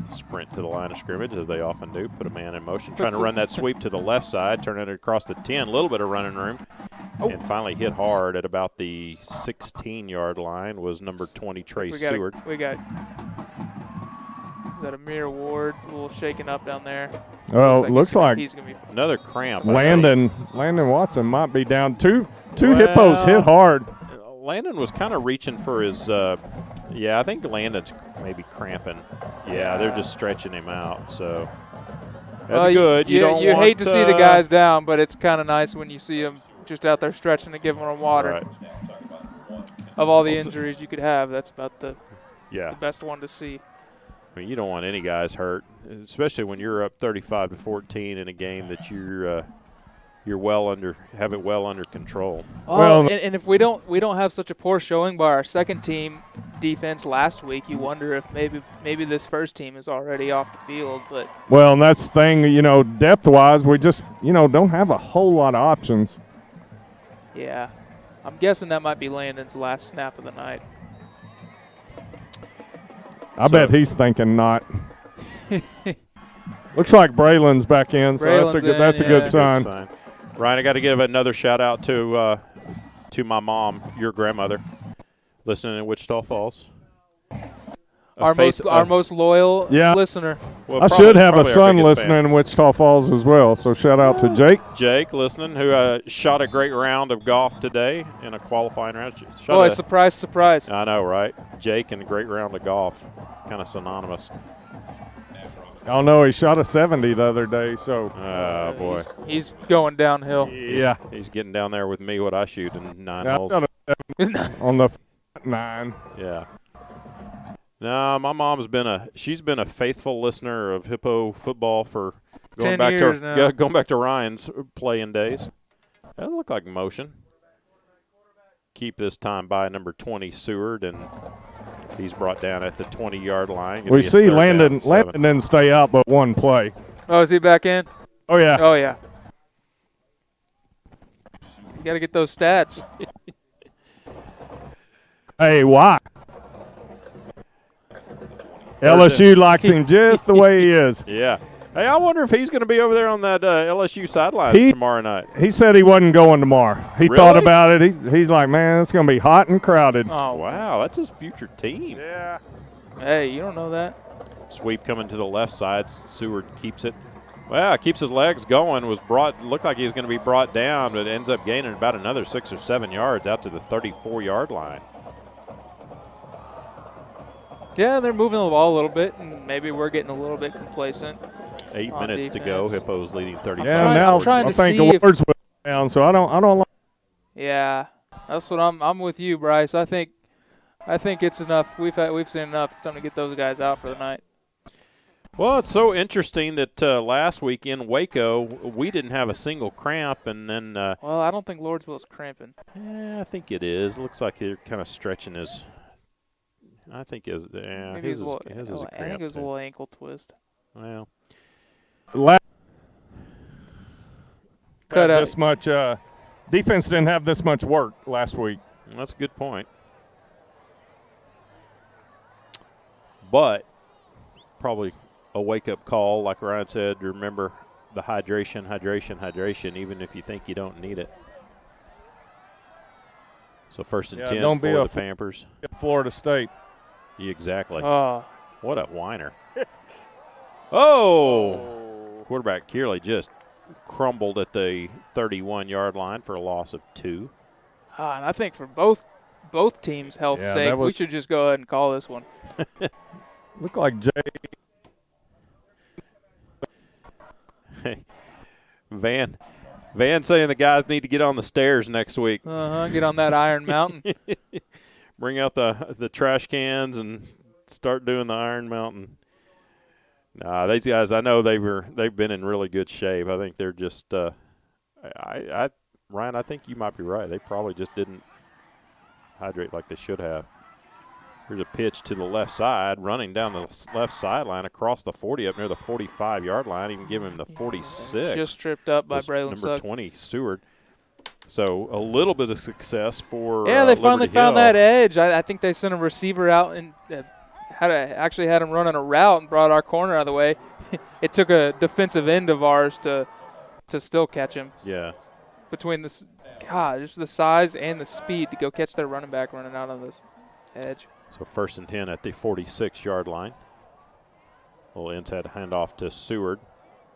Sprint to the line of scrimmage, as they often do. Put a man in motion. Trying to run that sweep to the left side. Turn it across the 10. A little bit of running room. And finally hit hard at about the 16 yard line was number 20, Trey Seward. We got that Amir Ward's a little shaken up down there. Well, looks like he's gonna be another cramp. Landon Watson might be down. Two hippos hit hard. Landon was kind of reaching for his. I think Landon's maybe cramping. Yeah, they're just stretching him out. So that's good. You don't want, hate to see the guys down, but it's kind of nice when you see them just out there stretching and giving them water. Right. Of all the injuries you could have, that's about the best one to see. I mean, you don't want any guys hurt, especially when you're up 35-14 in a game that you're have it well under control. Oh, and if we don't have such a poor showing by our second team defense last week, you wonder if maybe this first team is already off the field. But and that's the thing, depth-wise, we just don't have a whole lot of options. Yeah, I'm guessing that might be Landon's last snap of the night. I bet he's thinking not. Looks like Braylon's back in, so that's a good sign. Ryan, I got to give another shout out to my mom, your grandmother, listening in Wichita Falls. Our most loyal listener. Well, I should have a son listening in Wichita Falls as well, so shout out to Jake. Jake listening, who shot a great round of golf today in a qualifying round. Surprise. I know, right? Jake and a great round of golf, kind of synonymous. Oh, no, he shot a 70 the other day, so. Oh, boy. He's going downhill. He's getting down there with me what I shoot in 9 holes. On the 9. Yeah. No, my mom's been a faithful listener of Hippo football for going back to Ryan's playing days. That looked like motion. Keep this time by number 20 Seward, and he's brought down at the 20-yard line. We see Landon didn't stay out but one play. Oh, is he back in? Oh yeah. Oh yeah. You got to get those stats. Hey, why? LSU likes him just the way he is. Yeah. Hey, I wonder if he's going to be over there on that LSU sidelines tomorrow night. He said he wasn't going tomorrow. He thought about it. He's like, man, it's going to be hot and crowded. Oh, wow. That's his future team. Yeah. Hey, you don't know that. Sweep coming to the left side. Seward keeps it. Well, keeps his legs going. Looked like he was going to be brought down, but ends up gaining about another 6 or 7 yards out to the 34-yard line. Yeah, they're moving the ball a little bit, and maybe we're getting a little bit complacent. 8 minutes to go. Hippos leading 35. Yeah, now I think the words went down, so I don't like. Yeah, that's what I'm with you, Bryce. I think it's enough. We've seen enough. It's time to get those guys out for the night. Well, it's so interesting that last week in Waco we didn't have a single cramp, and then. Well, I don't think Lordsville's cramping. Yeah, I think it is. Looks like they're kind of stretching his. I think his is a cramp. I think it was a little ankle twist. Well, cut out this much. Defense didn't have this much work last week. That's a good point. But probably a wake-up call, like Ryan said. Remember the hydration, even if you think you don't need it. So 1st and 10 for the Pampers. Florida State. Exactly. What a whiner. Quarterback Kearley just crumbled at the 31-yard line for a loss of 2. And I think for both teams' health's sake, we should just go ahead and call this one. Look like Jay. Hey, Van saying the guys need to get on the stairs next week. Get on that Iron Mountain. Bring out the trash cans and start doing the Iron Mountain. Nah, these guys, I know they've been in really good shape. I think they're just Ryan, I think you might be right. They probably just didn't hydrate like they should have. Here's a pitch to the left side, running down the left sideline across the 40 up near the 45-yard line, even give him the 46. Just tripped up by Braylon Number 20, Seward. So a little bit of success for they finally Liberty found Hill. that edge. I think they sent a receiver out and had him running a route and brought our corner out of the way. It took a defensive end of ours to still catch him. Yeah. Between just the size and the speed to go catch their running back running out on this edge. So 1st and 10 at the 46-yard line. Little inside handoff to Seward.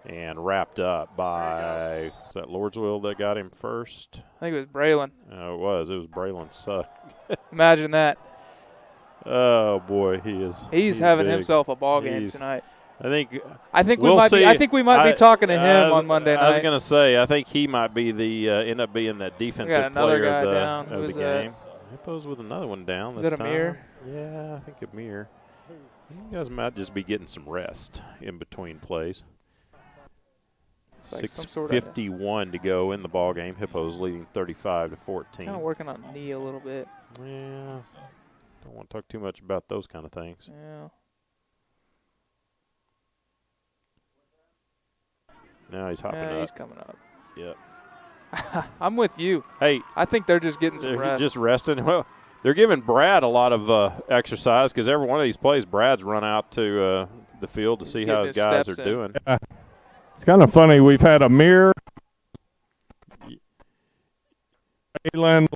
And wrapped up by, is that Lordsville that got him first? I think it was Braylon. It was. It was Braylon Sugg. Imagine that. Oh, boy, he's having big. himself a ball game tonight. I think we might be talking to him on Monday night. I was going to say, I think he might be the end up being that defensive player of the game. Hippos with another one down this time. Is that Amir? Yeah, I think Amir. You guys might just be getting some rest in between plays. 6:51 to go in the ball game. Hippos leading 35-14. Kind of working on knee a little bit. Yeah, don't want to talk too much about those kind of things. Yeah. Now he's hopping up. He's coming up. Yep. I'm with you. Hey, I think they're just getting some rest. Just resting. Well, they're giving Brad a lot of exercise because every one of these plays, Brad's run out to the field to see how his guys are doing. Yeah. It's kind of funny. We've had Amir, Jalen.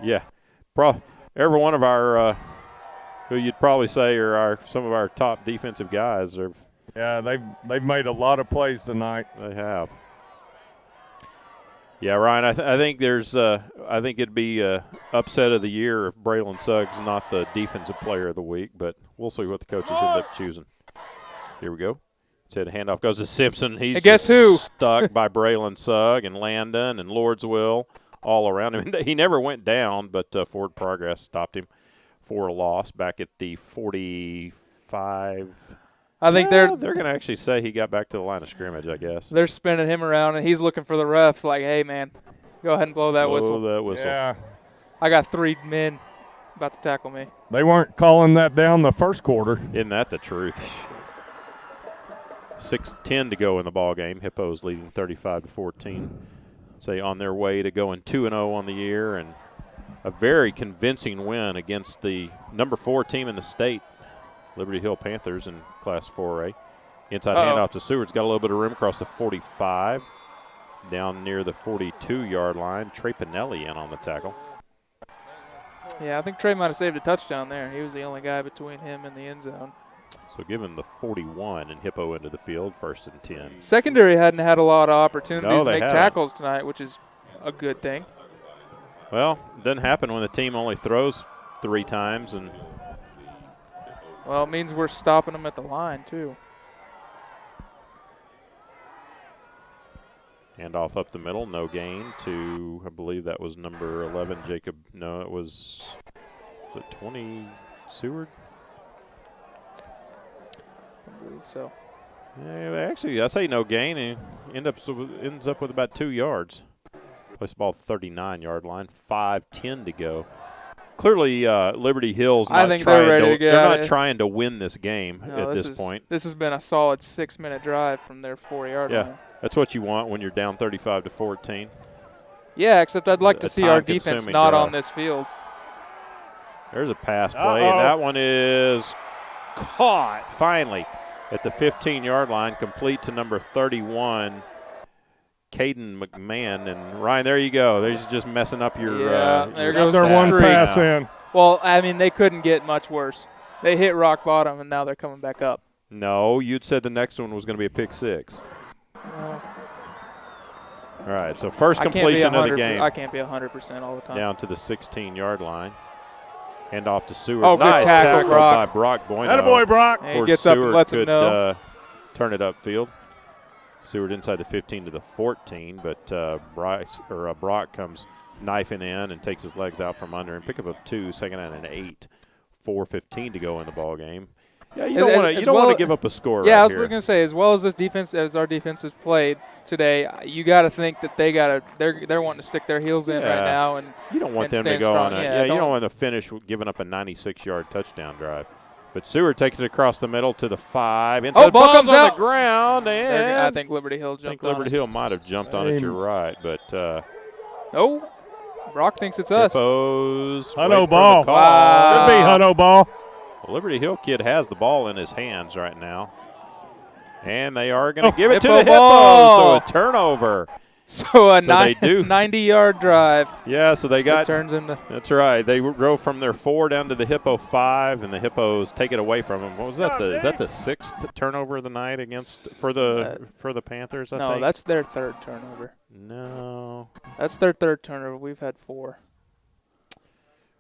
Yeah. Every one of our, who you'd probably say are some of our top defensive guys. Yeah, they've made a lot of plays tonight. They have. Yeah, Ryan, I think there's I think it'd be upset of the year if Braylon Suggs not the defensive player of the week, but we'll see what the coaches end up choosing. Here we go. Said handoff goes to Simpson. He's and guess who? Stuck by Braylon Sugg and Landon and Lordsville all around him. He never went down, but Forward Progress stopped him for a loss back at the 45. I think they're going to actually say he got back to the line of scrimmage, I guess. They're spinning him around, and he's looking for the refs like, hey, man, go ahead and blow that whistle. Blow that whistle. Yeah. I got 3 men about to tackle me. They weren't calling that down the first quarter. Isn't that the truth? 6:10 to go in the ball game. Hippos leading 35-14. Say on their way to going 2-0 on the year, and a very convincing win against the number 4 team in the state, Liberty Hill Panthers in Class 4A. Inside handoff to Seward's got a little bit of room across the 45, down near the 42-yard line. Trey Pinelli in on the tackle. Yeah, I think Trey might have saved a touchdown there. He was the only guy between him and the end zone. So given the 41 and Hippo into the field, 1st and 10. Secondary hadn't had a lot of opportunities to make haven't. tackles tonight, which is a good thing. Well, it doesn't happen when the team only throws 3 times. Well, it means we're stopping them at the line, too. Handoff up the middle, no gain to, I believe that was number 11, Jacob. No, it was it 20, Seward? I believe so. Yeah, actually, I say no gain, and ends up with about 2 yards. Place the ball 39-yard line, 5:10 to go. Clearly, Liberty Hill's not trying to win this game at this point. This has been a solid 6-minute drive from their 4-yard line. Yeah, that's what you want when you're down 35-14. Yeah, except I'd like to see our defense not on this field. There's a pass play, and that one is caught finally at the 15-yard line, complete to number 31, Caden McMahon. And Ryan, there you go. There's just messing up your. There goes their one pass in. Well, I mean, they couldn't get much worse. They hit rock bottom, and now they're coming back up. No, you'd said the next one was going to be a pick 6. All right, so first completion of the game. I can't be 100% all the time. Down to the 16-yard line. Hand off to Seward. Oh, nice good tackle by Brock Boyno. Attaboy, Brock. He gets up and lets him know. Turn it upfield. Seward inside the 15 to the 14, but Brock comes knifing in and takes his legs out from under and pick up a 2, 2nd and an 8. 4:15 to go in the ball game. Yeah, you don't want to give up a score. Yeah, right I was here. going to say, as well as our defense has played today, you got to think that they're wanting to stick their heels in right now, and you don't want them to go on. You don't want to finish with giving up a 96-yard touchdown drive. But Seward takes it across the middle to the 5. Inside ball comes on out. The ground, and I think Liberty Hill jumped on Liberty Hill might have jumped on it. You're right, but Brock thinks it's us. Hippos. Hutto ball. Wow. Should be Hutto ball. The Liberty Hill kid has the ball in his hands right now. And they are going to give it to the Hippos. So a turnover. So a they do. 90-yard drive. Yeah, so they got. Turns into. That's right. They drove from their 4 down to the Hippo 5, and the Hippos take it away from them. What was that? Is that the 6th turnover of the night for the Panthers? I think. No, that's their 3rd turnover. No, that's their 3rd turnover. We've had 4.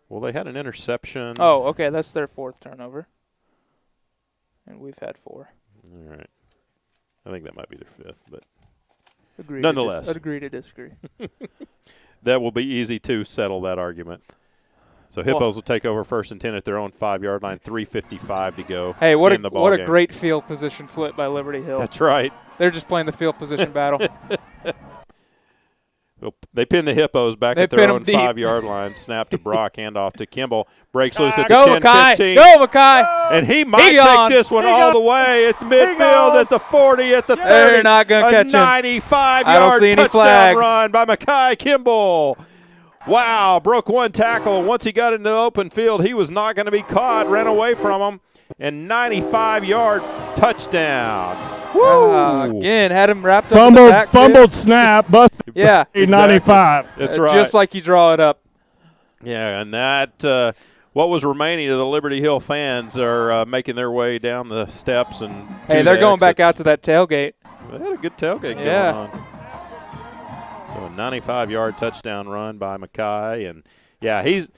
Well, they had an interception. Oh, okay, that's their 4th turnover, and we've had 4. All right. I think that might be their 5th, but. Nonetheless, I'd agree to disagree. That will be easy to settle that argument. So Hippos will take over 1st and 10 at their own 5-yard line, 3:55 to go. Hey, what in the ball a game. great field position flip by Liberty Hill. That's right. They're just playing the field position battle. They pin the Hippos back at their own 5-yard line. Snap to Brock, handoff to Kimball. Breaks loose at the 10-15. Go, Mackay! And he might take this one all the way at the midfield, at the 40, at the 30. They're not going to catch him. 95-yard touchdown run by Mackay Kimball. Wow, broke one tackle. Once he got into the open field, he was not going to be caught. Ran away from him. And 95-yard touchdown. Woo! Again, had him wrapped up in the back. Fumbled snap, busted. Yeah. Exactly. 95. That's right. Just like you draw it up. Yeah, and that what was remaining of the Liberty Hill fans are making their way down the steps. And hey, they're going back out to that tailgate. They had a good tailgate going on. So a 95-yard touchdown run by Mackay. And, yeah, he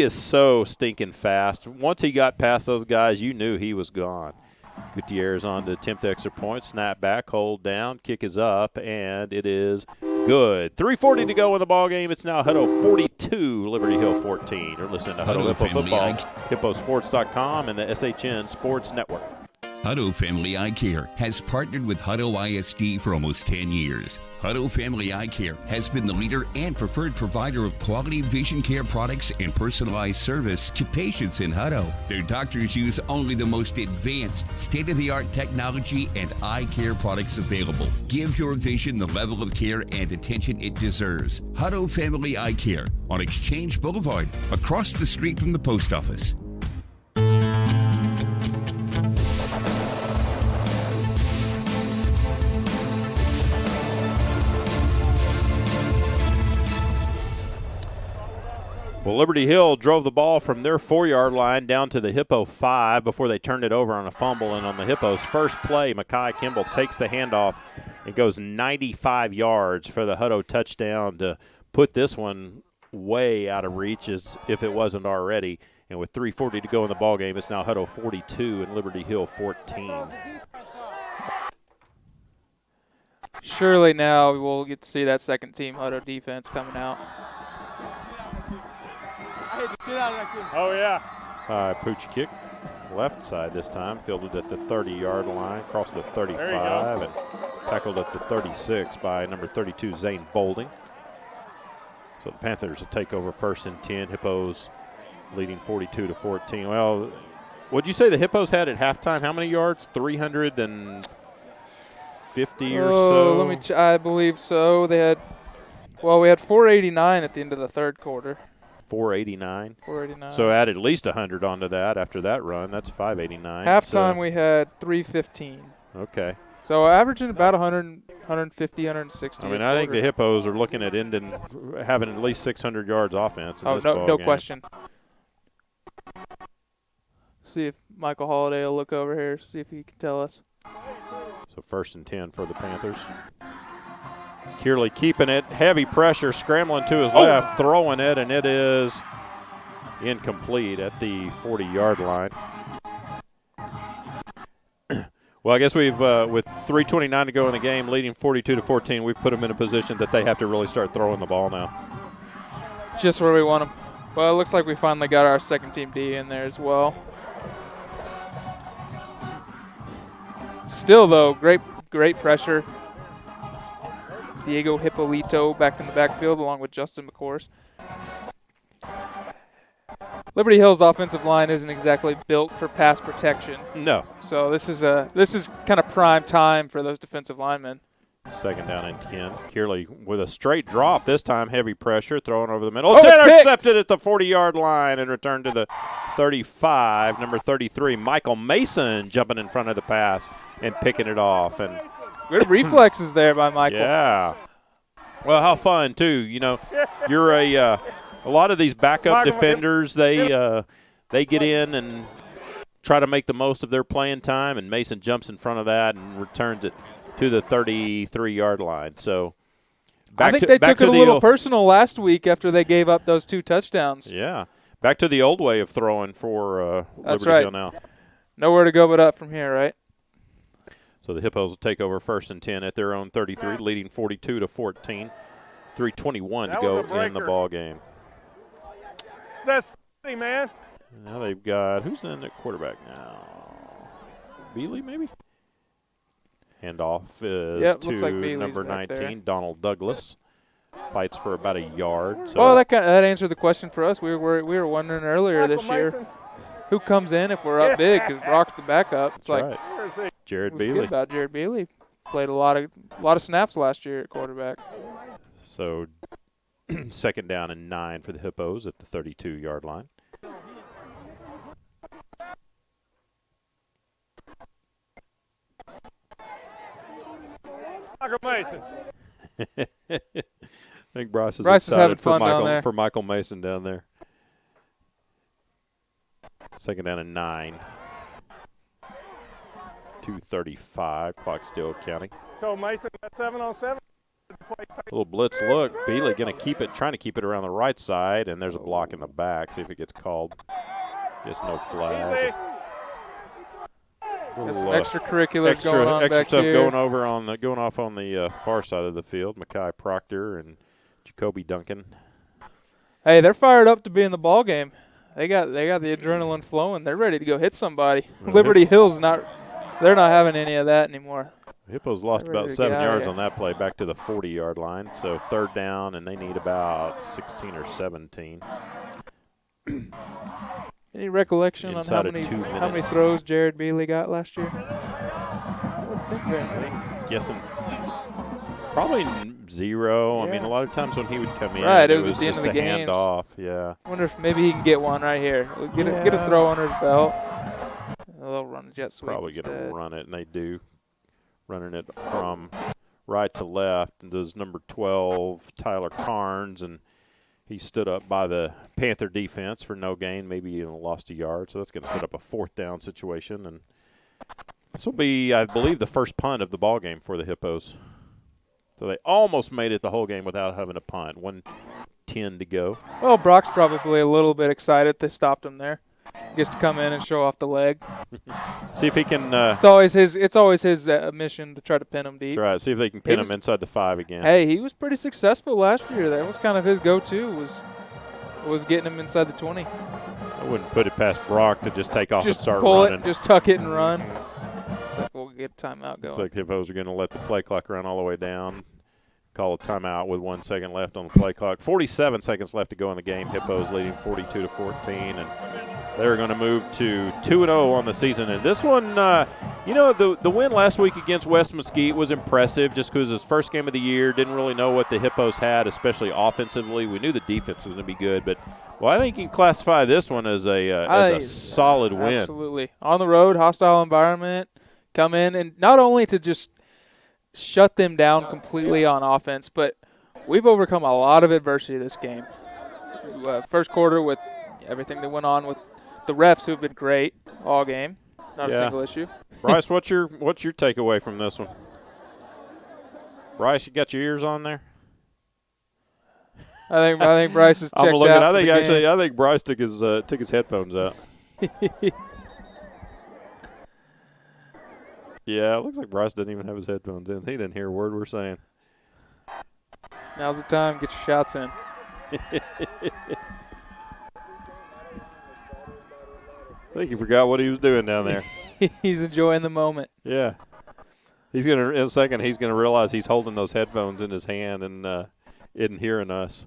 is so stinking fast. Once he got past those guys, you knew he was gone. Gutierrez on to attempt the extra point. Snap back, hold down, kick is up, and it is good. 3:40 to go in the ball game. It's now Hutto 42, Liberty Hill 14. You're listening to Hutto Hippo Football, hipposports.com, and the SHN Sports Network. Hutto Family Eye Care has partnered with Hutto ISD for almost 10 years. Hutto Family Eye Care has been the leader and preferred provider of quality vision care products and personalized service to patients in Hutto. Their doctors use only the most advanced, state-of-the-art technology and eye care products available. Give your vision the level of care and attention it deserves. Hutto Family Eye Care on Exchange Boulevard, across the street from the post office. Well, Liberty Hill drove the ball from their 4-yard line down to the Hippo 5 before they turned it over on a fumble. And on the Hippos' first play, Mackay Kimball takes the handoff and goes 95 yards for the Hutto touchdown to put this one way out of reach as if it wasn't already. And with 3:40 to go in the ballgame, it's now Hutto 42 and Liberty Hill 14. Surely now we'll get to see that second-team Hutto defense coming out. Oh, yeah. Pooch kick, left side this time, fielded at the 30-yard line, across the 35, and tackled at the 36 by number 32, Zane Bolding. So the Panthers will take over 1st and 10. Hippos leading 42-14. Well, what'd you say the Hippos had at halftime? How many yards? 350 or so? I believe so. We had 489 at the end of the 3rd quarter. 489. 489. So add at least 100 onto that after that run. That's 589. Halftime we had 315. Okay. So averaging about 100, 150, 160. I mean, I think the Hippos are looking at having at least 600 yards offense in this ball no game. question. See if Michael Holliday will look over here, see if he can tell us. So 1st and 10 for the Panthers. Kearley keeping it, heavy pressure, scrambling to his left, throwing it, and it is incomplete at the 40-yard line. Well, I guess we've, with 3:29 to go in the game, leading 42-14, we've put them in a position that they have to really start throwing the ball now. Just where we want them. Well, it looks like we finally got our second-team D in there as well. Still, though, great pressure. Diego Hippolito back in the backfield along with Justin McCourse. Liberty Hill's offensive line isn't exactly built for pass protection. No. So this is kind of prime time for those defensive linemen. 2nd down and 10. Kearley with a straight drop. This time heavy pressure, throwing over the middle. It's intercepted at the 40-yard line and returned to the 35. Number 33, Michael Mason, jumping in front of the pass and picking it off. And good reflexes there by Michael. Yeah. Well, how fun too. You know, you're a lot of these backup defenders. They get in and try to make the most of their playing time, and Mason jumps in front of that and returns it to the 33-yard line. So I think they took it a little personal last week after they gave up those 2 touchdowns. Yeah, back to the old way of throwing for That's Liberty right. Hill now. Nowhere to go but up from here, right? So the Hippos will take over 1st and 10 at their own 33, leading 42-14. 3:21 to go in the ball game. That's man. Now they've got, who's in at quarterback now? Bealey, maybe? Handoff is to looks like number 19, Donald Douglas. Fights for about a yard. So well, that answered the question for us. We were wondering earlier this year who comes in if we're up big, because Brock's the backup. It's right. Jared Bealey. About Jared Bealey. Played a lot of snaps last year at quarterback. So 2nd down and 9 for the Hippos at the 32-yard line. Michael Mason. I think Bryce is having excited fun for Michael Mason down there. 2nd down and 9. 2:35. Clock still counting. Told Mason that 7-on-7. Little blitz look. Bealey going to trying to keep it around the right side, and there's a block in the back. See if it gets called. Guess no flag. Got some extracurriculars going on extra back stuff here. going off on the far side of the field. Mackay Proctor and Jacoby Duncan. Hey, they're fired up to be in the ball game. They got the adrenaline flowing. They're ready to go hit somebody. Liberty Hill's not. They're not having any of that anymore. Hippos lost about 7 yards on that play, back to the 40-yard line. So 3rd down, and they need about 16 or 17. Any recollection on how many throws Jared Bealey got last year? I wouldn't think very many. Guessing probably 0. I mean, a lot of times when he would come in, right, it was at the end just of the a handoff. Yeah. I wonder if maybe he can get one right here. Get a throw under his belt. They'll run a jet sweep. Probably going to run it, and they do. Running it from right to left. And does number 12, Tyler Carnes, and he stood up by the Panther defense for no gain, maybe even lost a yard. So that's going to set up a 4th down situation. And this will be, I believe, the first punt of the ball game for the Hippos. So they almost made it the whole game without having a punt. 1:10 to go. Well, Brock's probably a little bit excited they stopped him there. Gets to come in and show off the leg. See if he can. It's always his mission to try to pin him deep. That's right. See if they can pin him inside the 5 again. Hey, he was pretty successful last year. That was kind of his go-to was getting him inside the 20. I wouldn't put it past Brock to just take off and start pull running. It, just tuck it and run. It's like we'll get timeout going. It's like the Hippos are going to let the play clock run all the way down. Call a timeout with 1 second left on the play clock. 47 seconds left to go in the game. Hippos leading 42-14, and they're going to move to 2-0 on the season. And this one, the win last week against West Mesquite was impressive just because it was his first game of the year. Didn't really know what the Hippos had, especially offensively. We knew the defense was going to be good, but I think you can classify this one as a solid win. Absolutely. On the road, hostile environment, come in, and not only to just shut them down completely on offense, but we've overcome a lot of adversity this game. First quarter with everything that went on with the refs, who've been great all game, not a single issue. Bryce, what's your takeaway from this one? Bryce, you got your ears on there? I think Bryce is checked I'm looking. out. I think Bryce took his headphones out. Yeah, it looks like Bryce doesn't even have his headphones in. He didn't hear a word we're saying. Now's the time. Get your shots in. I think he forgot what he was doing down there. He's enjoying the moment. Yeah. In a second, he's going to realize he's holding those headphones in his hand and isn't hearing us.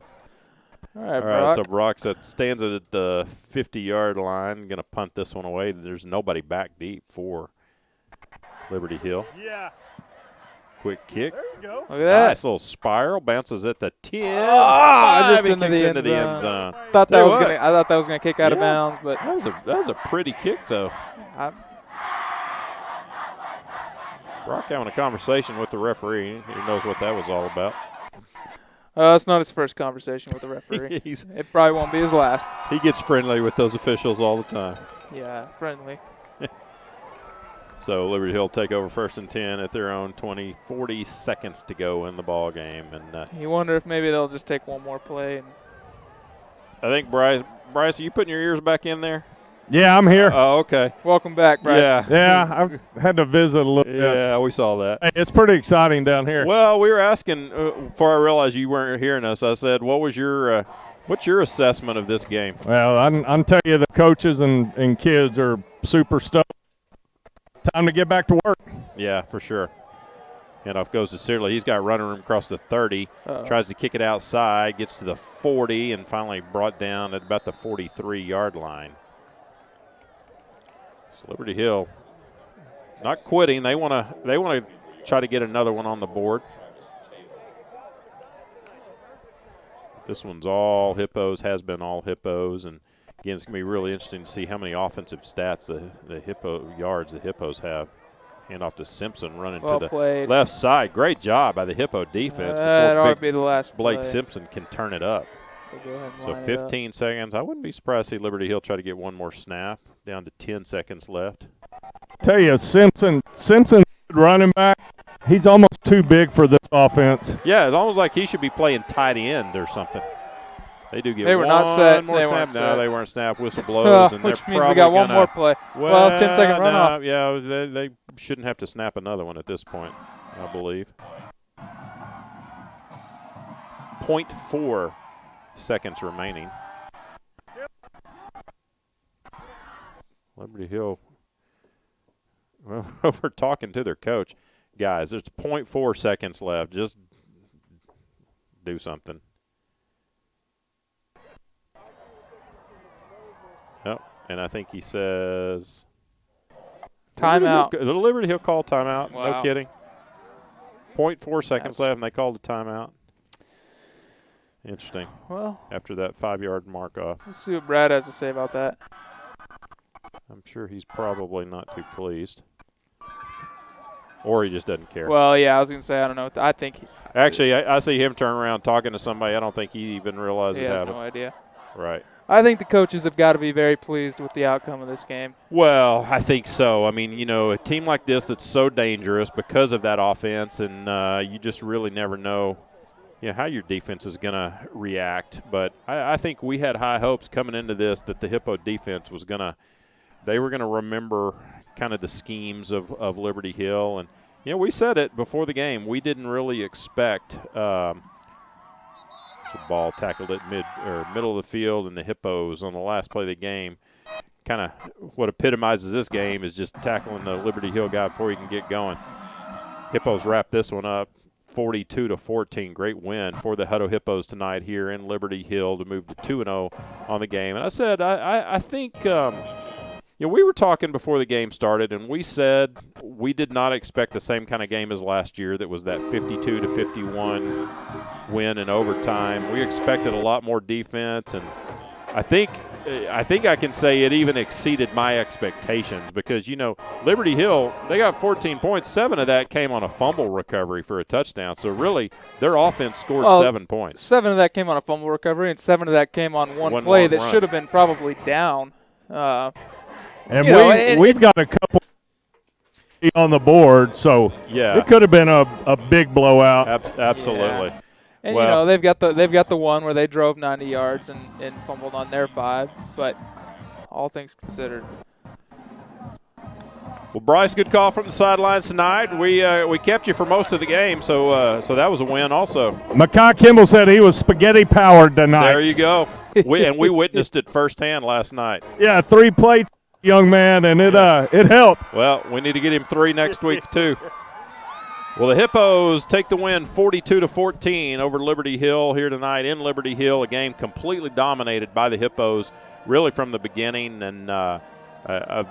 All right, Brock. So Brock stands at the 50-yard line, going to punt this one away. There's nobody back deep for Liberty Hill. Yeah. Quick kick. There you go. Look at that. Nice little spiral. Bounces at the 10. Just He into kicks the into the end zone. I thought that was gonna kick out of bounds, but that was a pretty kick though. Brock having a conversation with the referee. He knows what that was all about. It's not his first conversation with the referee. It probably won't be his last. He gets friendly with those officials all the time. Yeah, friendly. So Liberty Hill take over 1st and 10 at their own 20, 40 seconds to go in the ball game. And you wonder if maybe they'll just take one more play. And I think, Bryce, are you putting your ears back in there? Yeah, I'm here. Oh, okay. Welcome back, Bryce. Yeah, I've had to visit a little bit. Yeah, we saw that. Hey, it's pretty exciting down here. Well, we were asking before I realized you weren't hearing us. I said, "What was your what's your assessment of this game?" Well, I'm telling you, the coaches and kids are super stoked. Time to get back to work. Yeah, for sure. Handoff goes to Searley. He's got running room across the 30. Tries to kick it outside, gets to the 40, and finally brought down at about the 43-yard line. So Liberty Hill not quitting. They want to try to get another one on the board. This one's all Hippos, has been all Hippos, and again, it's going to be really interesting to see how many offensive stats the Hippo yards the Hippos have. Hand off to Simpson running to the left side. Great job by the Hippo defense. That ought to be the last Blake play. Simpson can turn it up. So 15 seconds. I wouldn't be surprised to see Liberty Hill try to get one more snap. Down to 10 seconds left. Tell you, Simpson running back, he's almost too big for this offense. Yeah, it's almost like he should be playing tight end or something. They do get they were not set. more they snap. Weren't no, set. they weren't snap. Whistle blows, and which they're means we got one gonna, more play. Well, 10-second runoff. Yeah, they shouldn't have to snap another one at this point, I believe. 0.4 seconds remaining. Liberty Hill, well, we're talking to their coach. Guys, there's 0.4 seconds left. Just do something. Yep, and I think he says timeout. The Liberty Hill call timeout. Wow. No kidding. 0.4 seconds left, and they called a timeout. Interesting. Well, after that 5-yard mark off. Let's see what Brad has to say about that. I'm sure he's probably not too pleased. Or he just doesn't care. Well, yeah, I was going to say, I don't know. I think actually, I see him turn around talking to somebody. I don't think he even realizes he it has happened. no idea. Right. I think the coaches have got to be very pleased with the outcome of this game. Well, I think so. I mean, a team like this that's so dangerous because of that offense, and you just really never know how your defense is going to react. But I think we had high hopes coming into this that the Hippo defense was going to – they were going to remember kind of the schemes of Liberty Hill. And, we said it before the game. We didn't really expect the ball tackled at middle of the field, and the Hippos on the last play of the game. Kind of what epitomizes this game is just tackling the Liberty Hill guy before he can get going. Hippos wrap this one up 42-14. Great win for the Hutto Hippos tonight here in Liberty Hill to move to 2-0 on the game. And I said I think we were talking before the game started, and we said we did not expect the same kind of game as last year that was that 52-51 win in overtime. We expected a lot more defense, and I think I can say it even exceeded my expectations because, Liberty Hill, they got 14 points. 7 of that came on a fumble recovery for a touchdown. So, really, their offense scored 7 points. 7 of that came on a fumble recovery, and 7 of that came on one play that should have been probably down. And we've got a couple on the board, so it could have been a big blowout. Absolutely. Yeah. And they've got the one where they drove 90 yards and fumbled on their 5, but all things considered. Well, Bryce, good call from the sidelines tonight. We kept you for most of the game, so that was a win also. Makai Kimball said he was spaghetti powered tonight. There you go. We witnessed it firsthand last night. Yeah, 3 plates, young man, and it helped. Well, we need to get him 3 next week too. Well, the Hippos take the win 42-14 over Liberty Hill here tonight in Liberty Hill, a game completely dominated by the Hippos really from the beginning, and a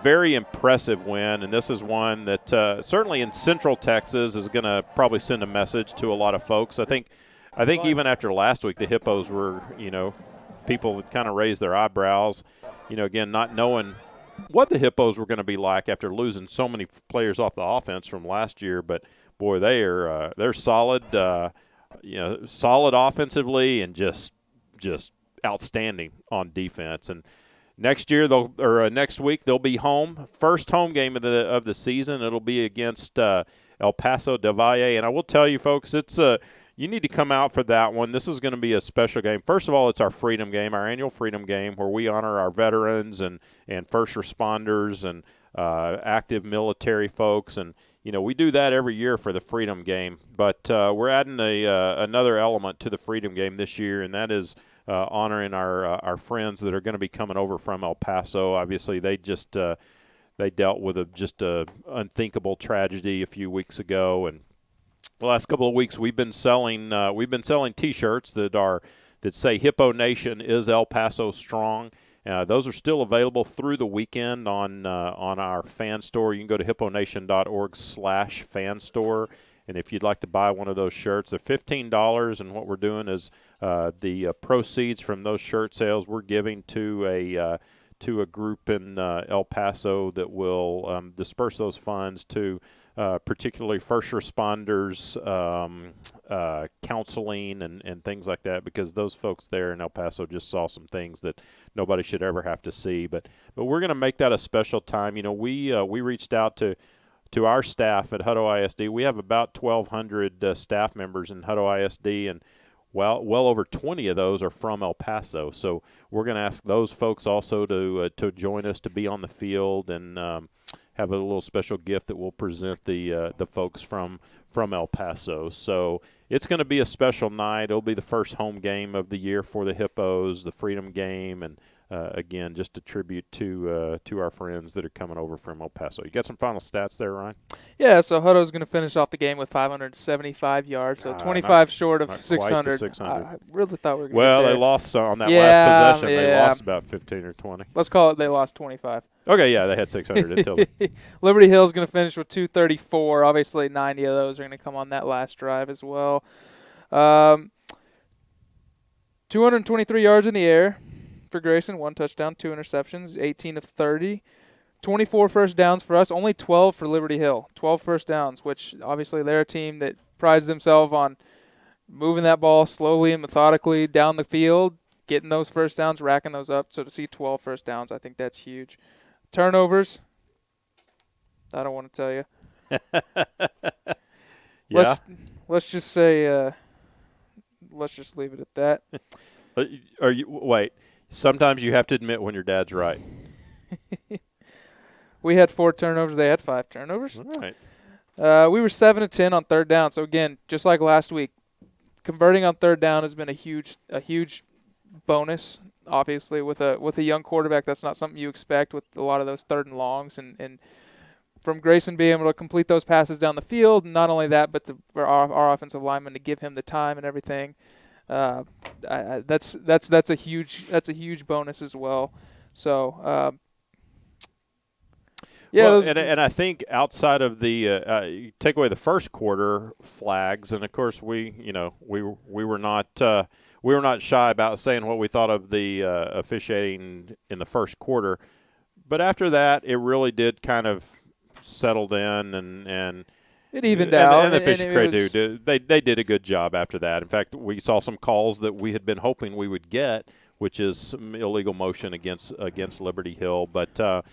very impressive win. And this is one that certainly in Central Texas is going to probably send a message to a lot of folks. I think even after last week, the Hippos were, people that kind of raised their eyebrows, again, not knowing what the Hippos were going to be like after losing so many players off the offense from last year. But boy, they're solid. solid offensively and just outstanding on defense. And next year next week they'll be home. First home game of the season. It'll be against El Paso del Valle. And I will tell you, folks, it's you need to come out for that one. This is going to be a special game. First of all, it's our Freedom Game, our annual Freedom Game, where we honor our veterans and first responders and active military folks. And, we do that every year for the Freedom Game. But we're adding another element to the Freedom Game this year, and that is honoring our friends that are going to be coming over from El Paso. Obviously, they just they dealt with a unthinkable tragedy a few weeks ago, and the last couple of weeks we've been selling T-shirts that say Hippo Nation is El Paso strong. Those are still available through the weekend on our fan store. You can go to hipponation.org/fan store, and if you'd like to buy one of those shirts, they're $15. And what we're doing is the proceeds from those shirt sales we're giving to a group in El Paso that will disperse those funds to particularly first responders, counseling, and things like that, because those folks there in El Paso just saw some things that nobody should ever have to see. But we're going to make that a special time. We reached out to our staff at Hutto ISD. We have about 1,200 staff members in Hutto ISD, and well over 20 of those are from El Paso. So we're going to ask those folks also to join us to be on the field and have a little special gift that we'll present the folks from El Paso. So it's going to be a special night. It'll be the first home game of the year for the Hippos, the Freedom Game, and again, just a tribute to our friends that are coming over from El Paso. You got some final stats there, Ryan? Yeah, so Hutto's going to finish off the game with 575 yards, so 25 short of 600. 600. I really thought we were going to Well, they lost on that last possession. Yeah. They lost about 15 or 20. Let's call it they lost 25. Okay, yeah, they had 600 until then. Liberty Hill's going to finish with 234. Obviously, 90 of those are going to come on that last drive as well. 223 yards in the air for Grayson, 1 touchdown, 2 interceptions, 18 of 30. 24 first downs for us, only 12 for Liberty Hill. 12 first downs, which obviously they're a team that prides themselves on moving that ball slowly and methodically down the field, getting those first downs, racking those up. So to see 12 first downs, I think that's huge. Turnovers, I don't want to tell you. Yeah. Let's just say, let's just leave it at that. Wait. Sometimes you have to admit when your dad's right. We had 4 turnovers. They had 5 turnovers. All right. We were 7 of 10 on third down. So again, just like last week, converting on third down has been a huge bonus. Obviously, with a young quarterback, that's not something you expect with a lot of those third and longs, and from Grayson being able to complete those passes down the field. And not only that, but for our offensive lineman to give him the time and everything. That's a huge bonus as well. So. Yeah, well, and I think outside of the take away the first quarter flags, and of course we were not shy about saying what we thought of the officiating in the first quarter, but after that it really did kind of settled in and it evened out. And the official crew they did a good job after that. In fact, we saw some calls that we had been hoping we would get, which is some illegal motion against Liberty Hill, but.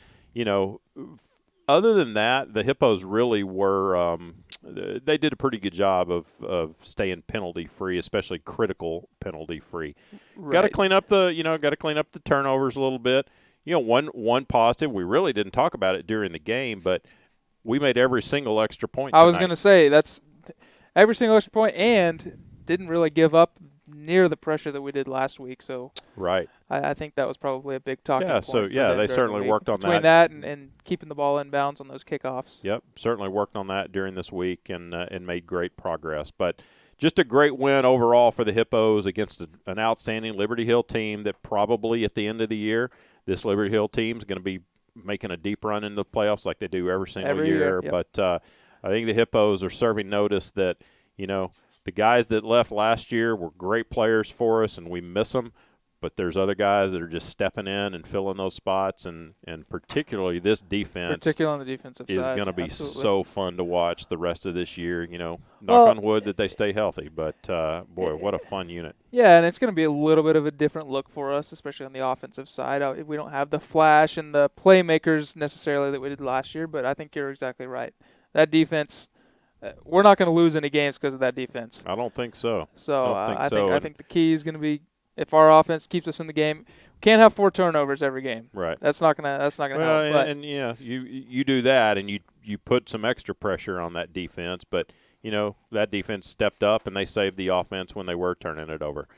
Other than that, the Hippos really were they did a pretty good job of staying penalty free, especially critical penalty free. Right. Got to clean up the turnovers a little bit. One positive, we really didn't talk about it during the game, but we made every single extra point tonight. I was going to say that's every single extra point, and didn't really give up near the pressure that we did last week. So right, I think that was probably a big talking point. So they certainly worked on between that and keeping the ball inbounds on those kickoffs. Yep, certainly worked on that during this week and made great progress. But just a great win overall for the Hippos against an outstanding Liberty Hill team that probably at the end of the year, this Liberty Hill team is going to be making a deep run in the playoffs like they do every single year. Yep. But I think the Hippos are serving notice that, the guys that left last year were great players for us, and we miss them. But there's other guys that are just stepping in and filling those spots, and particularly this defense. Particularly on the defensive is side. going to be Absolutely. so fun to watch the rest of this year. You know, knock on wood that they stay healthy. But, boy, what a fun unit. Yeah, and it's going to be a little bit of a different look for us, especially on the offensive side. We don't have the flash and the playmakers necessarily that we did last year, but I think you're exactly right. That defense, we're not going to lose any games because of that defense. I don't think so. So I think the key is going to be, if our offense keeps us in the game, we can't have 4 turnovers every game. Right. That's not gonna help. But And yeah, you do that, and you put some extra pressure on that defense, but you know that defense stepped up and they saved the offense when they were turning it over.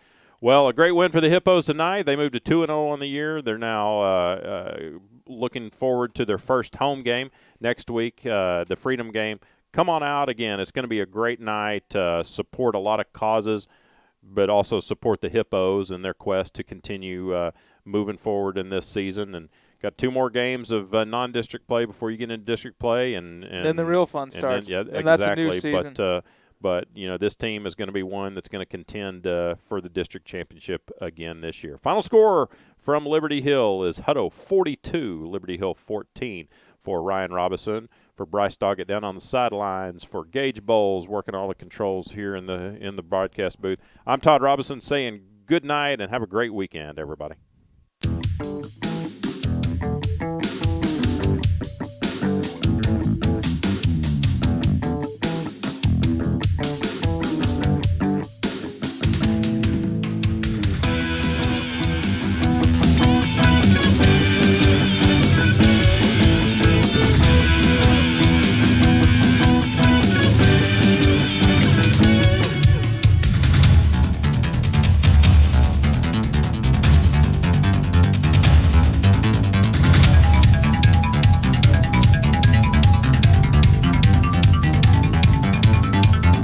Well, a great win for the Hippos tonight. They moved to 2-0 on the year. They're now looking forward to their first home game next week, the Freedom game. Come on out again. It's going to be a great night. Support a lot of causes, but also support the Hippos and their quest to continue moving forward in this season. And got 2 more games of non-district play before you get into district play, and then the real fun starts. And exactly. That's a new season. But you know, this team is going to be one that's going to contend for the district championship again this year. Final score from Liberty Hill is Hutto 42, Liberty Hill 14. For Ryan Robinson, for Bryce Doggett down on the sidelines, for Gage Bowles working all the controls here in the broadcast booth. I'm Todd Robinson saying good night and have a great weekend, everybody.